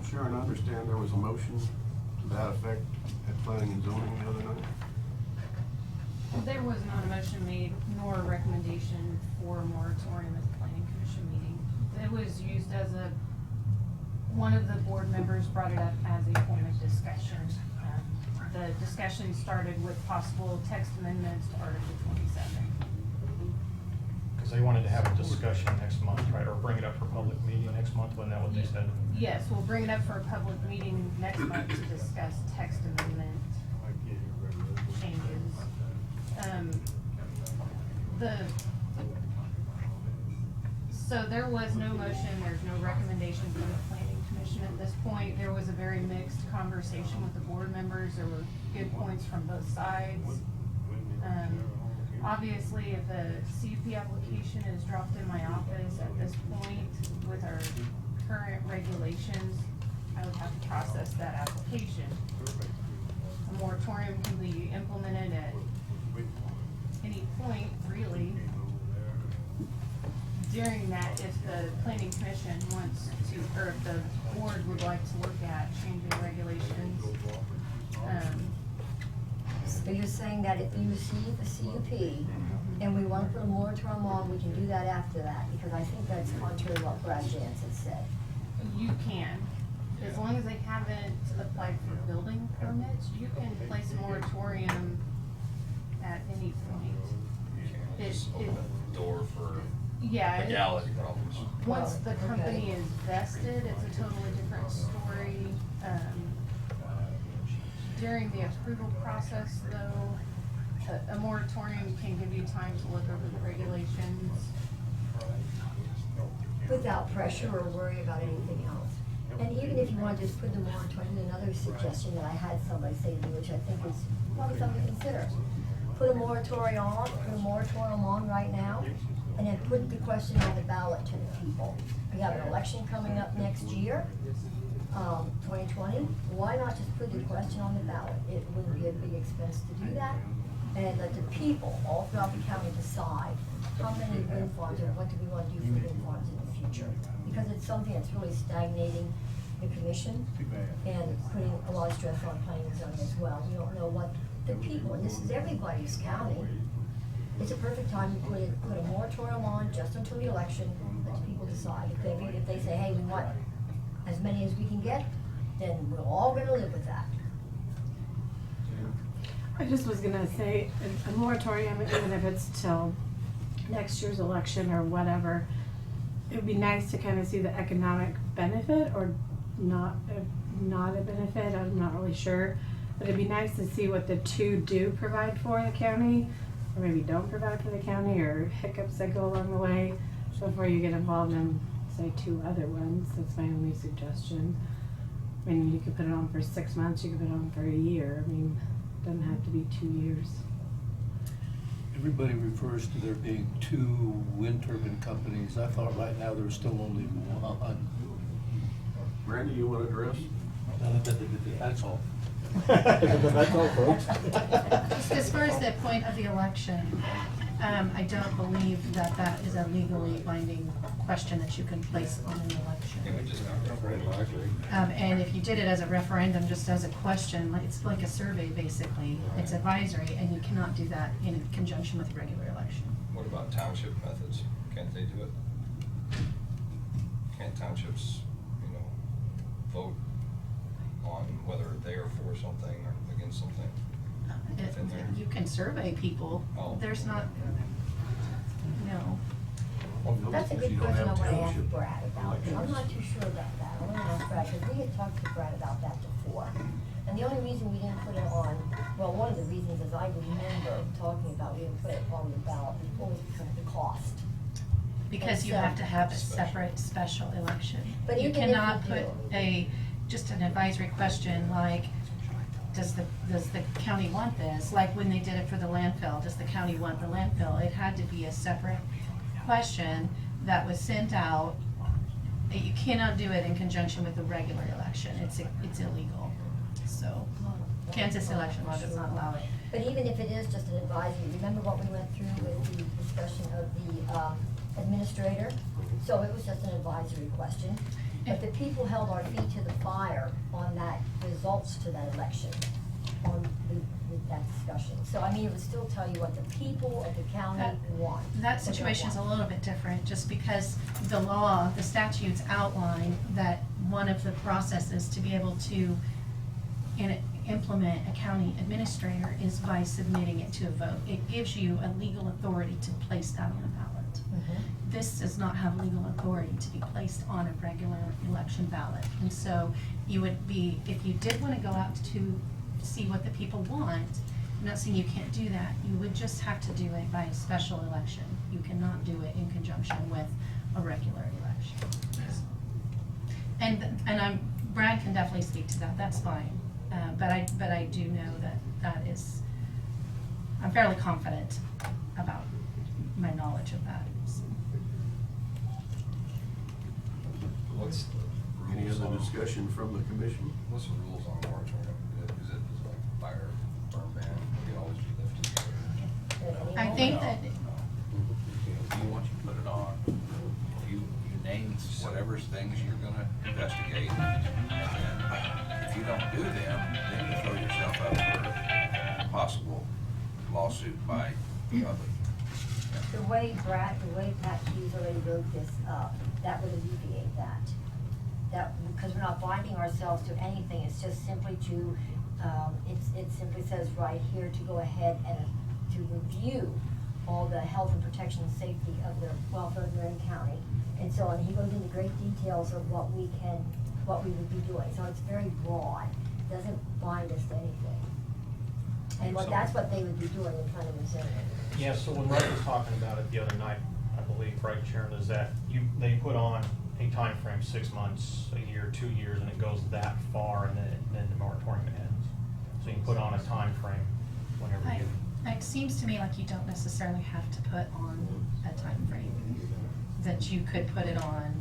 Speaker 3: Sharon, I understand there was a motion to that effect at planning and zoning the other night.
Speaker 17: There was not a motion made nor a recommendation for a moratorium at the planning commission meeting. It was used as one of the board members brought it up as a point of discussion. The the discussion started with possible text amendments to Article 27.
Speaker 19: Because they wanted to have a discussion next month, right, or bring it up for public meeting next month, wasn't that what they said?
Speaker 17: Yes, we'll bring it up for a public meeting next month to discuss text amendment changes. So there was no motion, there's no recommendation from the planning commission at this point. There was a very mixed conversation with the board members. There were good points from both sides. Obviously, if a CUP application is dropped in my office at this point with our current regulations, I would have to process that application. A moratorium can be implemented at any point, really. During that, if the planning commission wants to, or if the board would like to look at changing regulations.
Speaker 2: So you're saying that if you receive a CUP and we want to put a moratorium on, we can do that after that? Because I think that's contrary to what Brad Jansen said.
Speaker 17: You can, as long as they haven't applied for building permits, you can place a moratorium at any point.
Speaker 8: Just open the door for
Speaker 17: Yeah.
Speaker 8: legality problems.
Speaker 17: Once the company is vested, it's a totally different story. During the approval process, though, a moratorium can give you time to look over the regulations.
Speaker 2: Without pressure or worry about anything else. And even if you want to just put the moratorium, another suggestion that I had somebody say to me, which I think is probably something to consider. Put a moratorium on right now, and then put the question on the ballot to the people. We have an election coming up next year, 2020. Why not just put the question on the ballot? It wouldn't be a big expense to do that. And let the people all throughout the county decide how many wind farms and what do we want to do for wind farms in the future. Because it's something that's really stagnating the commission and putting a lot of stress on planning and zoning as well. We don't know what the people, and this is everybody's county, it's a perfect time to put a moratorium on just until the election, let the people decide. If they say, hey, we want as many as we can get, then we're all gonna live with that.
Speaker 16: I just was gonna say, a moratorium, even if it's till next year's election or whatever, it'd be nice to kind of see the economic benefit or not a benefit, I'm not really sure. But it'd be nice to see what the two do provide for the county, or maybe don't provide for the county, or hiccups that go along the way before you get involved in, say, two other ones. That's my only suggestion. I mean, you could put it on for 6 months, you could put it on for a year. I mean, it doesn't have to be 2 years.
Speaker 15: Everybody refers to there being 2 wind turbine companies. I thought right now there's still only 1.
Speaker 3: Randy, you want to address?
Speaker 15: That's all.
Speaker 10: That's all, folks.
Speaker 5: Just as far as the point of the election, I don't believe that that is a legally binding question that you can place on an election. And if you did it as a referendum, just as a question, it's like a survey basically. It's advisory, and you cannot do that in conjunction with a regular election.
Speaker 8: What about township methods? Can't they do it? Can't townships, vote on whether they are for something or against something? Within there?
Speaker 5: You can survey people.
Speaker 8: Oh.
Speaker 5: There's not, no.
Speaker 2: That's a good question I want to ask Brad about. I'm not too sure about that. I want to ask Brad, because we had talked to Brad about that before. And the only reason we didn't put it on, well, one of the reasons is I remember talking about we didn't put it on the ballot before because of the cost.
Speaker 5: Because you have to have a separate special election.
Speaker 2: But
Speaker 5: You
Speaker 2: even if
Speaker 5: cannot
Speaker 2: you
Speaker 5: put just an advisory question like, does the county want this? Like when they did it for the landfill, does the county want the landfill? It had to be a separate question that was sent out. You cannot do it in conjunction with the regular election. It's illegal. So Kansas election law does not allow it.
Speaker 2: But even if it is just an advisory, remember what we went through with the discussion of the administrator? So it was just an advisory question. But the people held our feet to the fire on that results to that election, on that discussion. So I mean, it would still tell you what the people of the county want.
Speaker 5: That situation is a little bit different, just because the law, the statutes outline that one of the processes to be able to, implement a county administrator is by submitting it to a vote. It gives you a legal authority to place that on a ballot. This does not have legal authority to be placed on a regular election ballot. And so you would be, if you did want to go out to see what the people want, I'm not saying you can't do that, you would just have to do it by a special election. You cannot do it in conjunction with a regular election. And Brad can definitely speak to that, that's fine. But I do know that is, I'm fairly confident about my knowledge of that.
Speaker 8: What's the
Speaker 3: Any
Speaker 8: rules
Speaker 3: other
Speaker 8: on,
Speaker 3: discussion from the commission?
Speaker 8: what's the rules on moratorium? Is it like fire, burn ban, we can always be lifted?
Speaker 5: I think that,
Speaker 1: If you want, you put it on, you name whatever things you're gonna investigate, and then if you don't do them, then you throw yourself up for a possible lawsuit by the public.
Speaker 2: The way Pat Hughes already wrote this up, that would alleviate that. Because we're not binding ourselves to anything, it's just simply to, it simply says right here to go ahead and to review all the health and protection and safety of the welfare of Marion County. And so on, he goes into great details of what we would be doing. So it's very broad, doesn't bind us to anything. And that's what they would be doing in front of the Senate.
Speaker 19: Yeah, so when Ray was talking about it the other night, I believe, right, Sharon, is that they put on a time frame, 6 months, a year, 2 years, and it goes that far, and then the moratorium ends. So you can put on a time frame whenever you.
Speaker 5: it seems to me like you don't necessarily have to put on a time frame. That you could put it on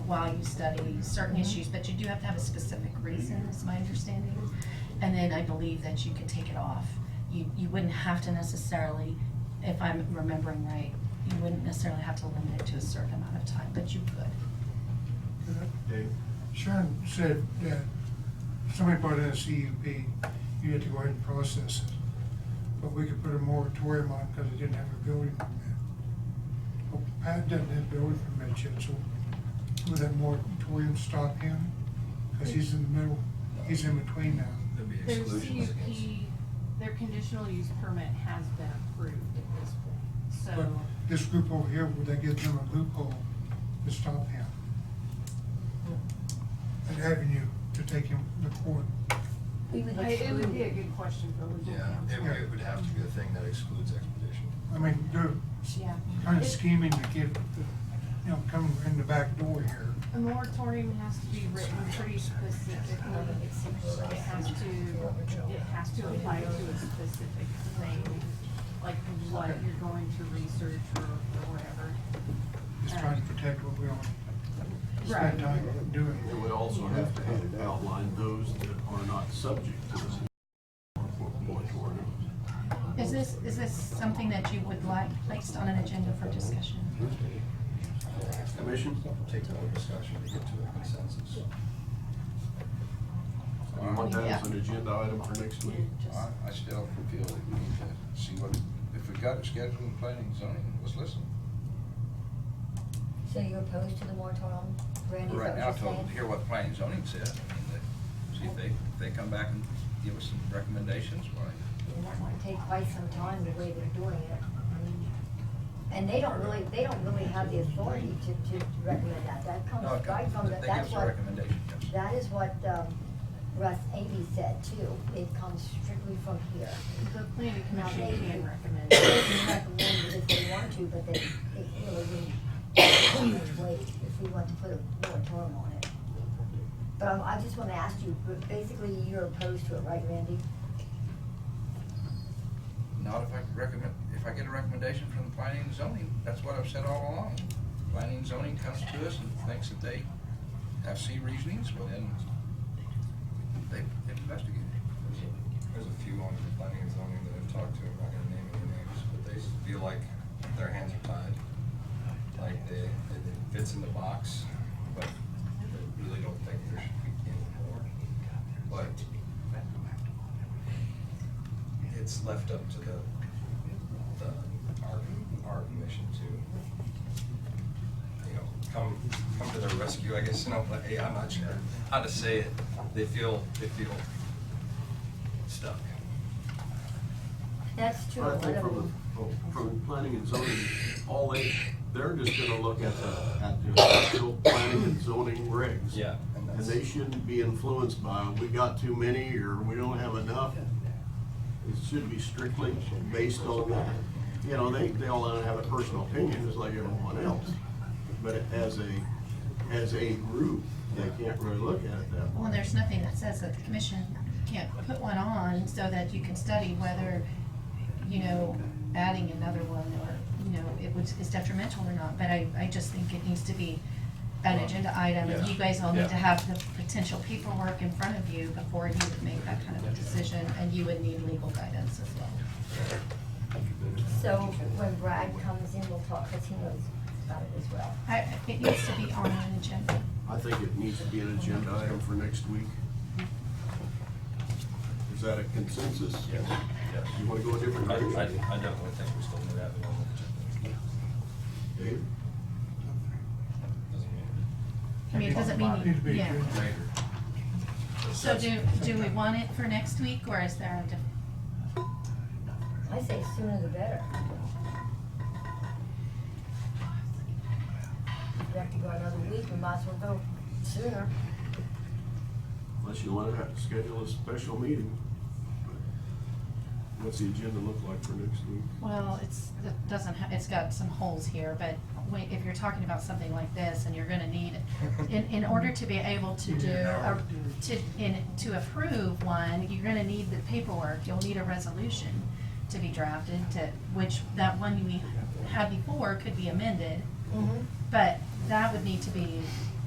Speaker 5: while you study certain issues, but you do have to have a specific reason, is my understanding. And then I believe that you could take it off. You wouldn't have to necessarily, if I'm remembering right, you wouldn't necessarily have to limit it to a certain amount of time, but you could.
Speaker 3: Dave?
Speaker 12: Sharon said that if somebody brought in a CUP, you had to go ahead and process it. But we could put a moratorium on it because it didn't have a building permit. Well, Pat doesn't have building permit yet, so would that moratorium stop him? Because he's in the middle, he's in between now.
Speaker 8: There'd be
Speaker 17: Their
Speaker 8: exclusions against.
Speaker 17: CUP, their conditional use permit has been approved at this point, so.
Speaker 12: But this group over here, would that give them a loophole to stop him? An avenue to take him to court?
Speaker 2: We would
Speaker 17: It would be a good question for legal
Speaker 8: Yeah,
Speaker 17: counsel.
Speaker 8: it would have to be a thing that excludes expedition.
Speaker 12: I mean, they're
Speaker 17: Yeah.
Speaker 12: kind of scheming to get, come in the back door here.
Speaker 17: A moratorium has to be written pretty specifically. It has to apply to a specific thing, like what you're going to research or whatever.
Speaker 12: Just trying to protect what we all
Speaker 17: Right.
Speaker 12: spend time doing.
Speaker 3: And we also have to outline those that are not subject to this moratorium.
Speaker 5: Is this something that you would like placed on an agenda for discussion?
Speaker 3: Commission?
Speaker 8: Take more discussion to get to a consensus.
Speaker 3: Do you want that as an agenda item for next week?
Speaker 1: I still feel that we need to see what, if we've got it scheduled in planning and zoning, let's listen.
Speaker 2: So you're opposed to the moratorium, Randy, is
Speaker 1: Right
Speaker 2: that
Speaker 1: now,
Speaker 2: what
Speaker 1: to
Speaker 2: you're saying?
Speaker 1: hear what planning and zoning says, I mean, see if they come back and give us some recommendations, why?
Speaker 2: And that might take quite some time, the way they're doing it. And they don't really have the authority to recommend that. That comes
Speaker 1: No,
Speaker 2: right from the,
Speaker 1: they give
Speaker 2: that's
Speaker 1: us a
Speaker 2: what,
Speaker 1: recommendation, yes.
Speaker 2: that is what, Russ Avey said too. It comes strictly from here.
Speaker 17: The planning
Speaker 2: Now,
Speaker 17: commission
Speaker 2: they
Speaker 17: can recommend.
Speaker 2: They can recommend it if they want to, but they really wouldn't wait if we want to put a moratorium on it. But I just want to ask you, but basically you're opposed to it, right, Randy?
Speaker 1: Not if I get a recommendation from the planning and zoning, that's what I've said all along. Planning and zoning comes to us and thinks that they have C reasonings, well then, they investigate it.
Speaker 8: There's a few on the planning and zoning that I've talked to, I'm not gonna name any names, but they feel like their hands are tied. Like it fits in the box, but they really don't think there should be any more. But it's left up to our commission to, come to their rescue, I guess, but hey, I'm not sure how to say it. They feel stuck.
Speaker 2: That's true.
Speaker 3: I think from planning and zoning, they're just gonna look at the actual planning and zoning regs.
Speaker 8: Yeah.
Speaker 3: And they shouldn't be influenced by, we got too many, or we don't have enough. It should be strictly based on, you know, they all have a personal opinion, just like everyone else. But as a group, they can't really look at it that way.
Speaker 5: Well, there's nothing that says that the commission can't put one on so that you can study whether, you know, adding another one or, you know, is detrimental or not. But I just think it needs to be an agenda item, and you guys all need to have the potential paperwork in front of you before you would make that kind of a decision, and you would need legal guidance as well.
Speaker 2: So when Brad comes in, we'll talk, because he knows about it as well.
Speaker 5: It needs to be on an agenda.
Speaker 3: I think it needs to be an agenda item for next week. Is that a consensus?
Speaker 8: Yes. Yes.
Speaker 3: You wanna go a different direction?
Speaker 8: I definitely think we still need to have it on the agenda.
Speaker 3: Dave?
Speaker 5: I mean, it doesn't mean, yeah. So do we want it for next week, or is there a different?
Speaker 2: I say sooner the better. If we have to go another week, we might as well go sooner.
Speaker 3: Unless you wanna have to schedule a special meeting. What's the agenda look like for next week?
Speaker 5: Well, it's got some holes here, but if you're talking about something like this, and you're gonna need, in order to be able to to approve one, you're gonna need the paperwork. You'll need a resolution to be drafted, which that one we had before could be amended.
Speaker 2: Mm-hmm.
Speaker 5: But that would need to be.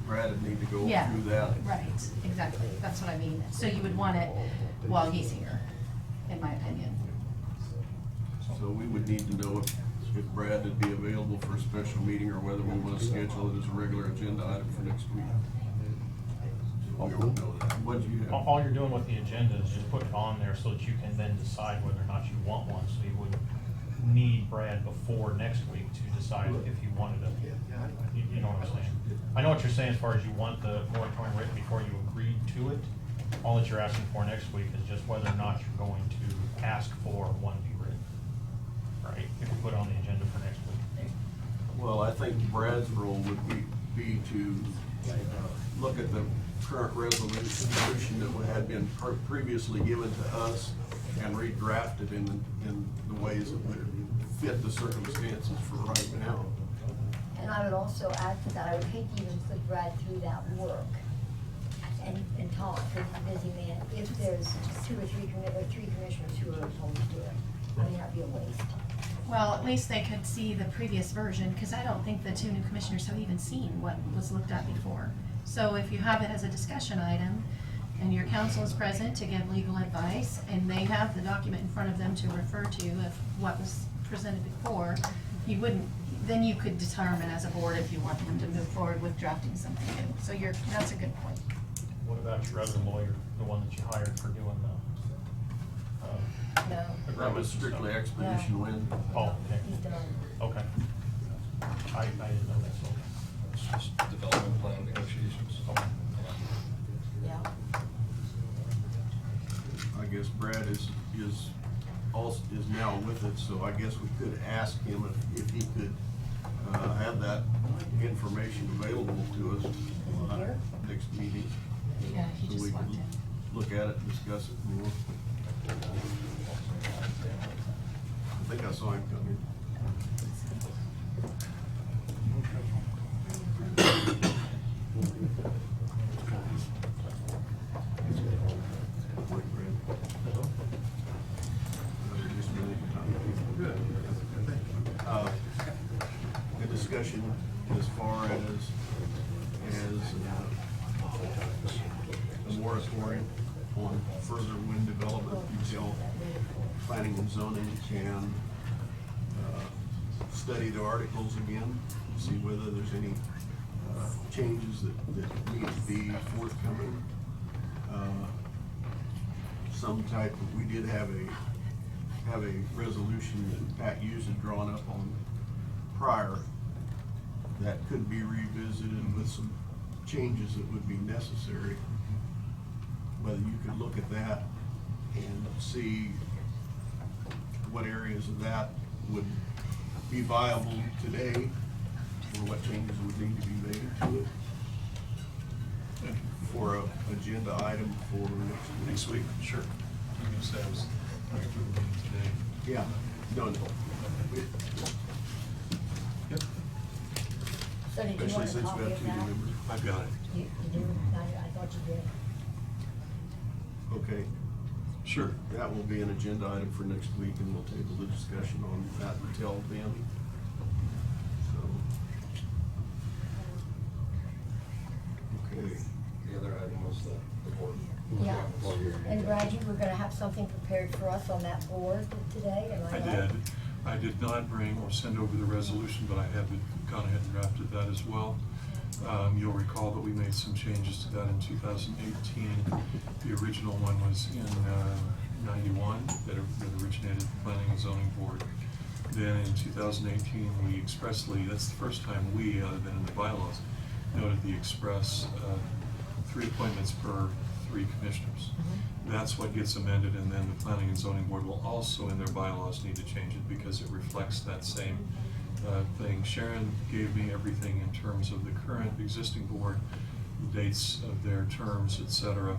Speaker 3: Brad would need to go
Speaker 5: Yeah,
Speaker 3: through that.
Speaker 5: right, exactly, that's what I mean. So you would want it while he's here, in my opinion.
Speaker 3: So we would need to know if Brad would be available for a special meeting, or whether we wanna schedule it as a regular agenda item for next week. We don't know that. What do you have?
Speaker 19: All you're doing with the agenda is just put it on there so that you can then decide whether or not you want one, so you wouldn't need Brad before next week to decide if you wanted to, you know what I'm saying? I know what you're saying as far as you want the moratorium written before you agreed to it. All that you're asking for next week is just whether or not you're going to ask for one be written, right? If you put it on the agenda for next week.
Speaker 3: Well, I think Brad's role would be to look at the current resolution that had been previously given to us and redraft it in the ways that would fit the circumstances for right now.
Speaker 2: And I would also add to that, I would hate to even put Brad through that work and talk, because he's a busy man, if there's two or three commissioners who are opposed to it. I mean, that'd be a waste.
Speaker 5: Well, at least they could see the previous version, because I don't think the two new commissioners have even seen what was looked at before. So if you have it as a discussion item, and your counsel is present to give legal advice, and they have the document in front of them to refer to of what was presented before, then you could determine as a board if you want them to move forward with drafting something new. So that's a good point.
Speaker 19: What about your other lawyer, the one that you hired for doing the,
Speaker 2: No.
Speaker 3: That was strictly Expedition Wind.
Speaker 19: Oh, okay.
Speaker 2: He's done.
Speaker 19: Okay. I didn't know that, so.
Speaker 8: It's just development plan negotiations.
Speaker 19: Okay.
Speaker 2: Yeah.
Speaker 3: I guess Brad is now with it, so I guess we could ask him if he could have that information available to us
Speaker 2: Here?
Speaker 3: next meeting.
Speaker 5: Yeah, he
Speaker 3: So
Speaker 5: just
Speaker 3: we
Speaker 5: walked
Speaker 3: can
Speaker 5: in.
Speaker 3: look at it and discuss it more. I think I saw him come in. The discussion as far as the moratorium on further wind development until planning and zoning can study the articles again, see whether there's any changes that need to be forthcoming. Some type of, we did have a resolution that Pat Hughes had drawn up on prior that could be revisited with some changes that would be necessary. Whether you could look at that and see what areas of that would be viable today, or what changes would need to be made to it for a agenda item for next week.
Speaker 14: Sure. You can say I was right through the meeting today.
Speaker 3: Yeah, no. Yep.
Speaker 2: So did you
Speaker 3: Especially
Speaker 2: want a
Speaker 3: since we
Speaker 2: copy
Speaker 3: have
Speaker 2: of
Speaker 3: two
Speaker 2: that?
Speaker 3: new members.
Speaker 14: I've got it.
Speaker 2: You do? I thought you did.
Speaker 3: Okay.
Speaker 14: Sure.
Speaker 3: That will be an agenda item for next week, and we'll table the discussion on that until then. So. Okay.
Speaker 8: The other item was the board.
Speaker 2: Yeah. And Brad, you were gonna have something prepared for us on that board today, am I
Speaker 7: I
Speaker 2: right?
Speaker 7: did. I did not bring or send over the resolution, but I have gone ahead and drafted that as well. You'll recall that we made some changes to that in 2018. The original one was in 91 that originated the Planning and Zoning Board. Then in 2018, we expressly, that's the first time we, other than in the bylaws, noted the express 3 appointments per 3 commissioners. That's what gets amended, and then the Planning and Zoning Board will also, in their bylaws, need to change it because it reflects that same thing. Sharon gave me everything in terms of the current existing board, the dates of their terms, etc.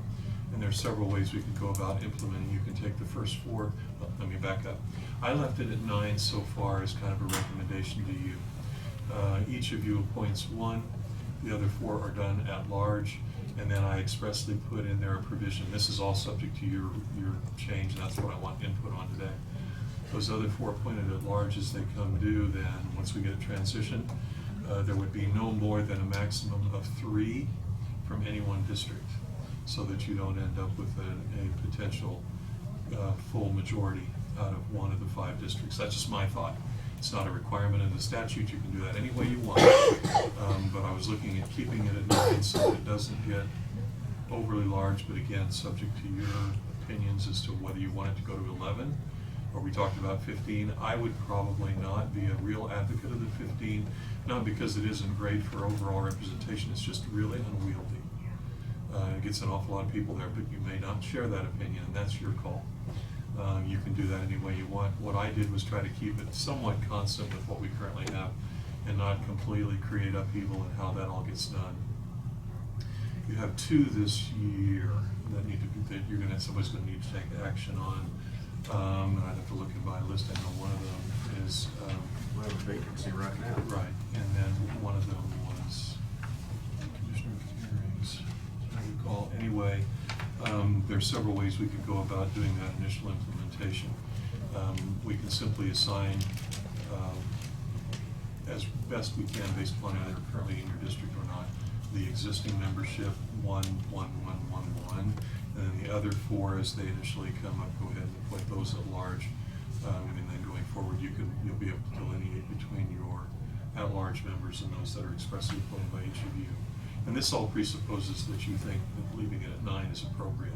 Speaker 7: And there's several ways we could go about implementing. You can take the first 4, well, let me back up. I left it at 9 so far as kind of a recommendation to you. Each of you appoints 1, the other 4 are done at large. And then I expressly put in there a provision. This is all subject to your change, and that's what I want input on today. Those other 4 appointed at large as they come due, then, once we get a transition, there would be no more than a maximum of 3 from any one district, so that you don't end up with a potential full majority out of one of the 5 districts. That's just my thought. It's not a requirement in the statute. You can do that any way you want. But I was looking at keeping it at 9 so that it doesn't get overly large, but again, subject to your opinions as to whether you want it to go to 11, or we talked about 15. I would probably not be a real advocate of the 15, not because it isn't great for overall representation, it's just really unwieldy. It gets an awful lot of people there, but you may not share that opinion, and that's your call. You can do that any way you want. What I did was try to keep it somewhat constant with what we currently have and not completely create upheaval in how that all gets done. You have 2 this year that need to be, that you're gonna, somebody's gonna need to take action on. And I'd have to look at my list. I know one of them is,
Speaker 3: we have a vacancy right now.
Speaker 7: Right, and then one of them was Commissioner hearings, I recall. Anyway, there's several ways we could go about doing that initial implementation. We can simply assign, as best we can, based upon either currently in your district or not, the existing membership, 1, 1, 1, 1, 1, and then the other 4 as they initially come up, go ahead and appoint those at large. And then going forward, you'll be able to delineate between your at-large members and those that are expressly appointed by each of you. And this all presupposes that you think that leaving it at 9 is appropriate.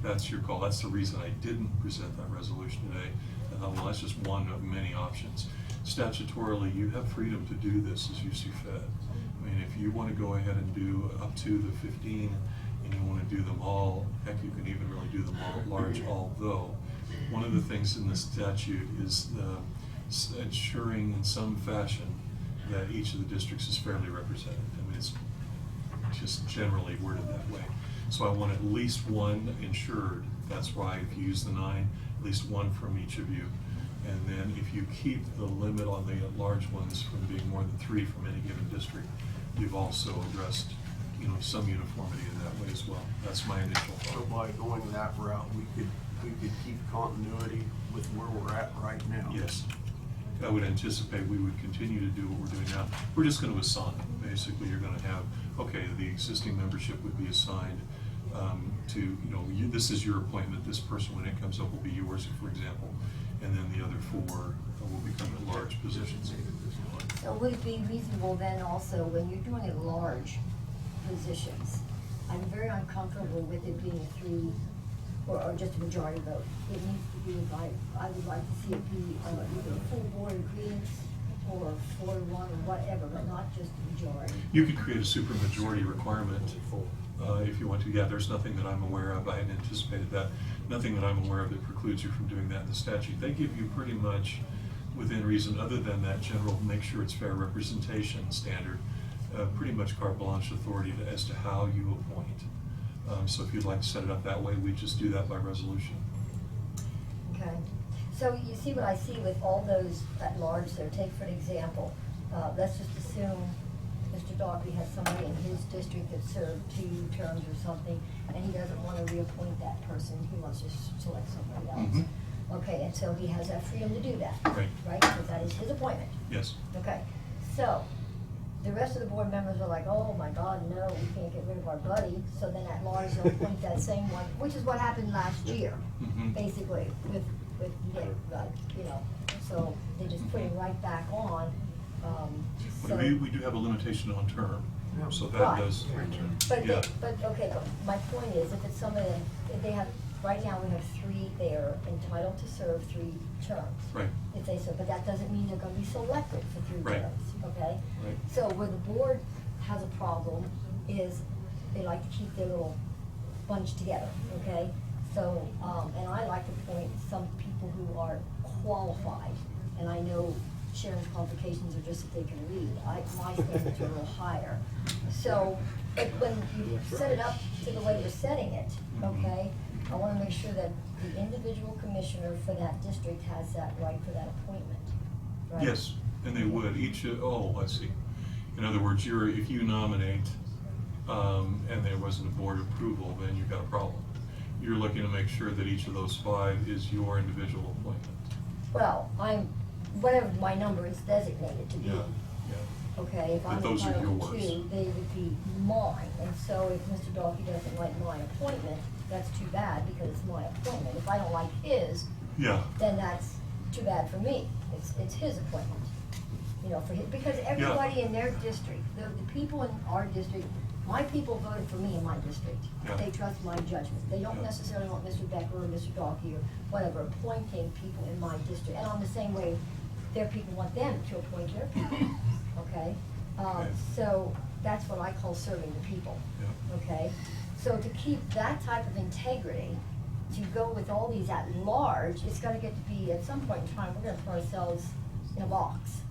Speaker 7: That's your call. That's the reason I didn't present that resolution today. Well, that's just one of many options. Statutorily, you have freedom to do this as you see fit. I mean, if you want to go ahead and do up to the 15 and you want to do them all, heck, you can even really do them all at large, although one of the things in the statute is ensuring in some fashion that each of the districts is fairly represented. I mean, it's just generally worded that way. So I want at least 1 insured. That's why if you use the 9, at least 1 from each of you. And then if you keep the limit on the large ones from being more than 3 from any given district, you've also addressed, some uniformity in that way as well. That's my initial thought.
Speaker 3: So by going that route, we could keep continuity with where we're at right now.
Speaker 7: Yes. I would anticipate we would continue to do what we're doing now. We're just going to assign. Basically, you're going to have, okay, the existing membership would be assigned to, this is your appointment. This person, when it comes up, will be yours, for example. And then the other 4 will become at large positions.
Speaker 2: So would it be reasonable then also, when you're doing at large positions, I'm very uncomfortable with it being a 3 or just a majority vote. It needs to be like, I would like to see it be either a full board agreement or 4-1 or whatever, but not just a majority.
Speaker 7: You could create a supermajority requirement. if you want to. Yeah, there's nothing that I'm aware of. I hadn't anticipated that. Nothing that I'm aware of that precludes you from doing that in the statute. They give you pretty much within reason, other than that general make sure it's fair representation standard, pretty much carte blanche authority as to how you appoint. So if you'd like to set it up that way, we just do that by resolution.
Speaker 2: Okay, so you see what I see with all those at large there. Take for an example, let's just assume Mr. Daugherty has somebody in his district that served 2 terms or something, and he doesn't want to reappoint that person, he wants to select somebody else.
Speaker 7: Mm-hmm.
Speaker 2: Okay, and so he has that freedom to do that,
Speaker 7: Right.
Speaker 2: right? Because that is his appointment.
Speaker 7: Yes.
Speaker 2: Okay, so the rest of the board members are like, oh my God, no, we can't get rid of our buddy. So then at large, they'll appoint that same one, which is what happened last year,
Speaker 7: Mhm.
Speaker 2: basically, with Nick, like, you know. So they just put him right back on.
Speaker 7: But
Speaker 2: So,
Speaker 7: we do have a limitation on term, so that
Speaker 2: Right.
Speaker 7: does.
Speaker 2: but,
Speaker 7: Yeah.
Speaker 2: okay, but my point is, if it's somebody, if they have, right now we have 3, they are entitled to serve 3 terms.
Speaker 7: Right.
Speaker 2: If they so, but that doesn't mean they're gonna be selected for 3
Speaker 7: Right.
Speaker 2: terms, okay?
Speaker 7: Right.
Speaker 2: So where the board has a problem is they like to keep their little bunch together, okay? So, and I like to point some people who are qualified, and I know Sharon's qualifications are just that they can read. My standards are a little higher. So, but when you set it up to the way you're setting it, okay, I wanna make sure that the individual commissioner for that district has that right for that appointment, right?
Speaker 7: Yes, and they would, I see. In other words, if you nominate, and there wasn't a board approval, then you've got a problem. You're looking to make sure that each of those 5 is your individual appointment.
Speaker 2: Well, whatever my number is designated to be.
Speaker 7: Yeah, yeah.
Speaker 2: Okay, if
Speaker 7: But
Speaker 2: I'm
Speaker 7: those are
Speaker 2: entitled to
Speaker 7: yours.
Speaker 2: 2, they would be mine. And so if Mr. Daugherty doesn't like my appointment, that's too bad because it's my appointment. If I don't like his,
Speaker 7: Yeah.
Speaker 2: then that's too bad for me. It's his appointment. You know, because everybody in their district, the people in our district, my people voted for me in my district.
Speaker 7: Yeah.
Speaker 2: They trust my judgment. They don't
Speaker 7: Yeah.
Speaker 2: necessarily want Mr. Becker or Mr. Daugherty or whatever appointing people in my district. And on the same way, their people want them to appoint their people, okay?
Speaker 7: Okay.
Speaker 2: So that's what I call serving the people,
Speaker 7: Yeah.
Speaker 2: okay? So to keep that type of integrity, to go with all these at large, it's gotta get to be, at some point in time, we're gonna put ourselves in a box.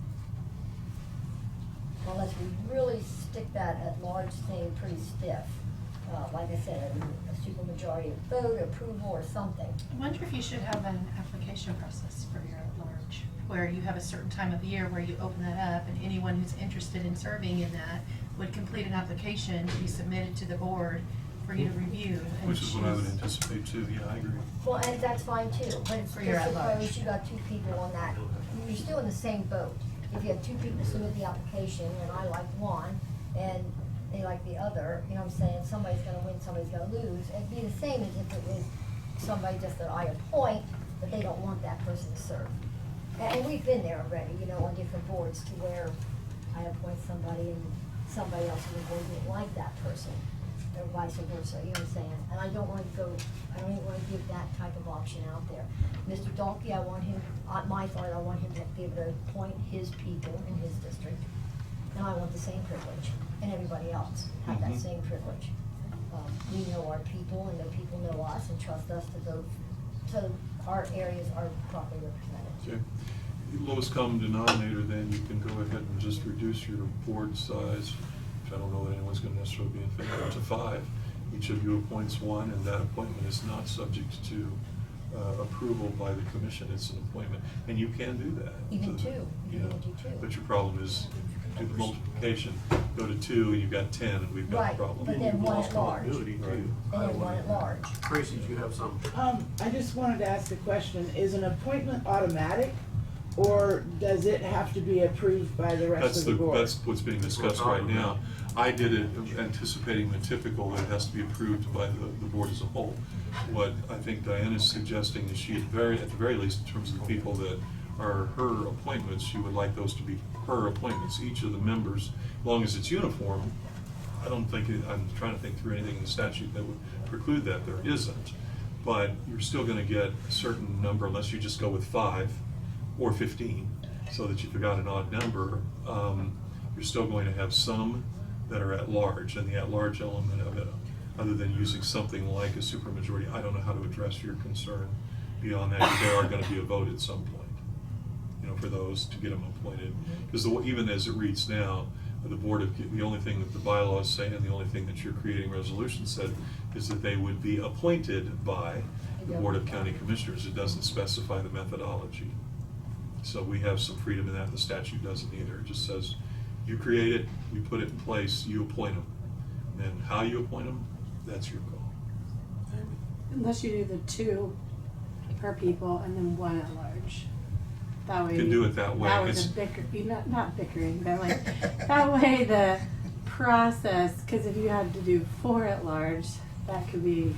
Speaker 2: Unless we really stick that at large thing pretty stiff. Like I said, a supermajority vote, approval, or something.
Speaker 5: I wonder if you should have an application process for your at-large, where you have a certain time of year where you open that up, and anyone who's interested in serving in that would complete an application to be submitted to the board for you to review and
Speaker 7: Which is what I would
Speaker 5: choose.
Speaker 7: anticipate too, yeah, I agree.
Speaker 2: Well, and that's fine too, but it's
Speaker 5: For
Speaker 2: just
Speaker 5: your at-large.
Speaker 2: suppose you got 2 people on that, you're still in the same boat. If you have 2 people submit the application, and I like one, and they like the other, you know what I'm saying, somebody's gonna win, somebody's gonna lose. It'd be the same as if it was somebody just that I appoint, but they don't want that person to serve. And we've been there already, you know, on different boards to where I appoint somebody and somebody else on the board didn't like that person, or vice versa, you know what I'm saying? And I don't wanna give that type of option out there. Mr. Daugherty, I want him, my thought, I want him to be able to appoint his people in his district. And I want the same privilege, and everybody else have that
Speaker 7: Mhm.
Speaker 2: same privilege. We know our people, and the people know us and trust us to vote, so our areas are properly represented.
Speaker 7: Okay. Lowest common denominator, then you can go ahead and just reduce your board size, which I don't know that anyone's gonna necessarily be in favor of, to 5. Each of you appoints 1, and that appointment is not subject to approval by the commission. It's an appointment, and you can do that.
Speaker 2: Even
Speaker 7: So,
Speaker 2: 2,
Speaker 7: you
Speaker 2: you
Speaker 7: know,
Speaker 2: can do 2.
Speaker 7: But your problem is, do the multiplication, go to 2, and you've got 10, and we've got a
Speaker 2: Right,
Speaker 7: problem.
Speaker 2: but then one at large, and
Speaker 3: Continuity, too.
Speaker 2: then one at large.
Speaker 3: Tracy, do you have some?
Speaker 6: I just wanted to ask a question. Is an appointment automatic, or does it have to be approved by the rest of the board?
Speaker 7: That's what's being discussed right now. I did it anticipating the typical, that it has to be approved by the board as a whole. What I think Diana's suggesting is she, at the very least, in terms of the people that are her appointments, she would like those to be her appointments. Each of the members, as long as it's uniform, I'm trying to think through anything in the statute that would preclude that. There isn't. But you're still gonna get a certain number, unless you just go with 5 or 15, so that you've got an odd number. You're still going to have some that are at large, and the at large element of it other than using something like a supermajority, I don't know how to address your concern beyond that. There are gonna be a vote at some point, you know, for those to get them appointed. Because even as it reads now, the only thing that the bylaws say and the only thing that your creating resolution said is that they would be appointed by the Board of County Commissioners. It doesn't specify the methodology. So we have some freedom in that. The statute doesn't either. It just says, you create it, you put it in place, you appoint them. And then how you appoint them, that's your call.
Speaker 16: Unless you do the 2 per people and then 1 at large. That way.
Speaker 7: You can do it that way.
Speaker 16: That was not bickering, but like, that way the process, because if you had to do 4 at large, that could be.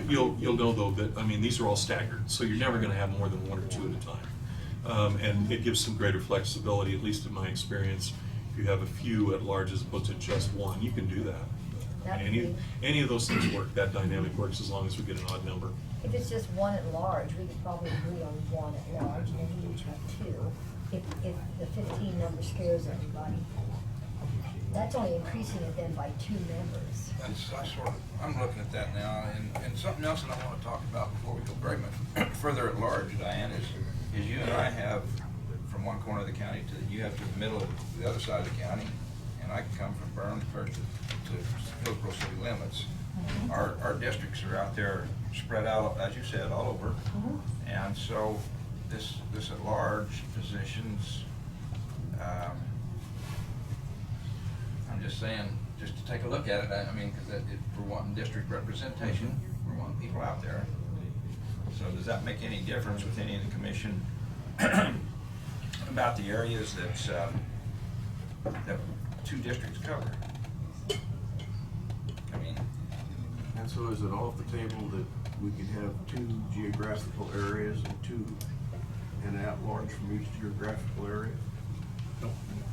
Speaker 7: You'll know though that, I mean, these are all staggered, so you're never gonna have more than 1 or 2 at a time. And it gives some greater flexibility, at least in my experience. If you have a few at large as opposed to just 1, you can do that. Any of those things work. That dynamic works as long as we get an odd number.
Speaker 2: If it's just 1 at large, we could probably agree on 1 at large, and then you each have 2, if the 15 number scares everybody. That's only increasing it then by 2 members.
Speaker 1: I'm looking at that now, and something else that I want to talk about before we go very much further at large, Diane, is you and I have from one corner of the county to, you have to the middle of the other side of the county, and I can come from Burnsburg to Hillsborough city limits. Our districts are out there spread out, as you said, all over. And so this at large positions, I'm just saying, just to take a look at it, I mean, because we're wanting district representation, we're wanting people out there. So does that make any difference with any of the commission about the areas that 2 districts cover? I mean,
Speaker 3: And so is it off the table that we could have 2 geographical areas and 2 and at large from each geographical area?
Speaker 7: No,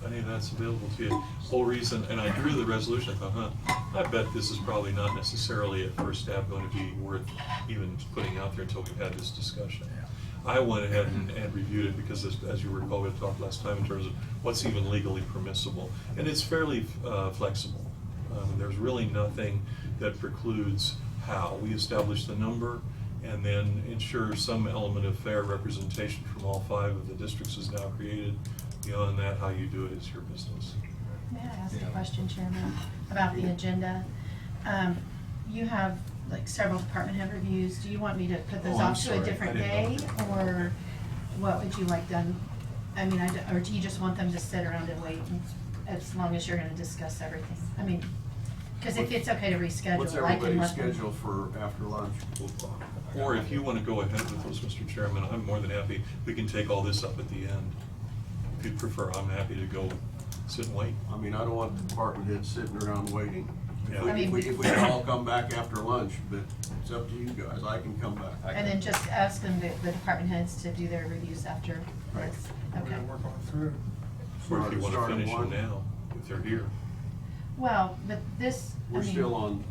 Speaker 7: any of that's available to you. Whole reason, and I drew the resolution, I thought, I bet this is probably not necessarily at first stab going to be worth even putting out there until we've had this discussion. I went ahead and reviewed it because, as you recall, we talked last time in terms of what's even legally permissible. And it's fairly flexible. There's really nothing that precludes how. We establish the number and then ensure some element of fair representation from all 5 of the districts is now created. Beyond that, how you do it is your business.
Speaker 5: May I ask a question, Chairman, about the agenda? You have like several department head reviews. Do you want me to put those off to a different day? Or what would you like done? I mean, or do you just want them to sit around and wait as long as you're gonna discuss everything? I mean, because if it's okay to reschedule,
Speaker 3: What's
Speaker 5: I can
Speaker 3: everybody's
Speaker 5: let them.
Speaker 3: schedule for after lunch?
Speaker 7: Or if you want to go ahead with those, Mr. Chairman, I'm more than happy. We can take all this up at the end. If you'd prefer, I'm happy to go sit and wait.
Speaker 3: I mean, I don't want the department heads sitting around waiting.
Speaker 7: Yeah.
Speaker 3: If we can all come back after lunch, but it's up to you guys. I can come back.
Speaker 5: And then just ask them, the department heads, to do their reviews after
Speaker 3: Right.
Speaker 5: this.
Speaker 12: We're
Speaker 5: Okay.
Speaker 12: gonna work on it through.
Speaker 7: Or if you want to
Speaker 3: Start at
Speaker 7: finish them
Speaker 3: 1.
Speaker 7: now, if they're here.
Speaker 5: Well, but this, I
Speaker 3: We're
Speaker 5: mean.
Speaker 3: still on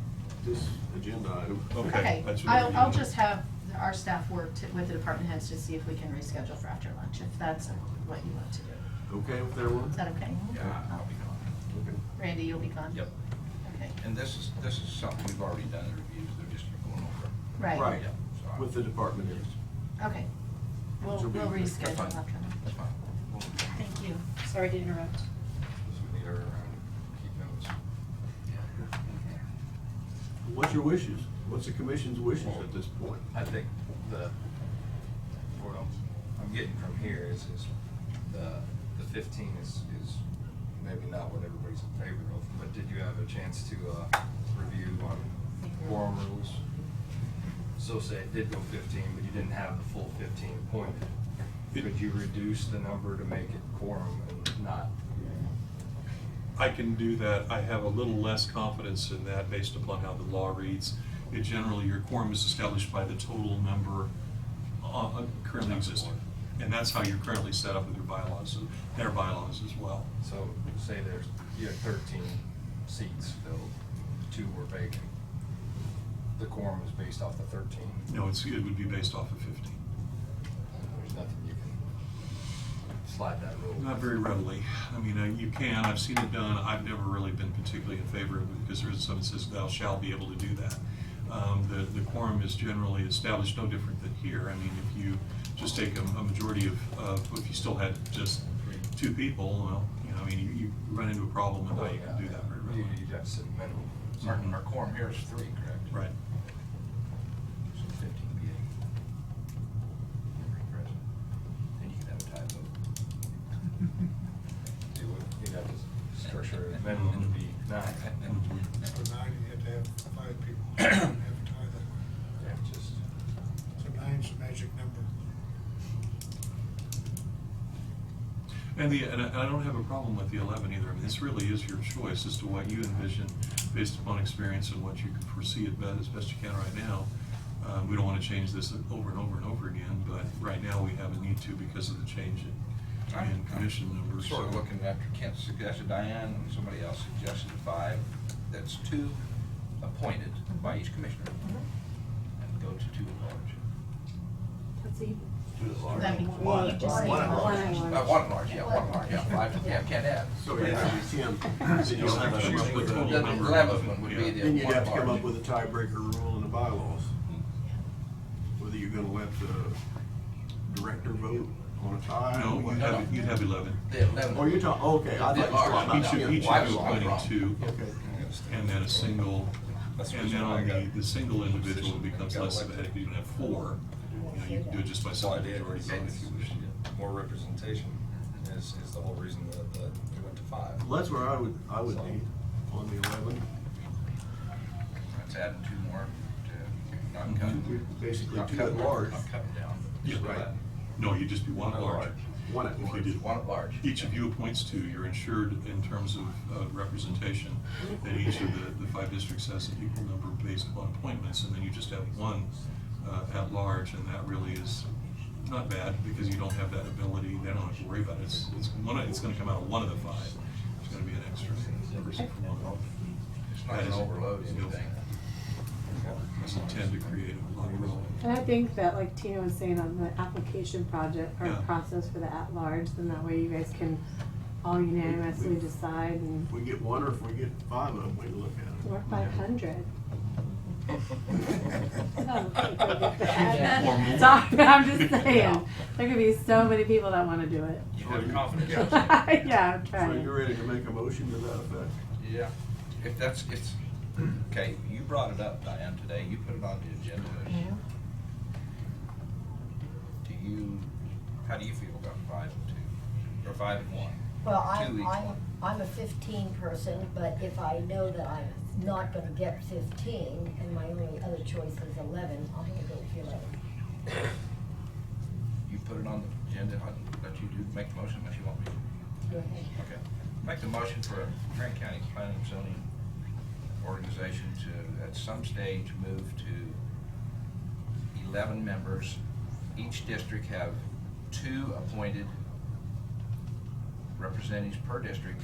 Speaker 3: this agenda item.
Speaker 5: Okay,
Speaker 7: that's what we're
Speaker 5: I'll
Speaker 7: doing.
Speaker 5: just have our staff work with the department heads to see if we can reschedule for after lunch, if that's what you want to do.
Speaker 3: Okay with everyone?
Speaker 5: Is that okay?
Speaker 1: yeah, I'll be gone.
Speaker 3: Okay.
Speaker 5: Randy, you'll be gone?
Speaker 1: Yep.
Speaker 5: Okay.
Speaker 1: And this is something we've already done in reviews, they're just going over.
Speaker 5: Right.
Speaker 3: Right,
Speaker 1: Yeah, so I-
Speaker 3: with the department heads.
Speaker 5: Okay. We'll
Speaker 3: So we-
Speaker 5: reschedule
Speaker 1: That's fine.
Speaker 5: after lunch.
Speaker 1: That's fine.
Speaker 5: Thank you. Sorry to interrupt.
Speaker 8: So we need our, keep notes.
Speaker 3: What's your wishes? What's the commission's wishes at this point?
Speaker 8: I think what I'm getting from here is the 15 is maybe not what everybody's in favor of, but did you have a chance to review on quorum rules? So say it did go 15, but you didn't have the full 15 appointed. Could you reduce the number to make it quorum and not?
Speaker 7: I can do that. I have a little less confidence in that based upon how the law reads. It generally, your quorum is established by the total number currently existing. And that's how you're currently set up with your bylaws, and their bylaws as well.
Speaker 8: So say you had 13 seats filled, 2 were vacant. The quorum is based off the 13.
Speaker 7: No, it would be based off of 15.
Speaker 8: There's nothing you can slide that rule?
Speaker 7: Not very readily. I mean, you can, I've seen it done, I've never really been particularly in favor of it, because there is something that says thou shalt be able to do that. The quorum is generally established no different than here. I mean, if you just take a majority of, if you still had just 2 people, well, you know, I mean, you run into a problem with how you can do that very readily.
Speaker 8: You have to sit minimum.
Speaker 1: Our quorum here is 3, correct?
Speaker 7: Right.
Speaker 1: So 15 be 8. Every president. Then you can have a tie vote.
Speaker 8: You'd have to structure it, minimum would be 9.
Speaker 12: For 9, you have to have 5 people. You have to tie that way.
Speaker 8: Yeah, just.
Speaker 12: So 9's the magic number.
Speaker 7: And I don't have a problem with the 11 either. I mean, this really is your choice as to what you envision based upon experience and what you can foresee as best you can right now. We don't want to change this over and over and over again, but right now we have a need to because of the change in commission numbers.
Speaker 1: Sort of looking after Kent suggested, Diane, and somebody else suggested 5. That's 2 appointed by each commissioner, and go to 2 at large.
Speaker 16: That's even.
Speaker 5: That'd be
Speaker 2: One at large.
Speaker 1: One at large, yeah, 1 at large, yeah, 5, yeah, can't add.
Speaker 3: So you have to be 10. Then you'll have to come up with
Speaker 1: The
Speaker 3: a,
Speaker 1: 11th one would be the
Speaker 3: then you'd
Speaker 1: one
Speaker 3: have
Speaker 1: at
Speaker 3: to come
Speaker 1: large.
Speaker 3: up with a tiebreaker rule in the bylaws. Whether you're gonna let the director vote on a tie.
Speaker 7: No, you'd have 11.
Speaker 1: The 11th.
Speaker 3: Oh, you're talking, okay, I thought you were talking about
Speaker 7: Each
Speaker 3: 10.
Speaker 7: of you appointing 2,
Speaker 3: Okay.
Speaker 7: and then a single,
Speaker 8: That's the
Speaker 7: and
Speaker 8: reason
Speaker 7: then
Speaker 8: why I
Speaker 7: on
Speaker 8: got-
Speaker 7: the single individual becomes
Speaker 8: got
Speaker 7: less of a
Speaker 8: elected.
Speaker 7: headache. You can have 4. You know, you can do it just by
Speaker 8: So I
Speaker 7: simple
Speaker 8: did,
Speaker 7: majority vote if you wish.
Speaker 8: more representation is the whole reason that we went to 5.
Speaker 3: Well, that's where I would be on the 11.
Speaker 1: That's adding 2 more to not cut.
Speaker 3: Basically
Speaker 1: Not
Speaker 3: 2
Speaker 1: cut-
Speaker 3: at large.
Speaker 1: Not cutting down.
Speaker 7: Yeah,
Speaker 1: Just
Speaker 3: right.
Speaker 1: that.
Speaker 7: No, you'd just be 1 at large.
Speaker 3: One at
Speaker 7: If you
Speaker 3: large.
Speaker 7: did.
Speaker 1: 1 at large.
Speaker 7: Each of you appoints 2, you're insured in terms of representation, and each of the 5 districts has an equal number based upon appointments, and then you just have 1 at large, and that really is not bad, because you don't have that ability, they don't have to worry about it. It's gonna come out of one of the 5, it's gonna be an extra person from one.
Speaker 1: It's not gonna overload anything.
Speaker 7: Doesn't tend to create a lot of real.
Speaker 16: And I think that, like Tina was saying, on the application project or
Speaker 7: Yeah.
Speaker 16: process for the at-large, then that way you guys can all unanimously decide and
Speaker 3: If we get 1 or if we get 5 of them, we can look at it.
Speaker 16: or 500.
Speaker 1: Yeah.
Speaker 16: Sorry, I'm just saying, there could be so many people that wanna do it.
Speaker 1: You have confidence.
Speaker 16: Yeah, I'm
Speaker 3: So
Speaker 16: trying.
Speaker 3: you're ready to make a motion to that effect?
Speaker 1: Yeah, it's, okay, you brought it up, Diane, today, you put it on the agenda. How do you feel about 5 and 2, or 5 and 1?
Speaker 2: Well,
Speaker 1: 2 each one.
Speaker 2: I'm a 15 person, but if I know that I'm not gonna get 15, and my only other choice is 11, I'm gonna go with 11.
Speaker 1: You put it on the agenda, I'll let you make the motion unless you want me to.
Speaker 2: Go ahead.
Speaker 1: Okay. Make the motion for Marion County Planning and Zoning Organization to, at some stage, move to 11 members. Each district have 2 appointed representatives per district,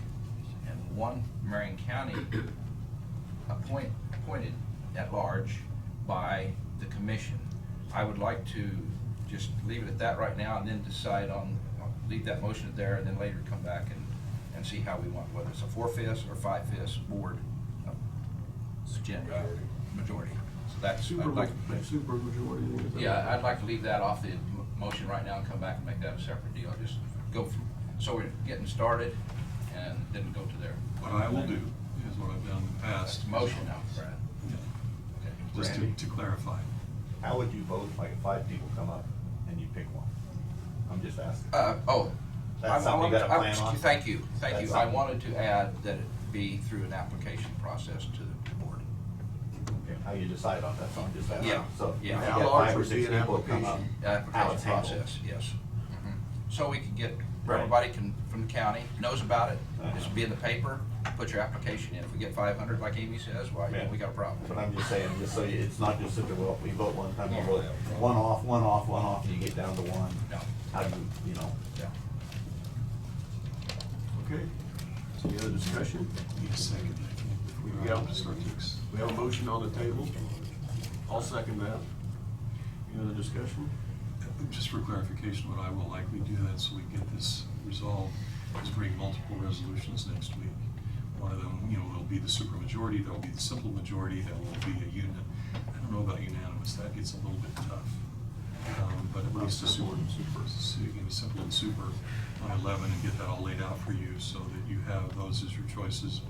Speaker 1: and 1 Marion County appointed at large by the commission. I would like to just leave it at that right now, and then decide on, leave that motion there, and then later come back and see how we want, whether it's a 4/5 or 5/5 board agenda majority. So that's, I'd like.
Speaker 3: Super majority.
Speaker 1: Yeah, I'd like to leave that off the motion right now and come back and make that a separate deal. Just go through, so we're getting started and then go to there.
Speaker 7: What I will do is what I've done in the past.
Speaker 1: It's motion now, Brad.
Speaker 7: Just to clarify.
Speaker 18: How would you vote like if 5 people come up and you pick one? I'm just asking. That's something you gotta plan on?
Speaker 1: Thank you.
Speaker 18: That's
Speaker 1: I
Speaker 18: something-
Speaker 1: wanted to add that it be through an application process to the board.
Speaker 18: Okay, how you decide on that, so I'm just asking.
Speaker 1: Yeah,
Speaker 18: So if you
Speaker 1: yeah.
Speaker 18: got
Speaker 1: How large
Speaker 18: 5 or
Speaker 1: would
Speaker 18: 6
Speaker 1: be an
Speaker 18: people come up, how
Speaker 1: Application
Speaker 18: it's handled.
Speaker 1: process, yes. So we can get,
Speaker 18: Right.
Speaker 1: everybody can, from the county, knows about it, just be in the paper, put your application in. If we get 500, like Amy says, well,
Speaker 18: Yeah.
Speaker 1: we got a problem.
Speaker 18: But I'm just saying, just so it's not just such a, well, we vote one time, we
Speaker 1: Yeah.
Speaker 18: vote one off, and you get down to 1.
Speaker 1: No.
Speaker 18: How do you know?
Speaker 1: Yeah.
Speaker 3: Okay. Any other discussion?
Speaker 7: Need a second, I think, before we
Speaker 3: Yeah.
Speaker 7: start to.
Speaker 3: We have a motion on the table. I'll second that. Any other discussion?
Speaker 7: Just for clarification, what I will likely do then, so we get this resolved is bring multiple resolutions next week. One of them, you know, will be the supermajority, there'll be the simple majority, there will be a unit. I don't know about unanimous, that gets a little bit tough. But at least a simple and super on 11 and get that all laid out for you so that you have those as your choices.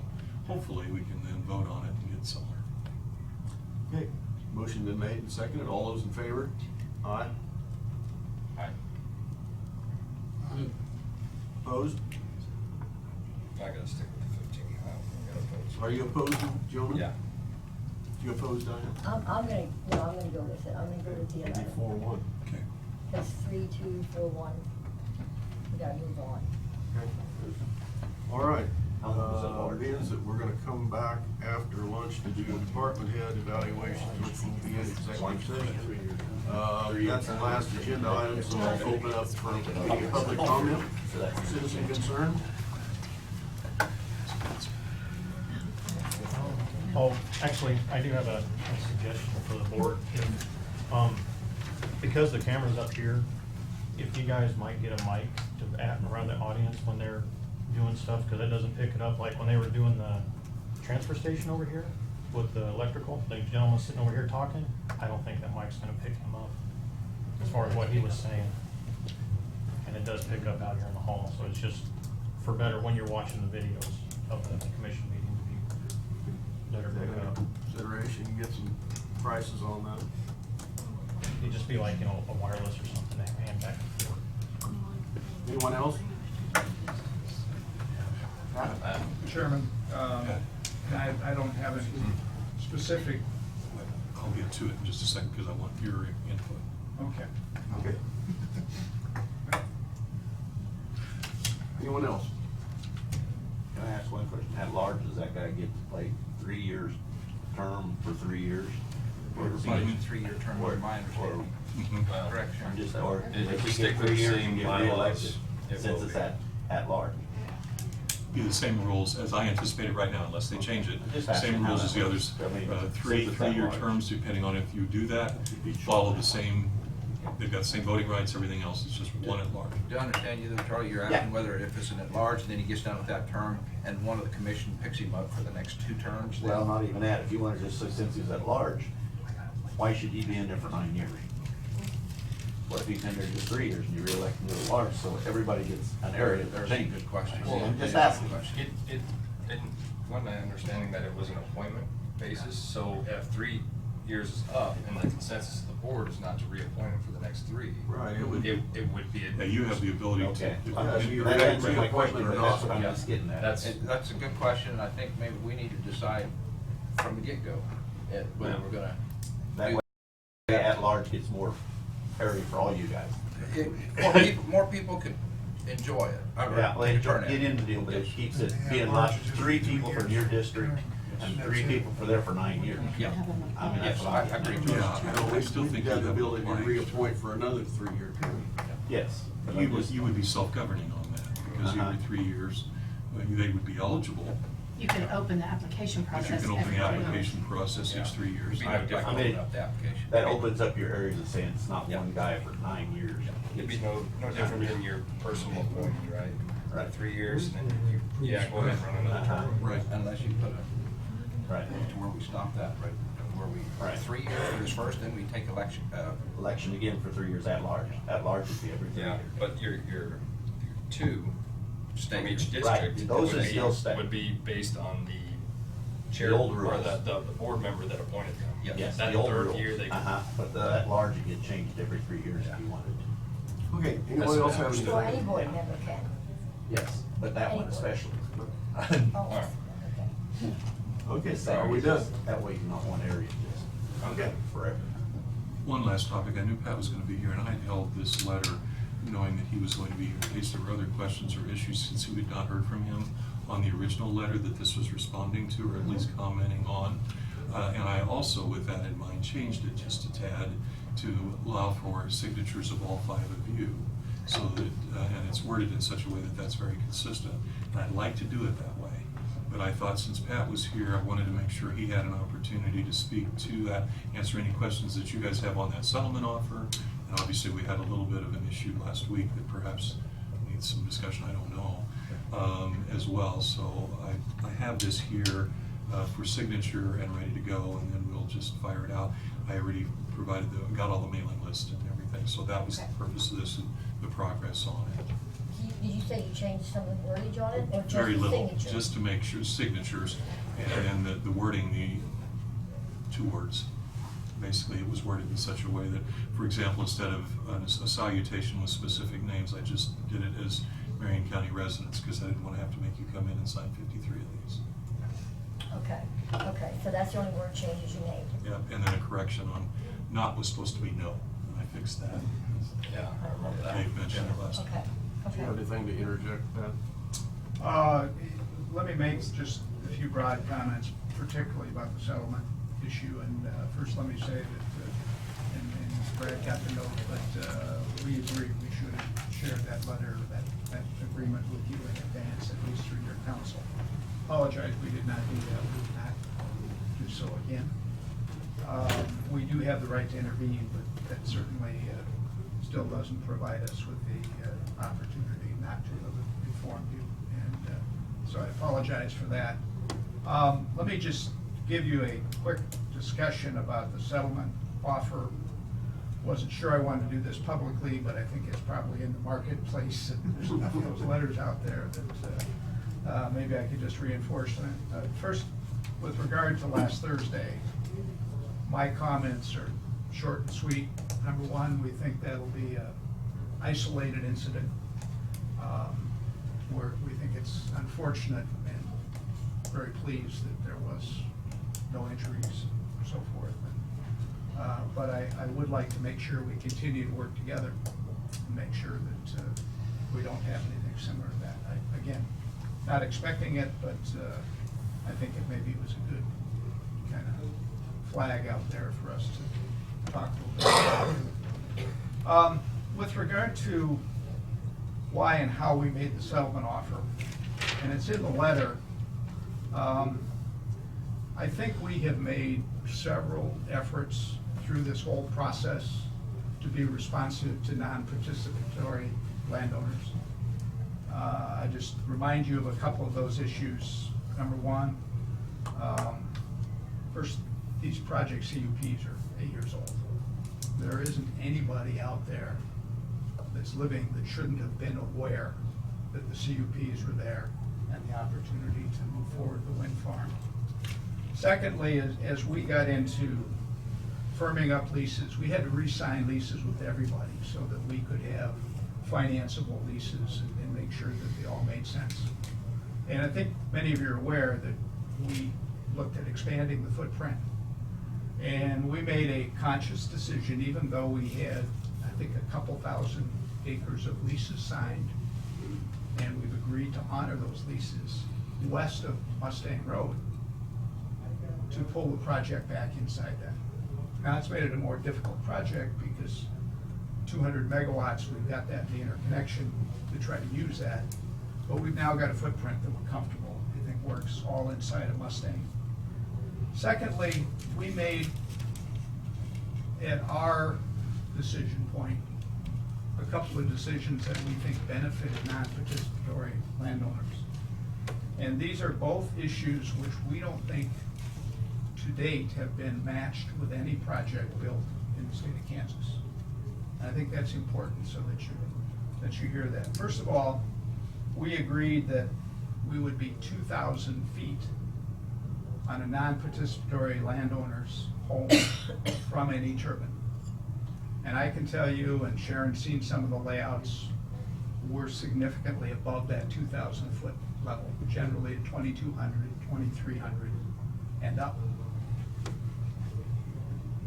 Speaker 7: Hopefully, we can then vote on it and get somewhere.
Speaker 3: Okay, motion been made and seconded. All those in favor? Aye.
Speaker 8: Aye.
Speaker 3: Opposed?
Speaker 8: I gotta stick with the 15. I gotta oppose.
Speaker 3: Are you opposed, gentlemen?
Speaker 8: Yeah.
Speaker 3: You opposed, Diane?
Speaker 2: I'm gonna go with it, I'm gonna go with the 11.
Speaker 3: 4-1.
Speaker 7: Okay.
Speaker 2: Because 3, 2, 4, 1, we gotta move on.
Speaker 3: All right.
Speaker 18: How long was that water?
Speaker 3: Means that we're gonna come back after lunch to do department head evaluations, which will be in executive session. That's the last agenda item, so I'll open up for public comment, citizen concern.
Speaker 19: Oh, actually, I do have a suggestion for the board. Because the camera's up here, if you guys might get a mic to at and around the audience when they're doing stuff, because it doesn't pick it up, like when they were doing the transfer station over here with the electrical, the gentleman sitting over here talking, I don't think that mic's gonna pick him up as far as what he was saying. And it does pick up out here in the hall, so it's just for better when you're watching the videos of the commission meeting to be better pick up.
Speaker 3: Consideration, get some prices on that.
Speaker 19: It'd just be like, you know, a wireless or something, that hand back and forth.
Speaker 3: Anyone else?
Speaker 20: Chairman, I don't have any specific.
Speaker 7: I'll get to it in just a second because I want your input.
Speaker 20: Okay.
Speaker 3: Okay. Anyone else?
Speaker 18: Can I ask one question? At large, does that guy get to play 3 years term for 3 years? Or
Speaker 1: It's not even 3-year term, in my understanding.
Speaker 8: Well,
Speaker 1: Correct, Sharon.
Speaker 18: Just, or
Speaker 8: If
Speaker 18: if
Speaker 8: we
Speaker 18: he
Speaker 8: stick
Speaker 18: gets
Speaker 8: with
Speaker 18: 3
Speaker 8: the
Speaker 18: years
Speaker 8: same
Speaker 18: and get
Speaker 8: bylaws,
Speaker 18: reelected,
Speaker 8: it
Speaker 18: since
Speaker 8: will
Speaker 18: it's
Speaker 8: be.
Speaker 18: at large?
Speaker 7: Be the same rules as I anticipate it right now, unless they change it.
Speaker 18: Just asking
Speaker 7: Same
Speaker 18: how
Speaker 7: rules
Speaker 18: that
Speaker 7: as the others.
Speaker 18: works. I mean,
Speaker 7: Three
Speaker 18: since it's that
Speaker 7: year
Speaker 18: large.
Speaker 7: terms, depending on if you do that, follow the same, they've got the same voting rights, everything else, it's just one at large.
Speaker 1: Do I understand you, though, Charlie, you're asking whether if it's an at-large, and then he gets done with that term, and one of the commission picks him up for the next 2 terms? then-
Speaker 18: Well, not even that. If you want to just say since he's at large, why should he be in there for 9 years? What if he's in there just 3 years and you reelect him to the large, so everybody gets an area to
Speaker 1: There's a
Speaker 18: change?
Speaker 1: good question.
Speaker 18: Well, I'm just
Speaker 1: Yeah,
Speaker 18: asking.
Speaker 1: question.
Speaker 8: It, wasn't my understanding that it was an appointment basis, so if 3 years is up, and the consensus of the board is not to reappoint him for the next 3.
Speaker 3: Right, it would.
Speaker 8: It would be.
Speaker 7: Yeah, you have the ability to.
Speaker 18: Okay.
Speaker 3: Yeah,
Speaker 18: That
Speaker 3: you-
Speaker 18: answers my
Speaker 3: Appointment
Speaker 18: question,
Speaker 3: or
Speaker 18: but that's
Speaker 3: not.
Speaker 18: what I'm just getting at.
Speaker 1: That's a good question, and I think maybe we need to decide from the get-go whether we're gonna.
Speaker 18: That way, at large gets more area for all you guys.
Speaker 1: More people could enjoy it.
Speaker 18: Yeah, well, get in the deal, but it keeps it being not 3 people from your district and 3 people for there for 9 years.
Speaker 1: Yeah.
Speaker 18: I mean, that's
Speaker 1: Yes,
Speaker 18: what
Speaker 1: I
Speaker 18: I'm.
Speaker 1: agree.
Speaker 7: Yeah, I still think you
Speaker 3: have
Speaker 7: have
Speaker 3: the ability to
Speaker 7: compliance.
Speaker 3: reappoint for another 3-year term.
Speaker 18: Yes. but
Speaker 7: You
Speaker 18: I'm
Speaker 7: would,
Speaker 18: just-
Speaker 7: you would be self-governing on that, because every 3 years, they would be eligible,
Speaker 5: You can open the application
Speaker 7: but
Speaker 5: process.
Speaker 7: you can open the
Speaker 5: every 3 years.
Speaker 7: application process each 3 years.
Speaker 1: It'd be no different
Speaker 18: I mean,
Speaker 1: without the application.
Speaker 18: That opens up your areas of saying it's not one guy for 9 years.
Speaker 8: It'd be no different than your personal appointment, right?
Speaker 18: Right.
Speaker 8: 3 years, and then you, yeah, go ahead and run another term.
Speaker 7: Right.
Speaker 1: Unless you put a,
Speaker 18: Right.
Speaker 1: to where we stop that, right, where we,
Speaker 18: Right.
Speaker 1: 3 years for this first, then we take election,
Speaker 18: Election again for 3 years at large. At large would be every 3
Speaker 8: Yeah,
Speaker 18: years.
Speaker 8: but your 2 from each
Speaker 18: Right,
Speaker 8: district
Speaker 18: those
Speaker 8: would
Speaker 18: are
Speaker 8: be,
Speaker 18: still stay.
Speaker 8: would be based on the chair,
Speaker 18: The old
Speaker 8: or
Speaker 18: rules.
Speaker 8: the board member that appointed them.
Speaker 18: Yes,
Speaker 8: That
Speaker 18: the old
Speaker 8: 3rd
Speaker 18: rules.
Speaker 8: year, they.
Speaker 18: But at large, it get changed every 3 years if you wanted to.
Speaker 3: Okay,
Speaker 8: That's
Speaker 3: anyone
Speaker 8: what
Speaker 3: else
Speaker 8: I
Speaker 3: have
Speaker 8: understood.
Speaker 2: Well, any
Speaker 3: anything?
Speaker 2: board member can.
Speaker 18: Yes, but that one
Speaker 2: Anyway.
Speaker 18: especially.
Speaker 2: Oh,
Speaker 8: Alright.
Speaker 2: okay.
Speaker 3: Okay, so are we done?
Speaker 18: That way you're not one area just.
Speaker 3: Okay.
Speaker 18: Forever.
Speaker 7: One last topic, I knew Pat was gonna be here, and I held this letter knowing that he was going to be here in case there were other questions or issues, since we had not heard from him on the original letter that this was responding to, or at least commenting on. And I also, with that in mind, changed it just a tad to allow for signatures of all 5 of you, so that, and it's worded in such a way that that's very consistent. And I'd like to do it that way. But I thought since Pat was here, I wanted to make sure he had an opportunity to speak to that, answer any questions that you guys have on that settlement offer. And obviously, we had a little bit of an issue last week that perhaps we needs some discussion, I don't know, as well. So I have this here for signature and ready to go, and then we'll just fire it out. I already provided got all the mailing list and everything, so that was the purpose of this and the progress on it.
Speaker 2: Did you say you changed some of the wordage on it, or just
Speaker 7: Very
Speaker 2: the
Speaker 7: little,
Speaker 2: signature?
Speaker 7: just to make sure, signatures, and then the wording, the 2 words. Basically, it was worded in such a way that, for example, instead of a salutation with specific names, I just did it as Marion County residents, because I didn't want to have to make you come in and sign 53 of these.
Speaker 2: Okay, so that's the only word changes you made?
Speaker 7: Yeah, and then a correction on not was supposed to be no, and I fixed that.
Speaker 8: Yeah, I remember that.
Speaker 7: Dave mentioned it last time.
Speaker 3: Do you have anything to interject, Pat?
Speaker 20: Let me make just a few broad comments, particularly about the settlement issue. And first, let me say that, and Brad got the note, but we agree we should have shared that letter, that agreement with you in advance, at least through your counsel. Apologize, we did not do that. We will not do so again. We do have the right to intervene, but that certainly still doesn't provide us with the opportunity not to have informed you. And so I apologize for that. Let me just give you a quick discussion about the settlement offer. Wasn't sure I wanted to do this publicly, but I think it's probably in the marketplace, and there's enough of those letters out there that maybe I could just reinforce that. First, with regard to last Thursday, my comments are short and sweet. Number one, we think that'll be an isolated incident. We think it's unfortunate and very pleased that there was no injuries and so forth. But I would like to make sure we continue to work together and make sure that we don't have anything similar to that. Again, not expecting it, but I think it maybe was a good kind of flag out there for us to talk a little bit about. With regard to why and how we made the settlement offer, and it's in the letter, I think we have made several efforts through this whole process to be responsive to non-participatory landowners. I just remind you of a couple of those issues. Number one, first, these project CUPs are 8 years old. There isn't anybody out there that's living that shouldn't have been aware that the CUPs were there and the opportunity to move forward the wind farm. Secondly, as we got into firming up leases, we had to re-sign leases with everybody so that we could have financeable leases and make sure that they all made sense. And I think many of you are aware that we looked at expanding the footprint. And we made a conscious decision, even though we had, I think, a couple thousand acres of leases signed, and we've agreed to honor those leases west of Mustang Road, to pull the project back inside that. Now, it's made it a more difficult project because 200 megawatts, we've got that in the interconnection to try to use that. But we've now got a footprint that we're comfortable, I think works all inside of Mustang. Secondly, we made, at our decision point, a couple of decisions that we think benefited non-participatory landowners. And these are both issues which we don't think to date have been matched with any project built in the state of Kansas. And I think that's important so that you hear that. First of all, we agreed that we would be 2,000 feet on a non-participatory landowner's home from any turbine. And I can tell you, and Sharon's seen some of the layouts, we're significantly above that 2,000 foot level, generally at 2,200, 2,300 and up.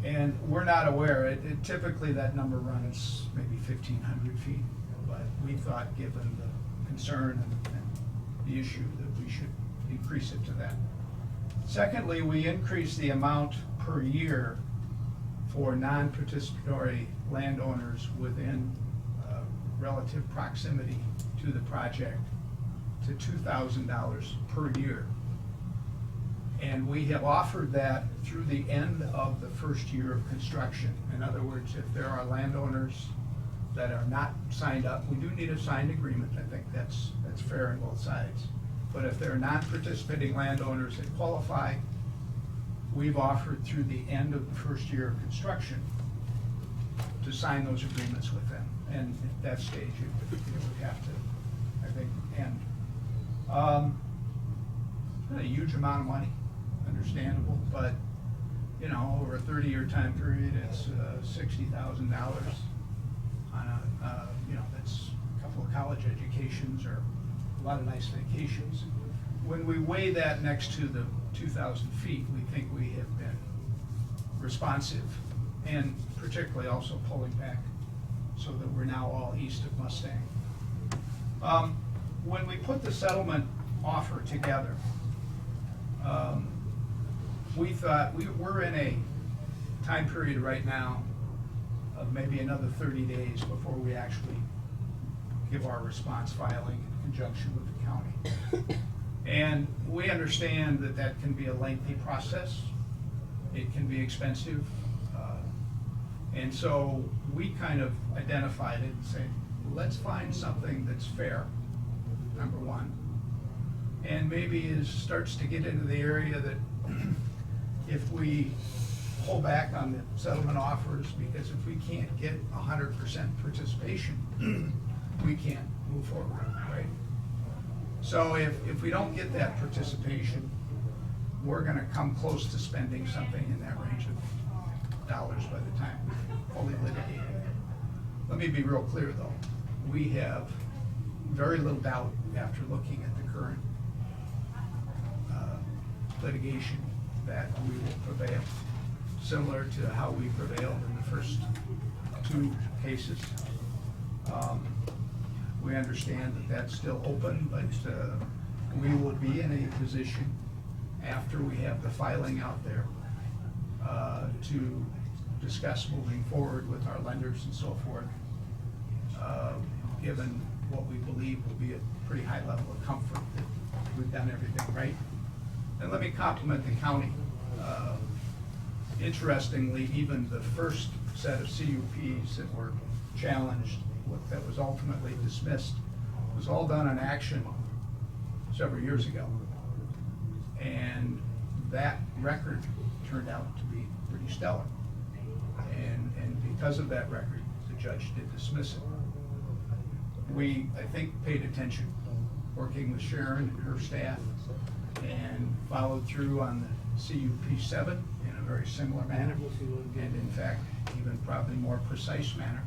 Speaker 20: And we're not aware, typically that number runs maybe 1,500 feet, but we thought given the concern and the issue that we should increase it to that. Secondly, we increased the amount per year for non-participatory landowners within relative proximity to the project to $2,000 per year. And we have offered that through the end of the first year of construction. In other words, if there are landowners that are not signed up. We do need a signed agreement, I think that's fair on both sides. But if they're non-participating landowners that qualify, we've offered through the end of the first year of construction to sign those agreements with them. And at that stage, it would have to, I think, end. It's not a huge amount of money, understandable, but, you know, over a 30-year time period, it's $60,000 on a, you know, that's a couple of college educations or a lot of nice vacations. When we weigh that next to the 2,000 feet, we think we have been responsive and particularly also pulling back so that we're now all east of Mustang. When we put the settlement offer together, we thought we're in a time period right now of maybe another 30 days before we actually give our response filing in conjunction with the county. And we understand that that can be a lengthy process. It can be expensive. And so we kind of identified it and said, let's find something that's fair, number one. And maybe starts to get into the area that if we pull back on the settlement offers, because if we can't get 100% participation, we can't move forward, right? So if we don't get that participation, we're gonna come close to spending something in that range of dollars by the time we fully litigate it. Let me be real clear though. We have very little doubt after looking at the current litigation that we will prevail, similar to how we prevailed in the first two cases. We understand that that's still open, but we will be in a position after we have the filing out there to discuss moving forward with our lenders and so forth, given what we believe will be a pretty high level of comfort that we've done everything right. And let me compliment the county. Interestingly, even the first set of CUPs that were challenged, that was ultimately dismissed, was all done in action several years ago. And that record turned out to be pretty stellar. And because of that record, the judge did dismiss it. We, I think, paid attention, working with Sharon and her staff, and followed through on the CUP 7 in a very similar manner, and in fact, even probably more precise manner,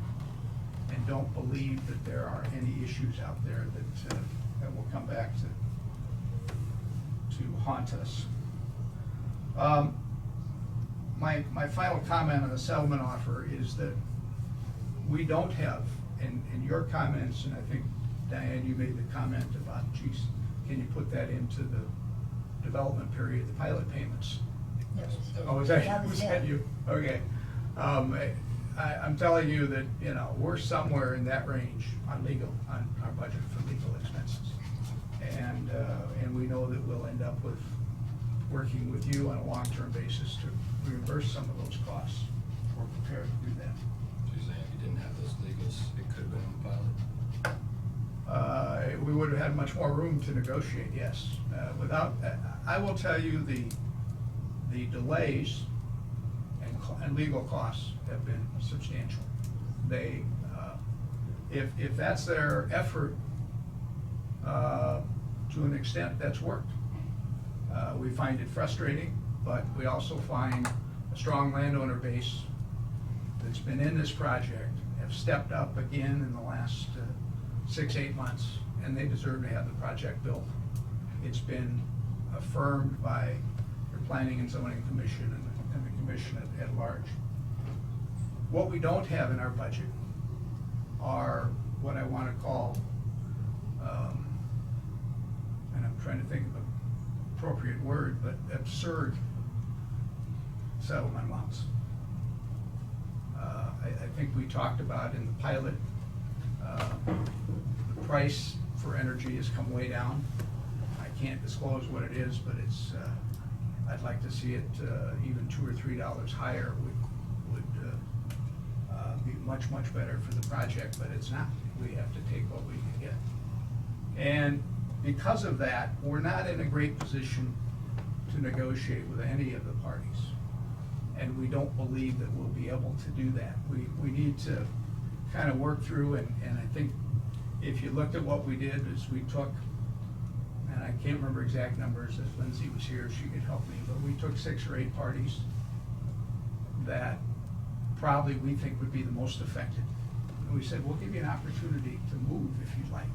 Speaker 20: and don't believe that there are any issues out there that will come back to haunt us. My final comment on the settlement offer is that we don't have, in your comments, and I think, Diane, you made the comment about, geez, can you put that into the development period, the pilot payments?
Speaker 2: Yes.
Speaker 20: Oh, was that you? Okay. I'm telling you that, you know, we're somewhere in that range on our budget for legal expenses. And we know that we'll end up with working with you on a long-term basis to reimburse some of those costs. We're prepared to do that.
Speaker 8: So you're saying if you didn't have those legals, it could have been in the pilot?
Speaker 20: We would have had much more room to negotiate, yes. I will tell you the delays and legal costs have been substantial. They, if that's their effort, to an extent, that's worked. We find it frustrating, but we also find a strong landowner base that's been in this project, have stepped up again in the last 6-8 months, and they deserve to have the project built. It's been affirmed by your Planning and Zoning Commission and the Commission at large. What we don't have in our budget are what I want to call, and I'm trying to think of an appropriate word, but absurd settlement amounts. I think we talked about in the pilot, the price for energy has come way down. I can't disclose what it is, but it's, I'd like to see it even $2 or $3 higher would be much much, much better for the project, but it's not. We have to take what we can get. And because of that, we're not in a great position to negotiate with any of the parties. And we don't believe that we'll be able to do that. We need to kind of work through, and I think if you looked at what we did, is we took, and I can't remember exact numbers, if Lindsay was here, she could help me, but we took 6 or 8 parties that probably we think would be the most affected. And we said, we'll give you an opportunity to move if you'd like.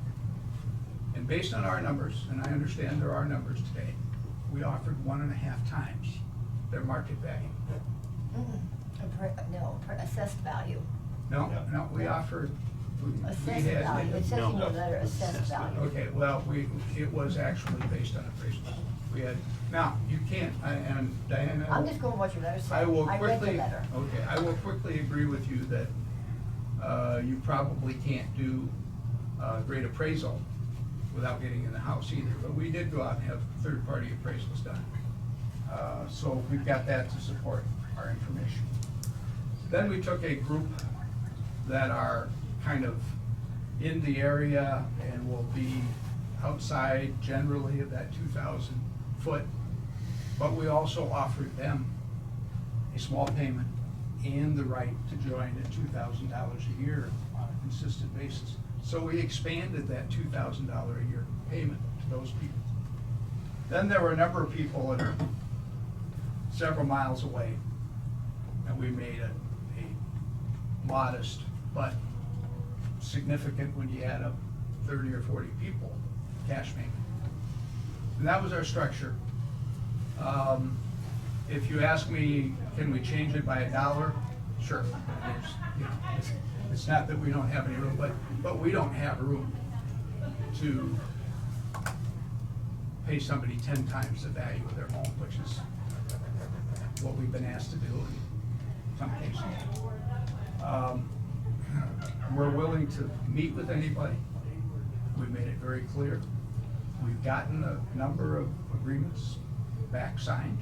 Speaker 20: And based on our numbers, and I understand there are numbers today, we offered 1.5 times their market value.
Speaker 2: No, assessed value.
Speaker 20: No, we offered, we
Speaker 2: Assessed
Speaker 20: had.
Speaker 2: value, it says in your letter, assessed value.
Speaker 20: Okay, well, it was actually based on appraisal. We had, now, you can't, and Diana.
Speaker 2: I'm just going what your letter said.
Speaker 20: I will
Speaker 2: read the
Speaker 20: quickly,
Speaker 2: letter.
Speaker 20: okay, I will quickly agree with you that you probably can't do great appraisal without getting in the house either, but we did go out and have third-party appraisals done. So we've got that to support our information. Then we took a group that are kind of in the area and will be outside generally of that 2,000 foot, but we also offered them a small payment and the right to join at $2,000 a year on a consistent basis. So we expanded that $2,000 a year payment to those people. Then there were a number of people that are several miles away, and we made a modest but significant, when you add up 30 or 40 people, cash payment. And that was our structure. If you ask me, can we change it by $1? Sure. It's not that we don't have any room, but we don't have room to pay somebody 10 times the value of their home, which is what we've been asked to do in some cases. We're willing to meet with anybody. We made it very clear. We've gotten a number of agreements back signed,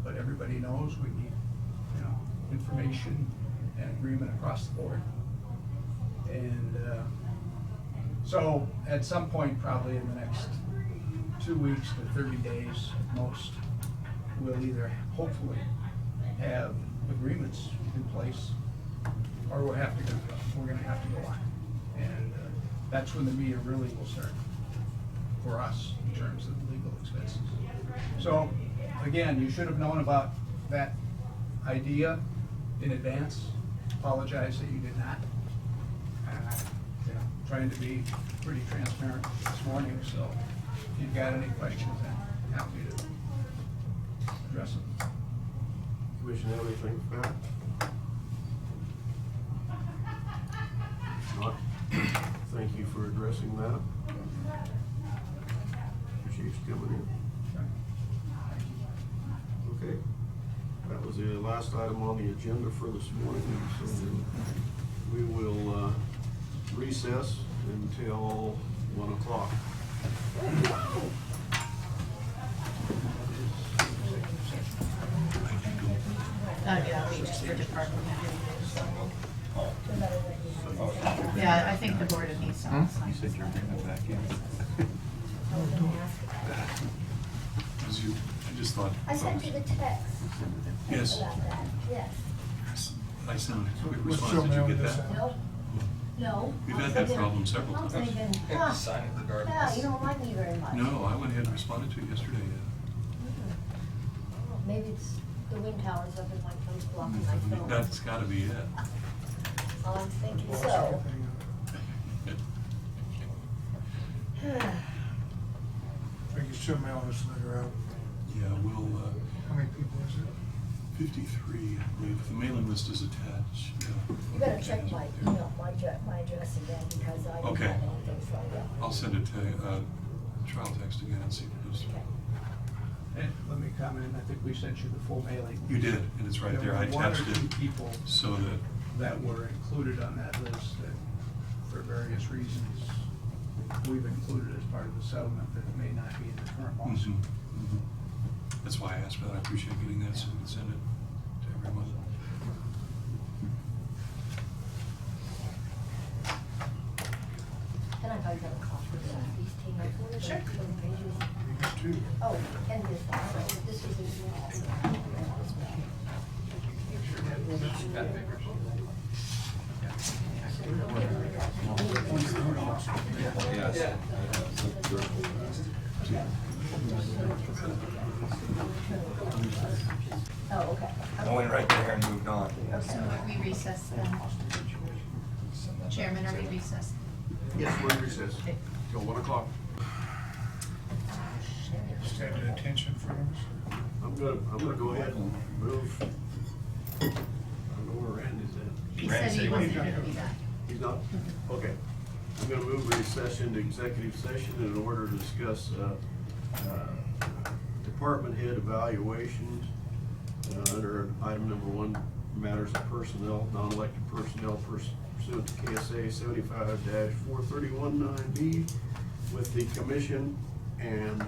Speaker 20: but everybody knows we need, information and agreement across the board. And so at some point, probably in the next 2 weeks to 30 days at most, we'll either hopefully have agreements in place, or we're gonna have to go on. And that's when the meter really will start for us in terms of legal expenses. So again, you should have known about that idea in advance. Apologize that you did not. Trying to be pretty transparent this morning, so if you've got any questions, I'm happy to address them.
Speaker 3: Commission have anything for that? If not, thank you for addressing that. Chief's coming in. Okay, that was the last item on the agenda for this morning, so we will recess until 1 o'clock.
Speaker 5: Yeah, just for department. Yeah, I think the board of needs to sign.
Speaker 15: You said you're bringing it back in.
Speaker 7: I just thought.
Speaker 2: I sent you the text.
Speaker 7: Yes.
Speaker 2: About that, yes.
Speaker 7: I sent a quick
Speaker 12: What's
Speaker 7: response. Did you get that?
Speaker 2: Nope. No.
Speaker 7: We've had that problem several
Speaker 2: I'm
Speaker 7: times.
Speaker 2: thinking,
Speaker 8: Sign it
Speaker 2: yeah,
Speaker 8: regardless.
Speaker 2: you don't like me very much.
Speaker 7: No, I went ahead and responded to it yesterday.
Speaker 2: Maybe it's the wind towers up in my phone blocking my phone.
Speaker 7: That's gotta be it.
Speaker 2: I'm thinking so.
Speaker 12: I can still mail this letter out.
Speaker 7: Yeah, we'll,
Speaker 12: How many people is it?
Speaker 7: 53, I believe. The mailing list is attached.
Speaker 2: You better check my email, my address again, because I don't
Speaker 7: Okay.
Speaker 2: have anything from you.
Speaker 7: I'll send it to, trial text again and see if it goes through.
Speaker 20: And let me comment, I think we sent you the full mailing.
Speaker 7: You did, and it's right there. I
Speaker 20: were one or
Speaker 7: attached
Speaker 20: two
Speaker 7: it
Speaker 20: people
Speaker 7: so that,
Speaker 20: that were included on that list that, for various reasons, we've included as part of the settlement that may not be in the current lawsuit.
Speaker 7: that's why I asked for that. I appreciate getting that so we can send it to everyone.
Speaker 2: I got a copy of that. These things.
Speaker 5: Sure.
Speaker 12: You got two.
Speaker 2: Oh, and this one, this was as well. Oh, okay.
Speaker 8: I went right there and moved on.
Speaker 5: So are we recessed then? Chairman, are we recessed?
Speaker 3: Yes, we're in recess till 1 o'clock.
Speaker 12: Just had the attention for us.
Speaker 3: I'm gonna go ahead and move. I don't know where Randy's at.
Speaker 5: He said he wasn't gonna be back.
Speaker 3: He's not? Okay. I'm gonna move recess into executive session in order to discuss, department head evaluations, under item number 1, matters of personnel, non-elected personnel pursuant to KSA 75-4319B with the commission and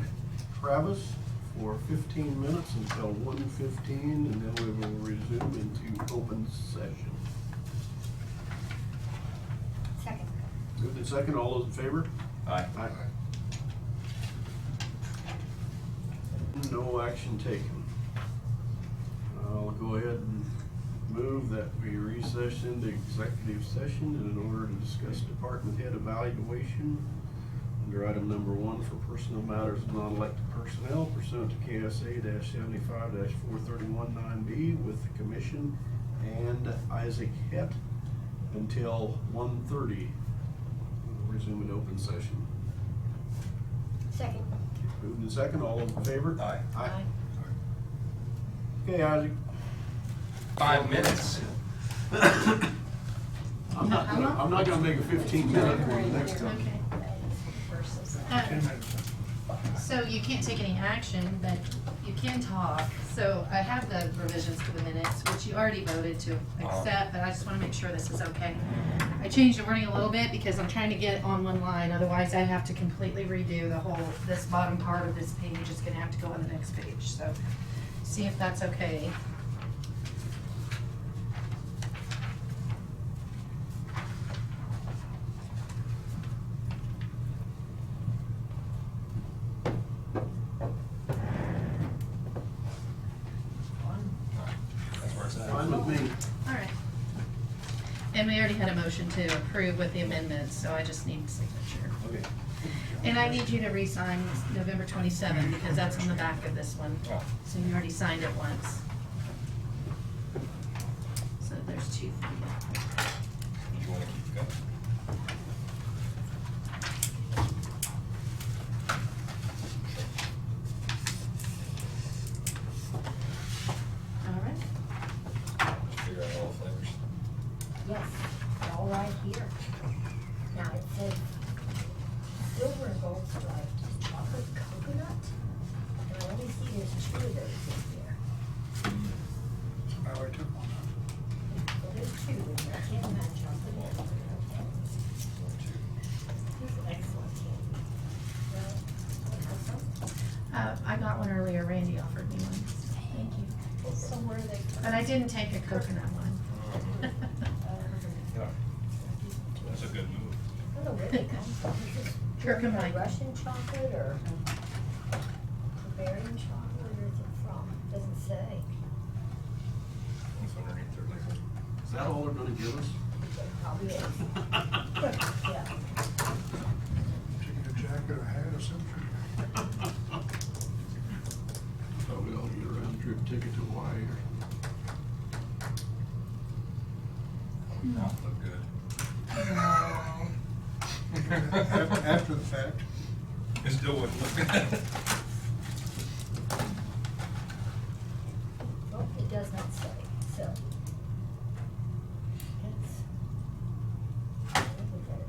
Speaker 3: Travis for 15 minutes until 1:15, and then we will resume into open session.
Speaker 2: Second.
Speaker 3: Moved and second, all those in favor?
Speaker 8: Aye.
Speaker 3: Aye. No action taken. I'll go ahead and move that we recess into executive session in order to discuss department head evaluation under item number 1 for personnel matters of non-elected personnel pursuant to KSA 75-4319B with the commission and Isaac Hett until 1:30. We'll resume in open session.
Speaker 2: Second.
Speaker 3: Moved and second, all those in favor?
Speaker 8: Aye.
Speaker 2: Aye.
Speaker 3: Okay, Isaac.
Speaker 8: 5 minutes.
Speaker 3: I'm not gonna make a 15-minute one next time.
Speaker 5: Okay. So you can't take any action, but you can talk. So I have the revisions to the minutes, which you already voted to accept, but I just wanna make sure this is okay. I changed the wording a little bit because I'm trying to get it on one line, otherwise I have to completely redo the whole, this bottom part of this page is gonna have to go on the next page, so see if that's okay.
Speaker 8: That's where it's at.
Speaker 3: Fine with me.
Speaker 5: All right. And we already had a motion to approve with the amendments, so I just need a signature.
Speaker 3: Okay.
Speaker 5: And I need you to re-sign November 27, because that's on the back of this one.
Speaker 8: Oh.
Speaker 5: So you already signed it once. So there's 2 for you.
Speaker 8: You wanna keep going?
Speaker 5: All right.
Speaker 8: Figure out all the flavors.
Speaker 2: Yes, it's all right here. Now it says silver and gold striped chocolate coconut. And I only see there's 2 of those in here.
Speaker 12: I already took one out.
Speaker 2: So there's 2 in there. I can't match up with it. This is excellent candy. Well, I'll have some.
Speaker 5: I got one earlier. Randy offered me one. Thank you.
Speaker 2: So where are they from?
Speaker 5: But I didn't take a coconut one.
Speaker 8: Yeah. That's a good move.
Speaker 2: I don't know where they come from. Is this
Speaker 5: Curcumite.
Speaker 2: Russian chocolate or Bavarian chocolate? Where is it from? Doesn't say.
Speaker 8: It's underneath their label.
Speaker 3: Is that all they're gonna give us?
Speaker 2: It probably is. Yeah.
Speaker 12: Taking a jacket or hat or something.
Speaker 3: Thought we'd all get a round trip ticket to Hawaii or
Speaker 8: Mouth look good.
Speaker 12: After the fact.
Speaker 8: It still wouldn't look good.
Speaker 2: Well, it does not say, so. It's. Look at it.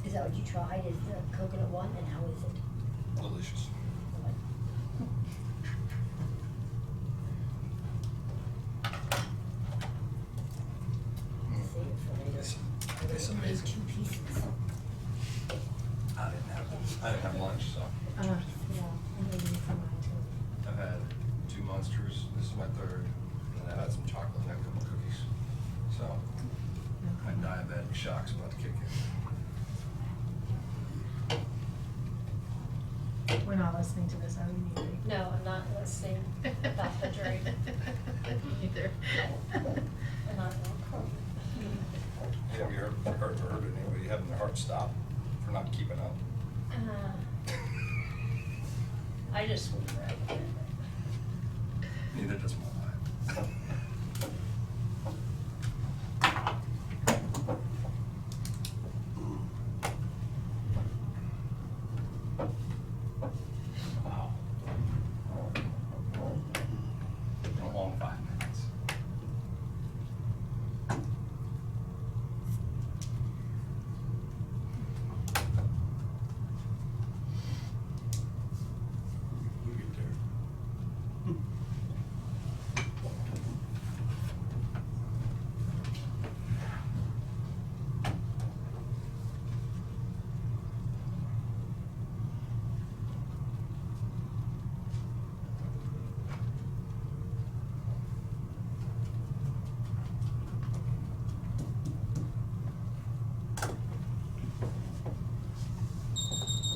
Speaker 2: Is that what you tried, is the coconut one, and how is it?
Speaker 8: Delicious.
Speaker 2: Save it for later.
Speaker 8: It's
Speaker 2: Made
Speaker 8: amazing.
Speaker 2: 2 pieces.
Speaker 8: I didn't have lunch, so
Speaker 2: Yeah, and maybe for mine too.
Speaker 8: I've had 2 monsters. This is my 3rd. And I had some chocolate and a couple cookies. So, my diabetic shock's about to kick in.
Speaker 5: We're not listening to this, are we, Neely?
Speaker 4: No, I'm not listening about the drink.
Speaker 5: Either.
Speaker 4: I'm not.
Speaker 8: Have you heard anybody having their heart stop for not keeping up?
Speaker 4: I just wouldn't recommend it.
Speaker 8: Neither does my wife. Wow. A long 5 minutes.
Speaker 3: We'll get there.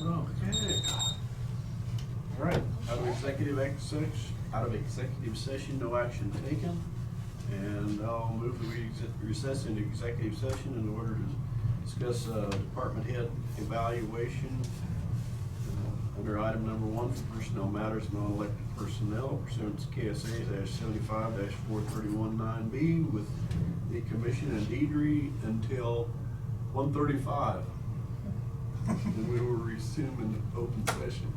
Speaker 3: Okay. All right, out of executive session, no action taken. And I'll move that we recess into executive session in order to discuss department head evaluation under item number 1 for personnel matters, non-elected personnel pursuant to KSA -75-4319B with the commission and Deidre until 1:35. And we will resume in the open session.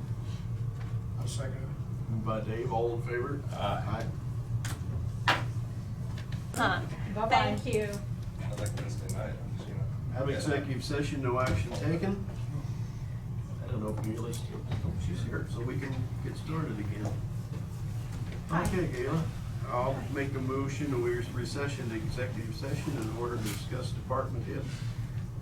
Speaker 12: I'll second it.
Speaker 3: Moved by Dave, all in favor? Aye.
Speaker 4: Huh.
Speaker 16: Bye-bye.
Speaker 4: Thank you.
Speaker 8: I like Wednesday night, I'm just, you know.
Speaker 3: Have executive session, no action taken. I don't know if Gayla's still, she's here, so we can get started again. Okay, Gayla, I'll make a motion that we recess into executive session in order to discuss department head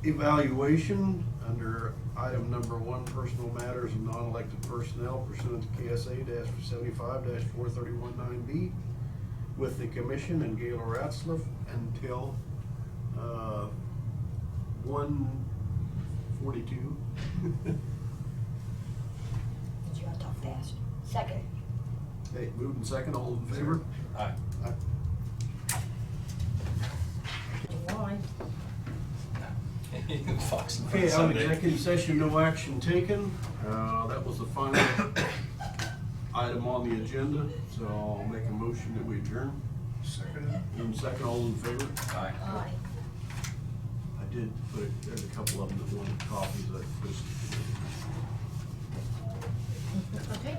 Speaker 3: evaluation under item number 1, personal matters of non-elected personnel pursuant to KSA -75-4319B with the commission and Gayla Ratzlaff until 1:42.
Speaker 2: Did you gotta talk fast? Second.
Speaker 3: Okay, moved and second, all in favor?
Speaker 8: Aye.
Speaker 3: Aye.
Speaker 2: Why?
Speaker 8: Fox.
Speaker 3: Okay, out of
Speaker 8: Sunday.
Speaker 3: executive session, no action taken. That was the final item on the agenda, so I'll make a motion that we adjourn.
Speaker 12: Second it.
Speaker 3: Moved and second, all in favor?
Speaker 8: Aye.
Speaker 2: Aye.
Speaker 3: I did put, there's a couple of them that wanted copies, I pushed.
Speaker 5: Okay.